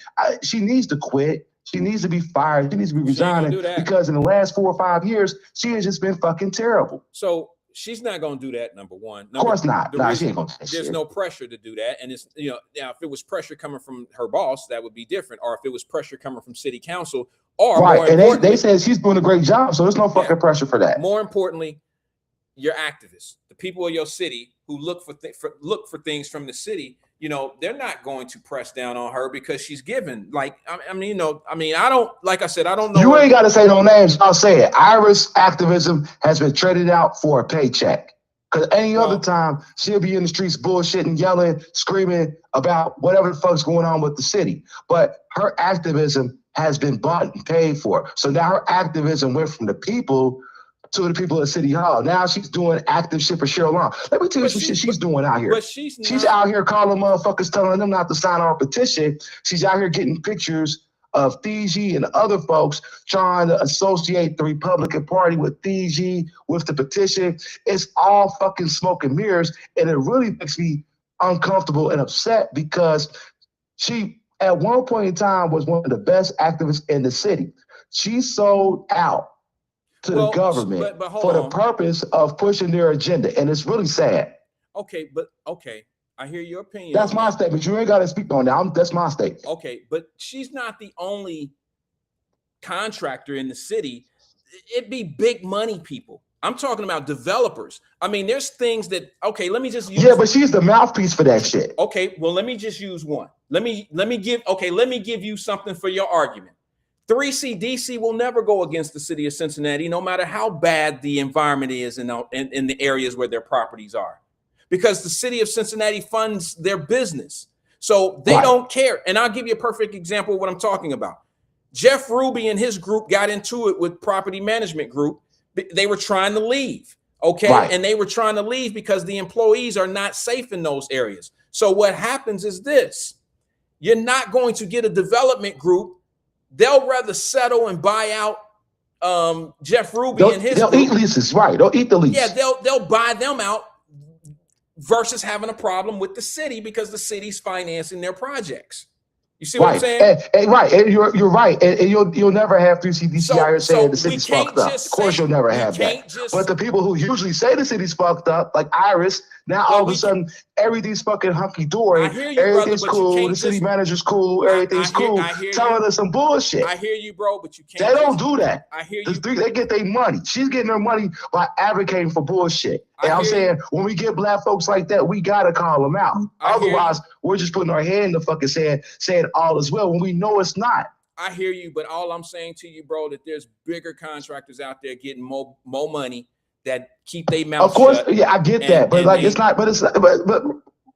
She needs to quit. She needs to be fired. She needs to be resigning because in the last 4 or 5 years, she has just been fucking terrible.
So she's not going to do that, number one.
Of course not. Nah, she ain't going to do that.
There's no pressure to do that. And it's, now if it was pressure coming from her boss, that would be different. Or if it was pressure coming from city council, or
right. And they said she's doing a great job. So there's no fucking pressure for that.
More importantly, your activists, the people of your city who look for things from the city, they're not going to press down on her because she's given. Like, I don't, like I said, I don't know.
You ain't got to say no names. I'll say it. Iris activism has been traded out for a paycheck. Because any other time, she'll be in the streets bullshitting, yelling, screaming about whatever the fuck's going on with the city. But her activism has been bought and paid for. So now her activism went from the people to the people at City Hall. Now she's doing active shit for Cheryl Long. Let me tell you some shit she's doing out here.
But she's
out here calling motherfuckers, telling them not to sign our petition. She's out here getting pictures of Fiji and other folks trying to associate the Republican Party with Fiji, with the petition. It's all fucking smoke and mirrors. And it really makes me uncomfortable and upset because she, at one point in time, was one of the best activists in the city. She sold out to the government for the purpose of pushing their agenda. And it's really sad.
Okay. I hear your opinion.
That's my statement. You ain't got to speak on that. That's my statement.
Okay. But she's not the only contractor in the city. It'd be big money people. I'm talking about developers. I mean, there's things that, let me just use.
Yeah, but she's the mouthpiece for that shit.
Okay. Well, let me just use one. Let me give you something for your argument. 3C DC will never go against the city of Cincinnati, no matter how bad the environment is in the areas where their properties are, because the city of Cincinnati funds their business. So they don't care. And I'll give you a perfect example of what I'm talking about. Jeff Ruby and his group got into it with Property Management Group. They were trying to leave. Okay. Right. And they were trying to leave because the employees are not safe in those areas. So what happens is this: you're not going to get a development group. They'll rather settle and buy out Jeff Ruby and his
group. They'll eat leases, right? They'll eat the lease.
Yeah, they'll buy them out versus having a problem with the city because the city's financing their projects. You see what I'm saying?
Right. And you're right. And you'll never have 3CDC out here saying the city's fucked up. Of course, you'll never have that. But the people who usually say the city's fucked up, like Iris, now all of a sudden everything's fucking hunky dory. Everything's cool. The city manager's cool. Everything's cool. Telling us some bullshit.
I hear you, bro, but you can't.
They don't do that.
I hear you.
They get their money. She's getting her money by advocating for bullshit. And I'm saying, when we get black folks like that, we gotta call them out. Otherwise, we're just putting our head in the fucking sand, saying all is well when we know it's not.
I hear you, but all I'm saying to you, bro, that there's bigger contractors out there getting more money that keep their mouth shut.
Of course, yeah, I get that, but but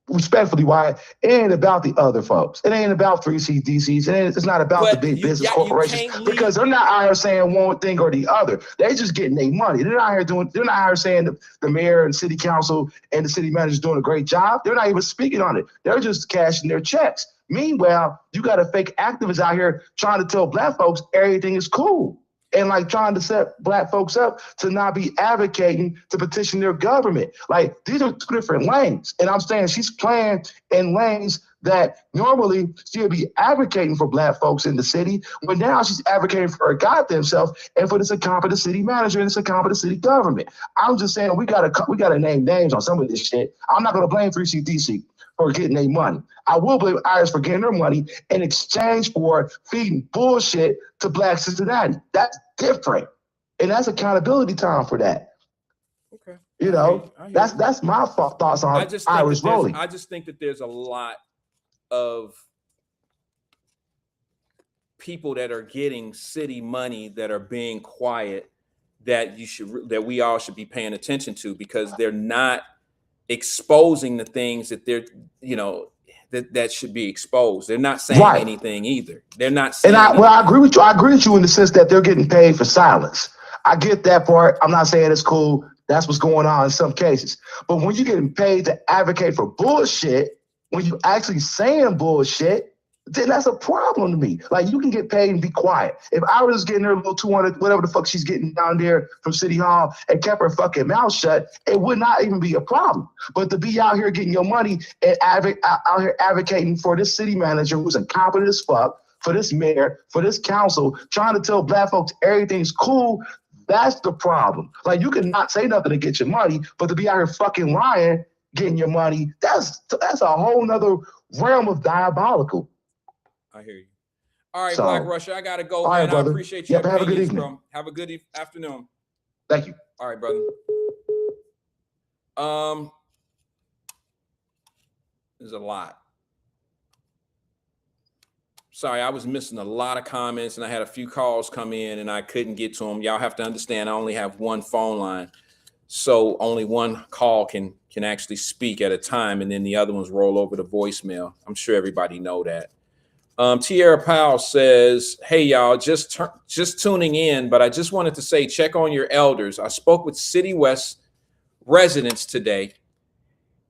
respectfully, Wyatt, it ain't about the other folks. It ain't about 3C DCs. It's not about the big business corporations because they're not out here saying one thing or the other. They're just getting their money. They're not out here saying the mayor and city council and the city manager's doing a great job. They're not even speaking on it. They're just cashing their checks. Meanwhile, you got a fake activist out here trying to tell black folks everything is cool. And like trying to set black folks up to not be advocating to petition their government. Like these are two different lanes. And I'm saying she's playing in lanes that normally she'll be advocating for black folks in the city, but now she's advocating for her goddamn self and for this incompetent city manager and this incompetent city government. I'm just saying we gotta name names on some of this shit. I'm not gonna blame 3CDC for getting their money. I will blame Iris for getting her money in exchange for feeding bullshit to Black Cincinnati. That's different. And that's accountability time for that.
Okay.
You know, that's my thoughts on Iris Rowley.
I just think that there's a lot of people that are getting city money that are being quiet that we all should be paying attention to, because they're not exposing the things that they're, that should be exposed. They're not saying anything either. They're not saying
I agree with you. I agree with you in the sense that they're getting paid for silence. I get that part. I'm not saying it's cool. That's what's going on in some cases. But when you're getting paid to advocate for bullshit, when you actually saying bullshit, then that's a problem to me. Like, you can get paid and be quiet. If I was getting her little 200, whatever the fuck she's getting down there from City Hall, and kept her fucking mouth shut, it would not even be a problem. But to be out here getting your money and out here advocating for this city manager who's incompetent as fuck, for this mayor, for this council, trying to tell black folks everything's cool, that's the problem. Like, you can not say nothing to get your money, but to be out here fucking lying, getting your money, that's a whole nother realm of diabolical.
I hear you. All right, Black Russia, I gotta go, man.
Right, brother.
I appreciate your
have a good evening.
bro. Have a good afternoon.
Thank you.
All right, brother. There's a lot. Sorry, I was missing a lot of comments, and I had a few calls come in, and I couldn't get to them. Y'all have to understand, I only have one phone line, so only one call can actually speak at a time, and then the other ones roll over to voicemail. I'm sure everybody know that. Tierra Powell says, hey, y'all, just tuning in, but I just wanted to say, check on your elders. I spoke with City West residents today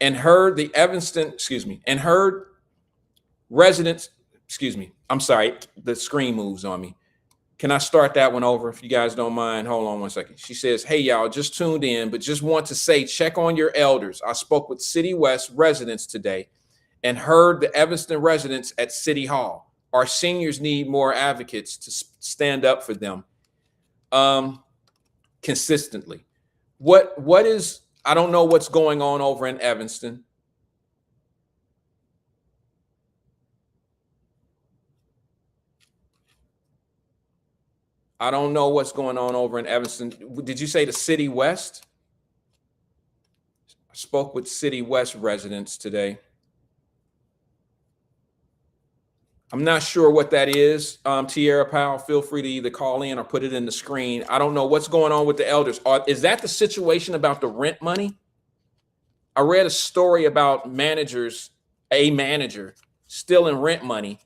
and heard I'm sorry, the screen moves on me. Can I start that one over if you guys don't mind? Hold on one second. She says, hey, y'all, just tuned in, but just want to say, check on your elders. I spoke with City West residents today and heard the Evanston residents at City Hall. Our seniors need more advocates to stand up for them consistently. I don't know what's going on over in Evanston. I don't know what's going on over in Evanston. Did you say the City West? I spoke with City West residents today. I'm not sure what that is. Tierra Powell, feel free to either call in or put it in the screen. I don't know what's going on with the elders. Is that the situation about the rent money? I read a story about a manager stealing rent money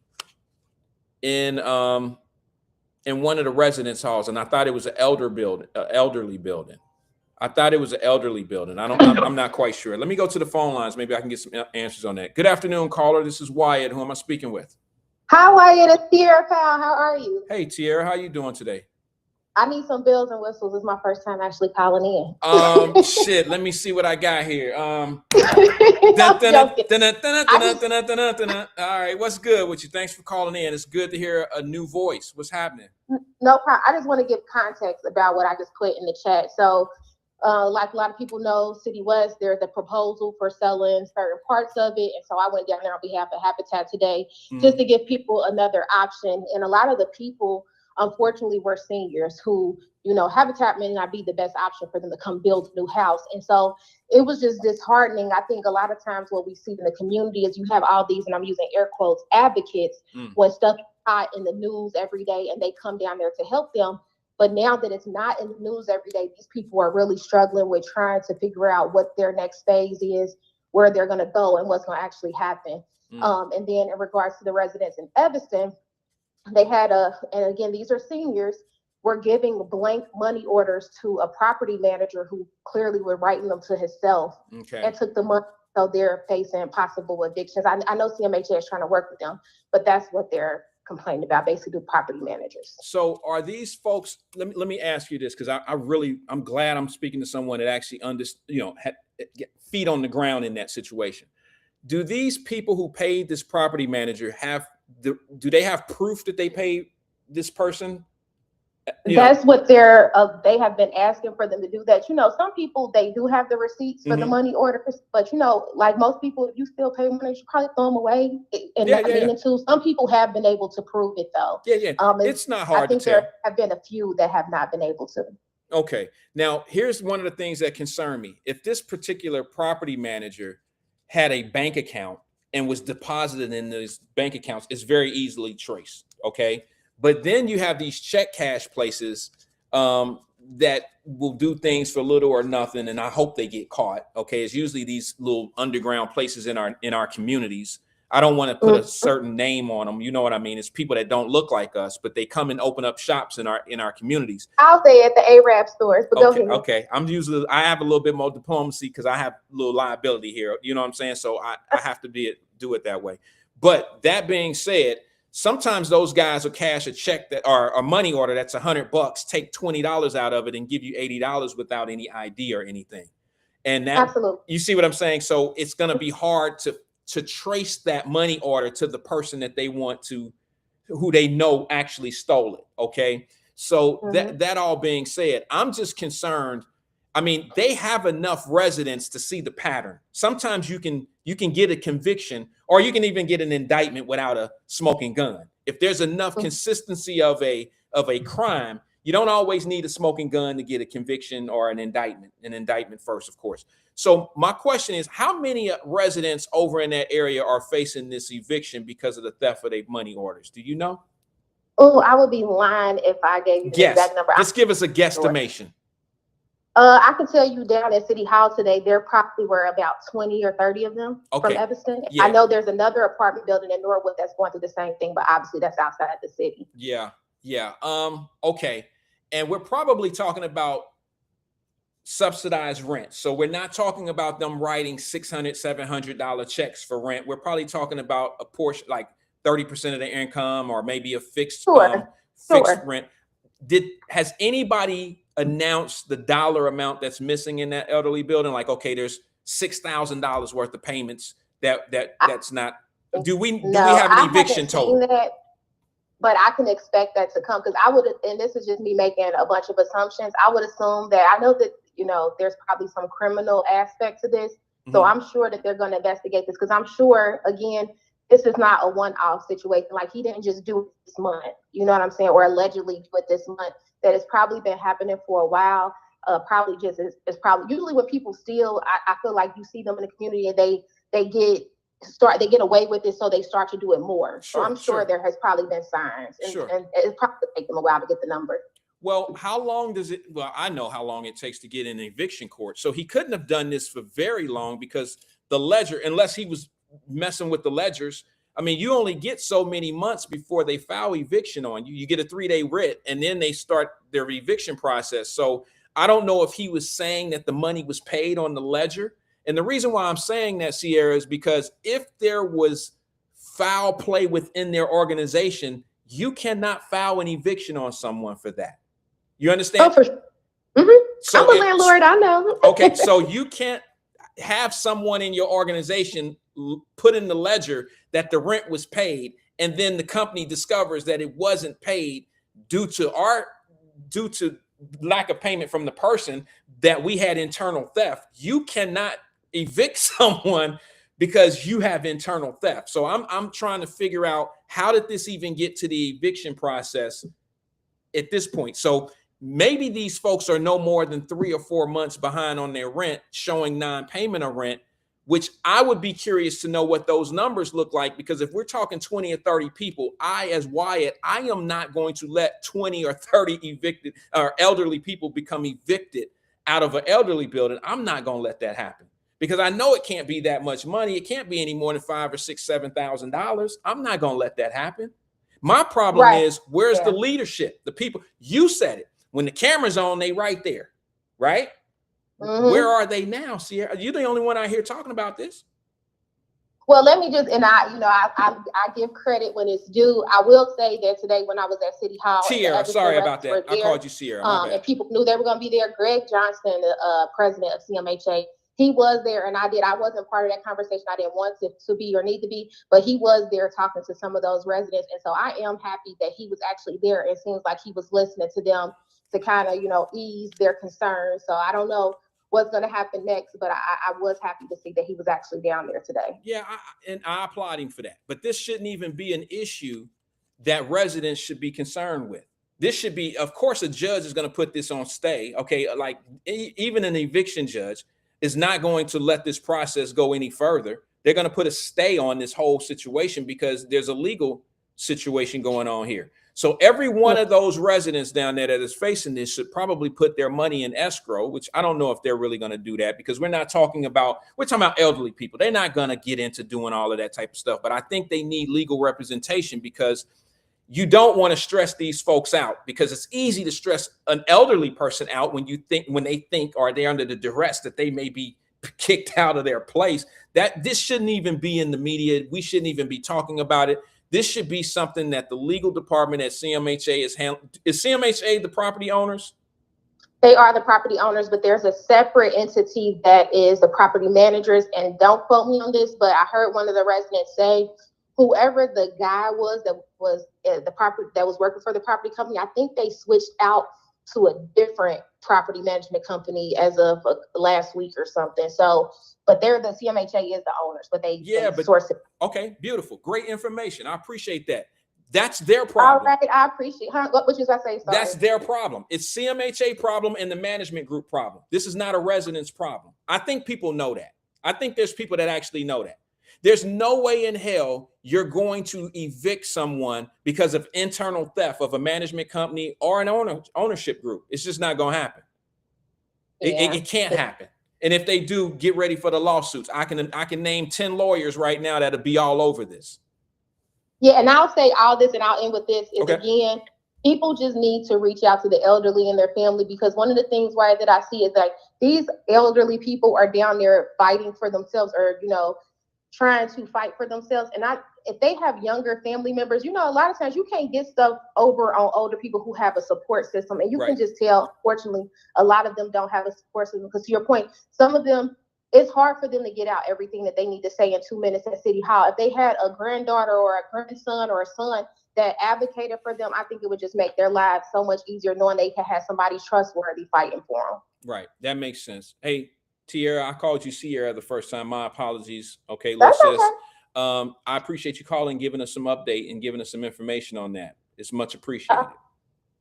in one of the residence halls, and I thought it was an elderly building. I'm not quite sure. Let me go to the phone lines. Maybe I can get some answers on that. Good afternoon, caller. This is Wyatt. Who am I speaking with?
Hi, Wyatt. It's Tierra Powell. How are you?
Hey, Tierra. How you doing today?
I need some bells and whistles. It's my first time actually calling in.
Shit. Let me see what I got here. All right. What's good with you? Thanks for calling in. It's good to hear a new voice. What's happening?
No problem. I just want to give context about what I just put in the chat. So, like a lot of people know, City West, there's a proposal for selling certain parts of it. And so I went down there on behalf of Habitat today just to give people another option. And a lot of the people, unfortunately, were seniors who, Habitat may not be the best option for them to come build a new house. And so it was just disheartening. I think a lot of times what we see in the community is you have all these, and I'm using air quotes, advocates when stuff is hot in the news every day and they come down there to help them. But now that it's not in the news every day, these people are really struggling with trying to figure out what their next phase is, where they're going to go, and what's going to actually happen. And then in regards to the residents in Evanston, they had and again, these are seniors, were giving blank money orders to a property manager who clearly were writing them to himself and took the money. So they're facing possible evictions. I know CMHA is trying to work with them, but that's what they're complaining about, basically property managers.
So are these folks, let me ask you this, because I'm glad I'm speaking to someone that actually feet on the ground in that situation. do these people who paid this property manager do they have proof that they paid this person?
That's what they have been asking for them to do that. Some people, they do have the receipts for the money orders, but like most people, if you still pay money, you should probably throw them away and not meaning to. Some people have been able to prove it though.
Yeah. It's not hard to tell.
There have been a few that have not been able to.
Okay. Now, here's one of the things that concern me. If this particular property manager had a bank account and was deposited in those bank accounts, it's very easily traced. Okay. But then you have these check cash places that will do things for little or nothing, and I hope they get caught. Okay, it's usually these little underground places in our communities. I don't want to put a certain name on them. You know what I mean? It's people that don't look like us, but they come and open up shops in our communities.
I'll say at the Arab stores, but
okay,
go ahead.
Okay, I have a little bit more diplomacy because I have a little liability here. You know what I'm saying? So I have to do it that way. But that being said, sometimes those guys will cash a check or a money order that's $100, take $20 out of it and give you $80 without any ID or anything. And now,
absolutely,
you see what I'm saying? So it's going to be hard to trace that money order to the person that they want to, who they know actually stole it. Okay. So that all being said, I'm just concerned. I mean, they have enough residents to see the pattern. Sometimes you can get a conviction, or you can even get an indictment without a smoking gun. If there's enough consistency of a crime, you don't always need a smoking gun to get a conviction or an indictment. An indictment first, of course. So my question is, how many residents over in that area are facing this eviction because of the theft of their money orders? Do you know?
Oh, I would be lying if I gave you the exact number.
Just give us a guesstimation.
I can tell you down at City Hall today, there probably were about 20 or 30 of them from Evanston. Yeah. I know there's another apartment building in Norwood that's going through the same thing, but obviously that's outside the city.
Yeah. Okay. And we're probably talking about subsidized rent. So we're not talking about them writing $600, $700 checks for rent. We're probably talking about a portion, like 30% of their income, or maybe a fixed rent. Has anybody announced the dollar amount that's missing in that elderly building? Like, okay, there's $6,000 worth of payments that's not. Do we have an eviction total?
But I can expect that to come, because I would, and this is just me making a bunch of assumptions. I would assume that, I know that there's probably some criminal aspect to this, so I'm sure that they're going to investigate this, because I'm sure, again, this is not a one-off situation. Like, he didn't just do it this month, you know what I'm saying, or allegedly do it this month. That has probably been happening for a while. Probably just is probably usually when people steal, I feel like you see them in the community and they get away with it, so they start to do it more. So I'm sure there has probably been signs, and it probably take them a while to get the number.
Well, how long does it? Well, I know how long it takes to get in eviction court. So he couldn't have done this for very long, because the ledger, unless he was messing with the ledgers. I mean, you only get so many months before they file eviction on you. You get a 3-day writ, and then they start their eviction process. So I don't know if he was saying that the money was paid on the ledger. And the reason why I'm saying that, Sierra, is because if there was foul play within their organization, you cannot file an eviction on someone for that. You understand?
Oh, for sure. So I'm a landlord, I know.
Okay, so you can't have someone in your organization put in the ledger that the rent was paid, and then the company discovers that it wasn't paid due to lack of payment from the person, that we had internal theft. You cannot evict someone because you have internal theft. So I'm trying to figure out, how did this even get to the eviction process at this point? So maybe these folks are no more than 3 or 4 months behind on their rent, showing non-payment of rent, which I would be curious to know what those numbers look like, because if we're talking 20 or 30 people, as Wyatt, I am not going to let 20 or 30 evicted or elderly people become evicted out of an elderly building. I'm not going to let that happen, because I know it can't be that much money. It can't be any more than $5,000 or $6,000, $7,000. I'm not going to let that happen. My problem is, where's the leadership? The people, you said it. When the camera's on, they right there, right? Where are they now, Sierra? You're the only one out here talking about this.
Well, let me just, and I give credit when it's due. I will say that today, when I was at City Hall,
Sierra, sorry about that. I called you Sierra.
And people knew they were going to be there. Greg Johnson, the president of CMHA, he was there, and I wasn't part of that conversation. I didn't want to be or need to be, but he was there talking to some of those residents. And so I am happy that he was actually there. It seems like he was listening to them to kind of, ease their concerns. So I don't know what's going to happen next, but I was happy to see that he was actually down there today.
Yeah, and I applaud him for that. But this shouldn't even be an issue that residents should be concerned with. This should be, of course, a judge is going to put this on stay. Okay, like even an eviction judge is not going to let this process go any further. They're going to put a stay on this whole situation because there's a legal situation going on here. So every one of those residents down there that is facing this should probably put their money in escrow, which I don't know if they're really going to do that, because we're talking about elderly people. They're not going to get into doing all of that type of stuff. But I think they need legal representation, because you don't want to stress these folks out, because it's easy to stress an elderly person out when they think or they're under the duress that they may be kicked out of their place. That this shouldn't even be in the media. We shouldn't even be talking about it. This should be something that the legal department at CMHA is handling. Is CMHA the property owners?
They are the property owners, but there's a separate entity that is the property managers. And don't quote me on this, but I heard one of the residents say, whoever the guy was that was the property that was working for the property company, I think they switched out to a different property management company as of last week or something. So, but they're the CMHA is the owners, but they source it.
Okay, beautiful, great information. I appreciate that. That's their problem.
All right, I appreciate. What was you gonna say? Sorry.
That's their problem. It's CMHA problem and the management group problem. This is not a resident's problem. I think people know that. I think there's people that actually know that. There's no way in hell you're going to evict someone because of internal theft of a management company or an ownership group. It's just not going to happen. Yeah. It can't happen. And if they do, get ready for the lawsuits. I can name 10 lawyers right now that'll be all over this.
Yeah, and I'll say all this, and I'll end with this, is again, people just need to reach out to the elderly and their family, because one of the things, Wyatt, that I see is that these elderly people are down there fighting for themselves, or, trying to fight for themselves. And if they have younger family members, a lot of times you can't get stuff over on older people who have a support system. And you can just tell, fortunately, a lot of them don't have a support system, because to your point, some of them, it's hard for them to get out everything that they need to say in 2 minutes at City Hall. If they had a granddaughter or a grandson or a son that advocated for them, I think it would just make their lives so much easier knowing they can have somebody trustworthy fighting for them.
Right. That makes sense. Hey, Tierra, I called you Sierra the first time. My apologies. Okay,
That's
sis.
Okay.
I appreciate you calling, giving us some update and giving us some information on that. It's much appreciated.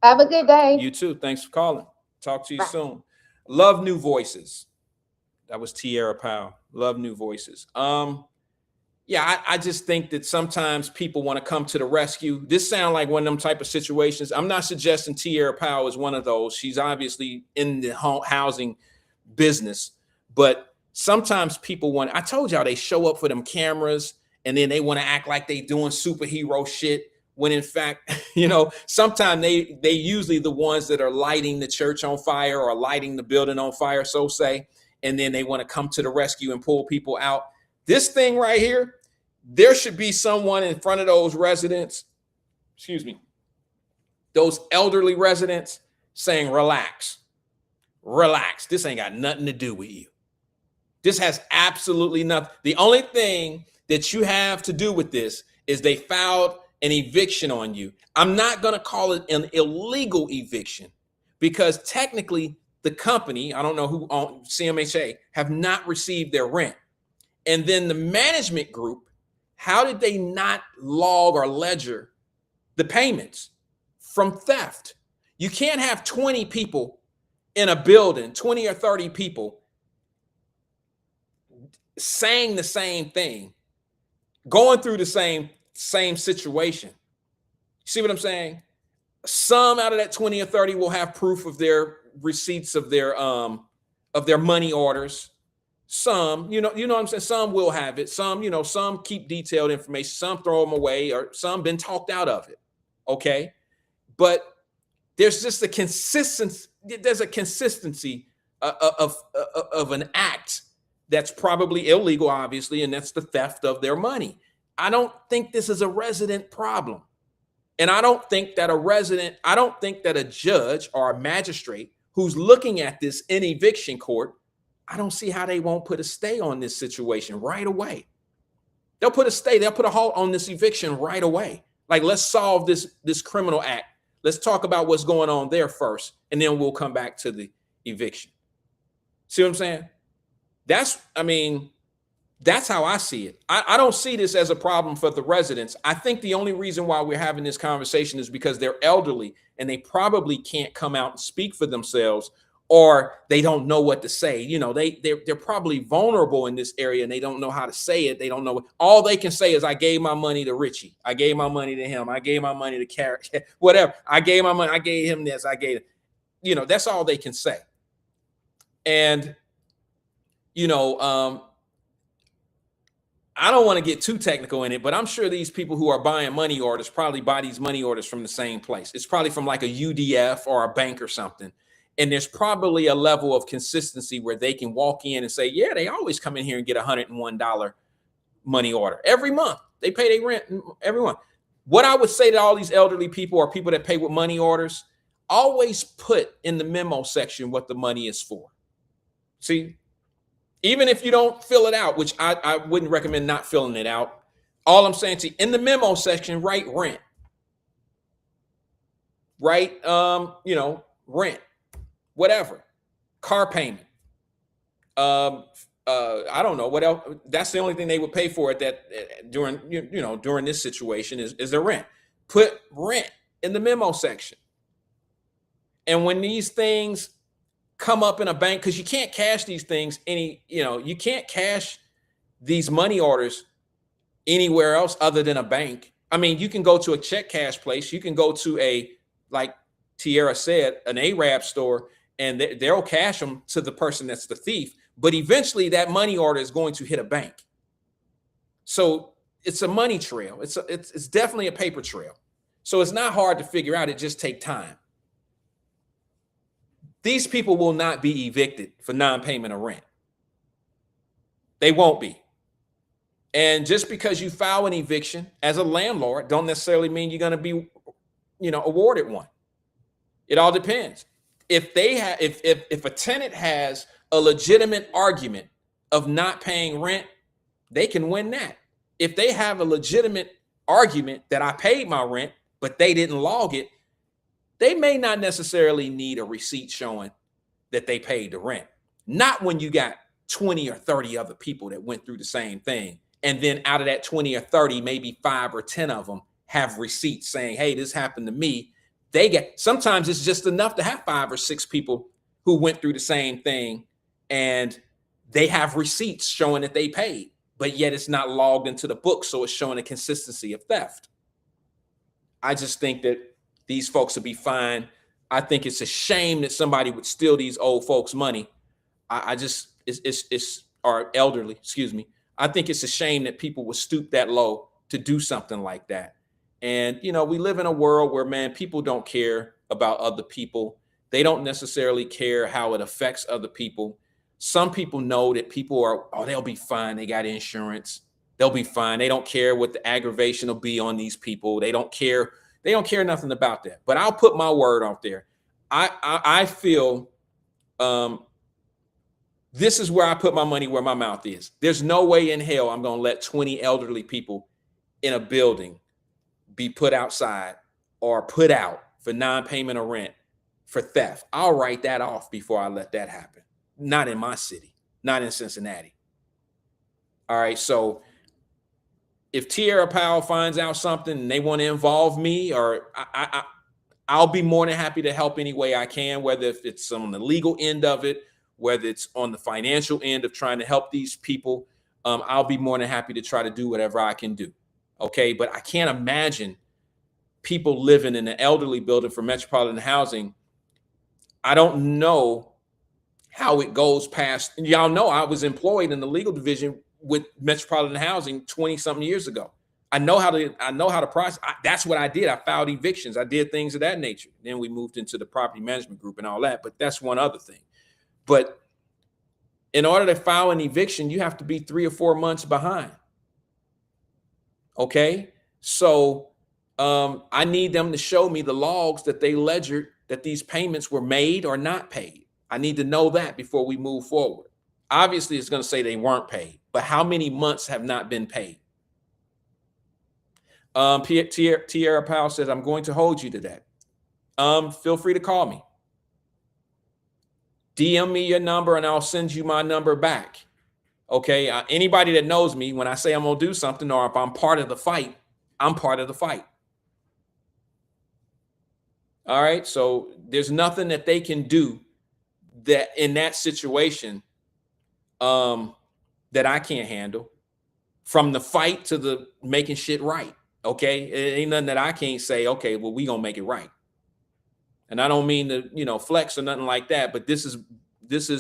Have a good day.
You too. Thanks for calling. Talk to you soon. Love new voices. That was Tierra Powell. Love new voices. Yeah, I just think that sometimes people want to come to the rescue. This sounds like one of them type of situations. I'm not suggesting Tierra Powell is one of those. She's obviously in the housing business. But sometimes people I told y'all, they show up for them cameras and then they want to act like they doing superhero shit, when in fact, sometimes they usually the ones that are lighting the church on fire or lighting the building on fire, so say, and then they want to come to the rescue and pull people out. This thing right here, there should be someone in front of those residents, those elderly residents, saying, relax, this ain't got nothing to do with you. This has absolutely nothing. The only thing that you have to do with this is they filed an eviction on you. I'm not going to call it an illegal eviction, because technically the company, I don't know who owns CMHA, have not received their rent. And then the management group, how did they not log or ledger the payments from theft? You can't have 20 people in a building, 20 or 30 people saying the same thing, going through the same situation. See what I'm saying? Some out of that 20 or 30 will have proof of their receipts of their money orders. Some, you know what I'm saying? Some will have it. Some, some keep detailed information. Some throw them away, or some been talked out of it. Okay. But there's just a consistency. There's a consistency of an act that's probably illegal, obviously, and that's the theft of their money. I don't think this is a resident problem. And I don't think that a judge or a magistrate who's looking at this in eviction court I don't see how they won't put a stay on this situation right away. They'll put a stay, they'll put a halt on this eviction right away. Like, let's solve this criminal act. Let's talk about what's going on there first, and then we'll come back to the eviction. See what I'm saying? That's how I see it. I don't see this as a problem for the residents. I think the only reason why we're having this conversation is because they're elderly and they probably can't come out and speak for themselves, or they don't know what to say. You know, they're probably vulnerable in this area and they don't know how to say it. They don't know. All they can say is, I gave my money to Richie. I gave my money to him. I gave my money to Carrot. Whatever. I gave my money. I gave him this. I gave it. You know, that's all they can say. And, you know, I don't want to get too technical in it, but I'm sure these people who are buying money orders probably buy these money orders from the same place. It's probably from like a UDF or a bank or something. And there's probably a level of consistency where they can walk in and say, yeah, they always come in here and get $101 money order every month. They pay their rent every month. What I would say to all these elderly people or people that pay with money orders, always put in the memo section what the money is for. See, even if you don't fill it out, which I wouldn't recommend not filling it out. All I'm saying to you, in the memo section, write rent. Write, rent. Whatever, car payment. I don't know what else. That's the only thing they would pay for it. That during during this situation is the rent. Put rent in the memo section. And when these things come up in a bank, because you can't cash these things you can't cash these money orders anywhere else other than a bank. I mean, you can go to a check cash place. You can go to a, like Tierra said, an Arab store, and they'll cash them to the person that's the thief. But eventually that money order is going to hit a bank. So it's a money trail. It's definitely a paper trail. So it's not hard to figure out. It just takes time. These people will not be evicted for non-payment of rent. They won't be. And just because you file an eviction as a landlord don't necessarily mean you're going to be, awarded one. It all depends. If a tenant has a legitimate argument of not paying rent, they can win that. If they have a legitimate argument that I paid my rent, but they didn't log it, they may not necessarily need a receipt showing that they paid the rent. Not when you got 20 or 30 other people that went through the same thing. And then out of that 20 or 30, maybe 5 or 10 of them have receipts saying, hey, this happened to me. Sometimes it's just enough to have 5 or 6 people who went through the same thing and they have receipts showing that they paid, but yet it's not logged into the book. So it's showing a consistency of theft. I just think that these folks will be fine. I think it's a shame that somebody would steal these old folks' money. Or elderly, excuse me. I think it's a shame that people would stoop that low to do something like that. And, we live in a world where, man, people don't care about other people. They don't necessarily care how it affects other people. Some people know that people they'll be fine. They got insurance. They'll be fine. They don't care what the aggravation will be on these people. They don't care. They don't care nothing about that. But I'll put my word out there. I feel this is where I put my money where my mouth is. There's no way in hell I'm going to let 20 elderly people in a building be put outside or put out for non-payment of rent for theft. I'll write that off before I let that happen. Not in my city, not in Cincinnati. All right. So if Tierra Powell finds out something and they want to involve me, or I'll be more than happy to help any way I can, whether if it's on the legal end of it, whether it's on the financial end of trying to help these people. I'll be more than happy to try to do whatever I can do. Okay. But I can't imagine people living in an elderly building for metropolitan housing. I don't know how it goes past. Y'all know I was employed in the legal division with metropolitan housing 20 something years ago. I know how to process. That's what I did. I filed evictions. I did things of that nature. Then we moved into the property management group and all that. But that's one other thing. But in order to file an eviction, you have to be 3 or 4 months behind. Okay. So I need them to show me the logs that they ledgered that these payments were made or not paid. I need to know that before we move forward. Obviously, it's going to say they weren't paid, but how many months have not been paid? Tierra Powell says, I'm going to hold you to that. Feel free to call me. DM me your number and I'll send you my number back. Okay. Anybody that knows me, when I say I'm going to do something or if I'm part of the fight, I'm part of the fight. All right. So there's nothing that they can do that in that situation that I can't handle, from the fight to the making shit right. Okay. It ain't nothing that I can't say, okay, well, we gonna make it right. And I don't mean to, flex or nothing like that, but this is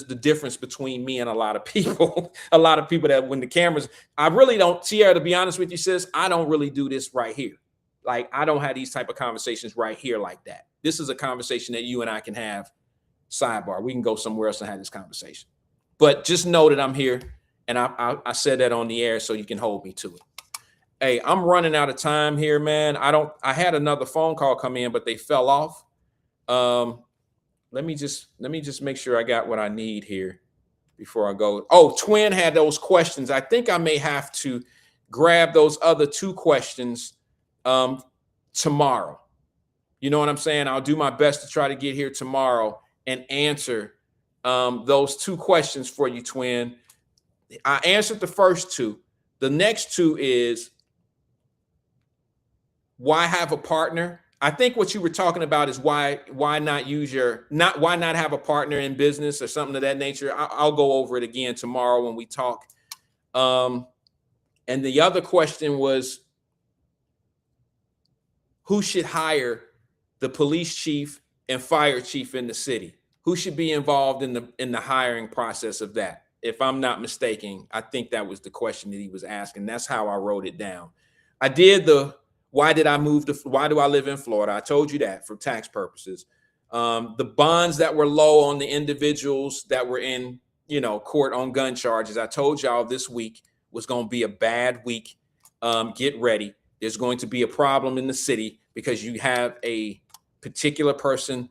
the difference between me and a lot of people. A lot of people that when the cameras, I really don't, Tierra, to be honest with you, sis, I don't really do this right here. Like, I don't have these type of conversations right here like that. This is a conversation that you and I can have sidebar. We can go somewhere else and have this conversation. But just know that I'm here, and I said that on the air so you can hold me to it. Hey, I'm running out of time here, man. I had another phone call come in, but they fell off. Let me just make sure I got what I need here before I go. Oh, Twin had those questions. I think I may have to grab those other 2 questions tomorrow. You know what I'm saying? I'll do my best to try to get here tomorrow and answer those 2 questions for you, Twin. I answered the first 2. The next 2 is, why have a partner? I think what you were talking about is why not have a partner in business or something of that nature. I'll go over it again tomorrow when we talk. And the other question was, who should hire the police chief and fire chief in the city? Who should be involved in the hiring process of that? If I'm not mistaken, I think that was the question that he was asking. That's how I wrote it down. I did why do I live in Florida? I told you that for tax purposes. The bonds that were low on the individuals that were in, court on gun charges. I told y'all this week was going to be a bad week. Get ready. There's going to be a problem in the city because you have a particular person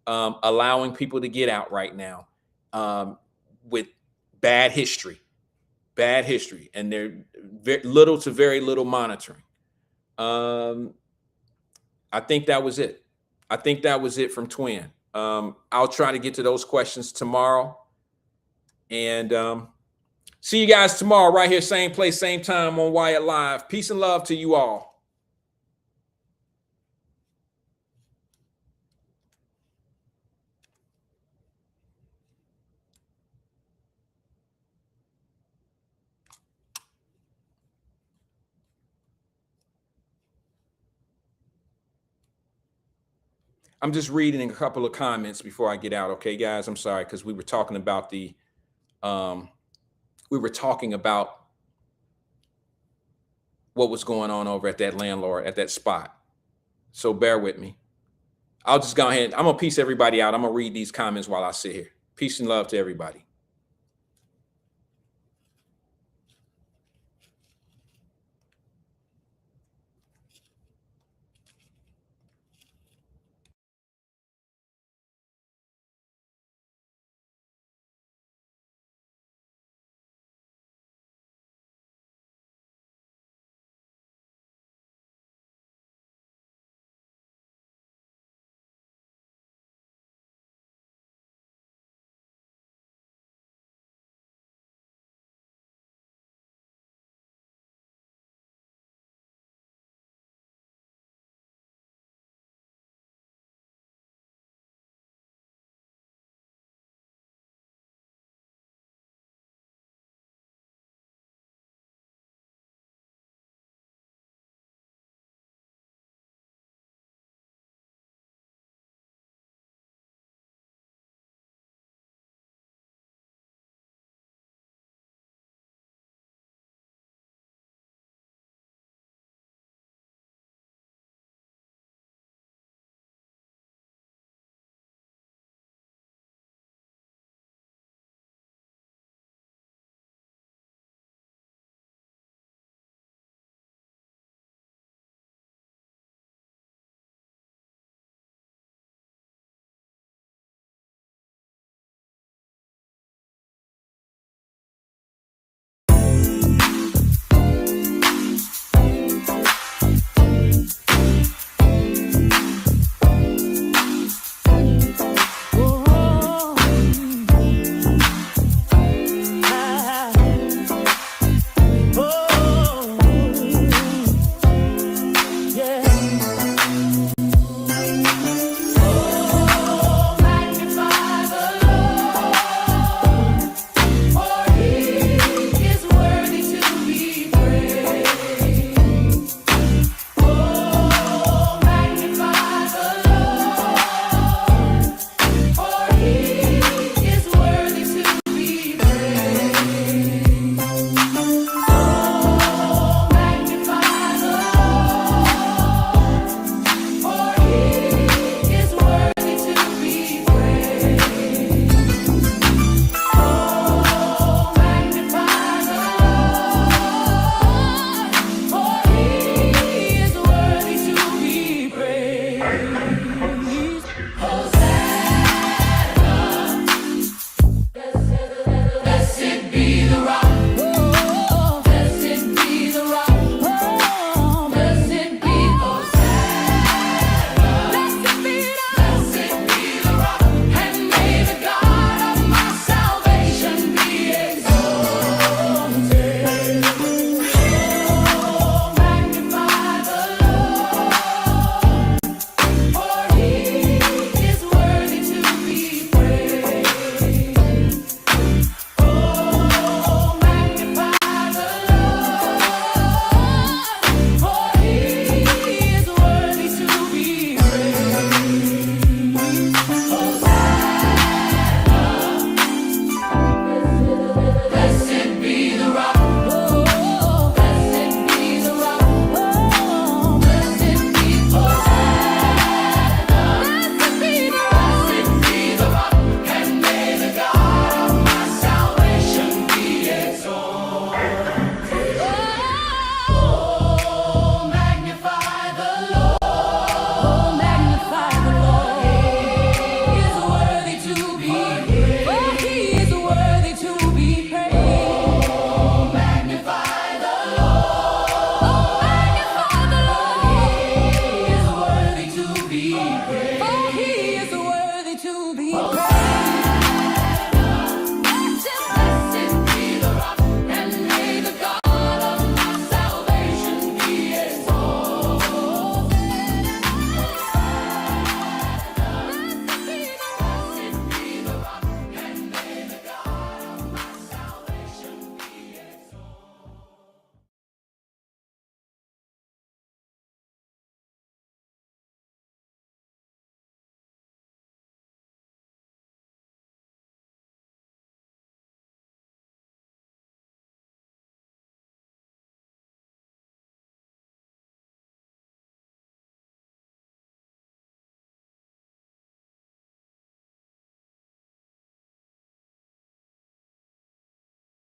allowing people to get out right now with bad history, and they're little to very little monitoring. I think that was it. I think that was it from Twin. I'll try to get to those questions tomorrow, and see you guys tomorrow right here, same place, same time on Wyatt Live. Peace and love to you all. I'm just reading a couple of comments before I get out. Okay, guys, I'm sorry, because we were talking about what was going on over at that landlord, at that spot. So bear with me. I'll just go ahead. I'm going to peace everybody out. I'm going to read these comments while I sit here. Peace and love to everybody.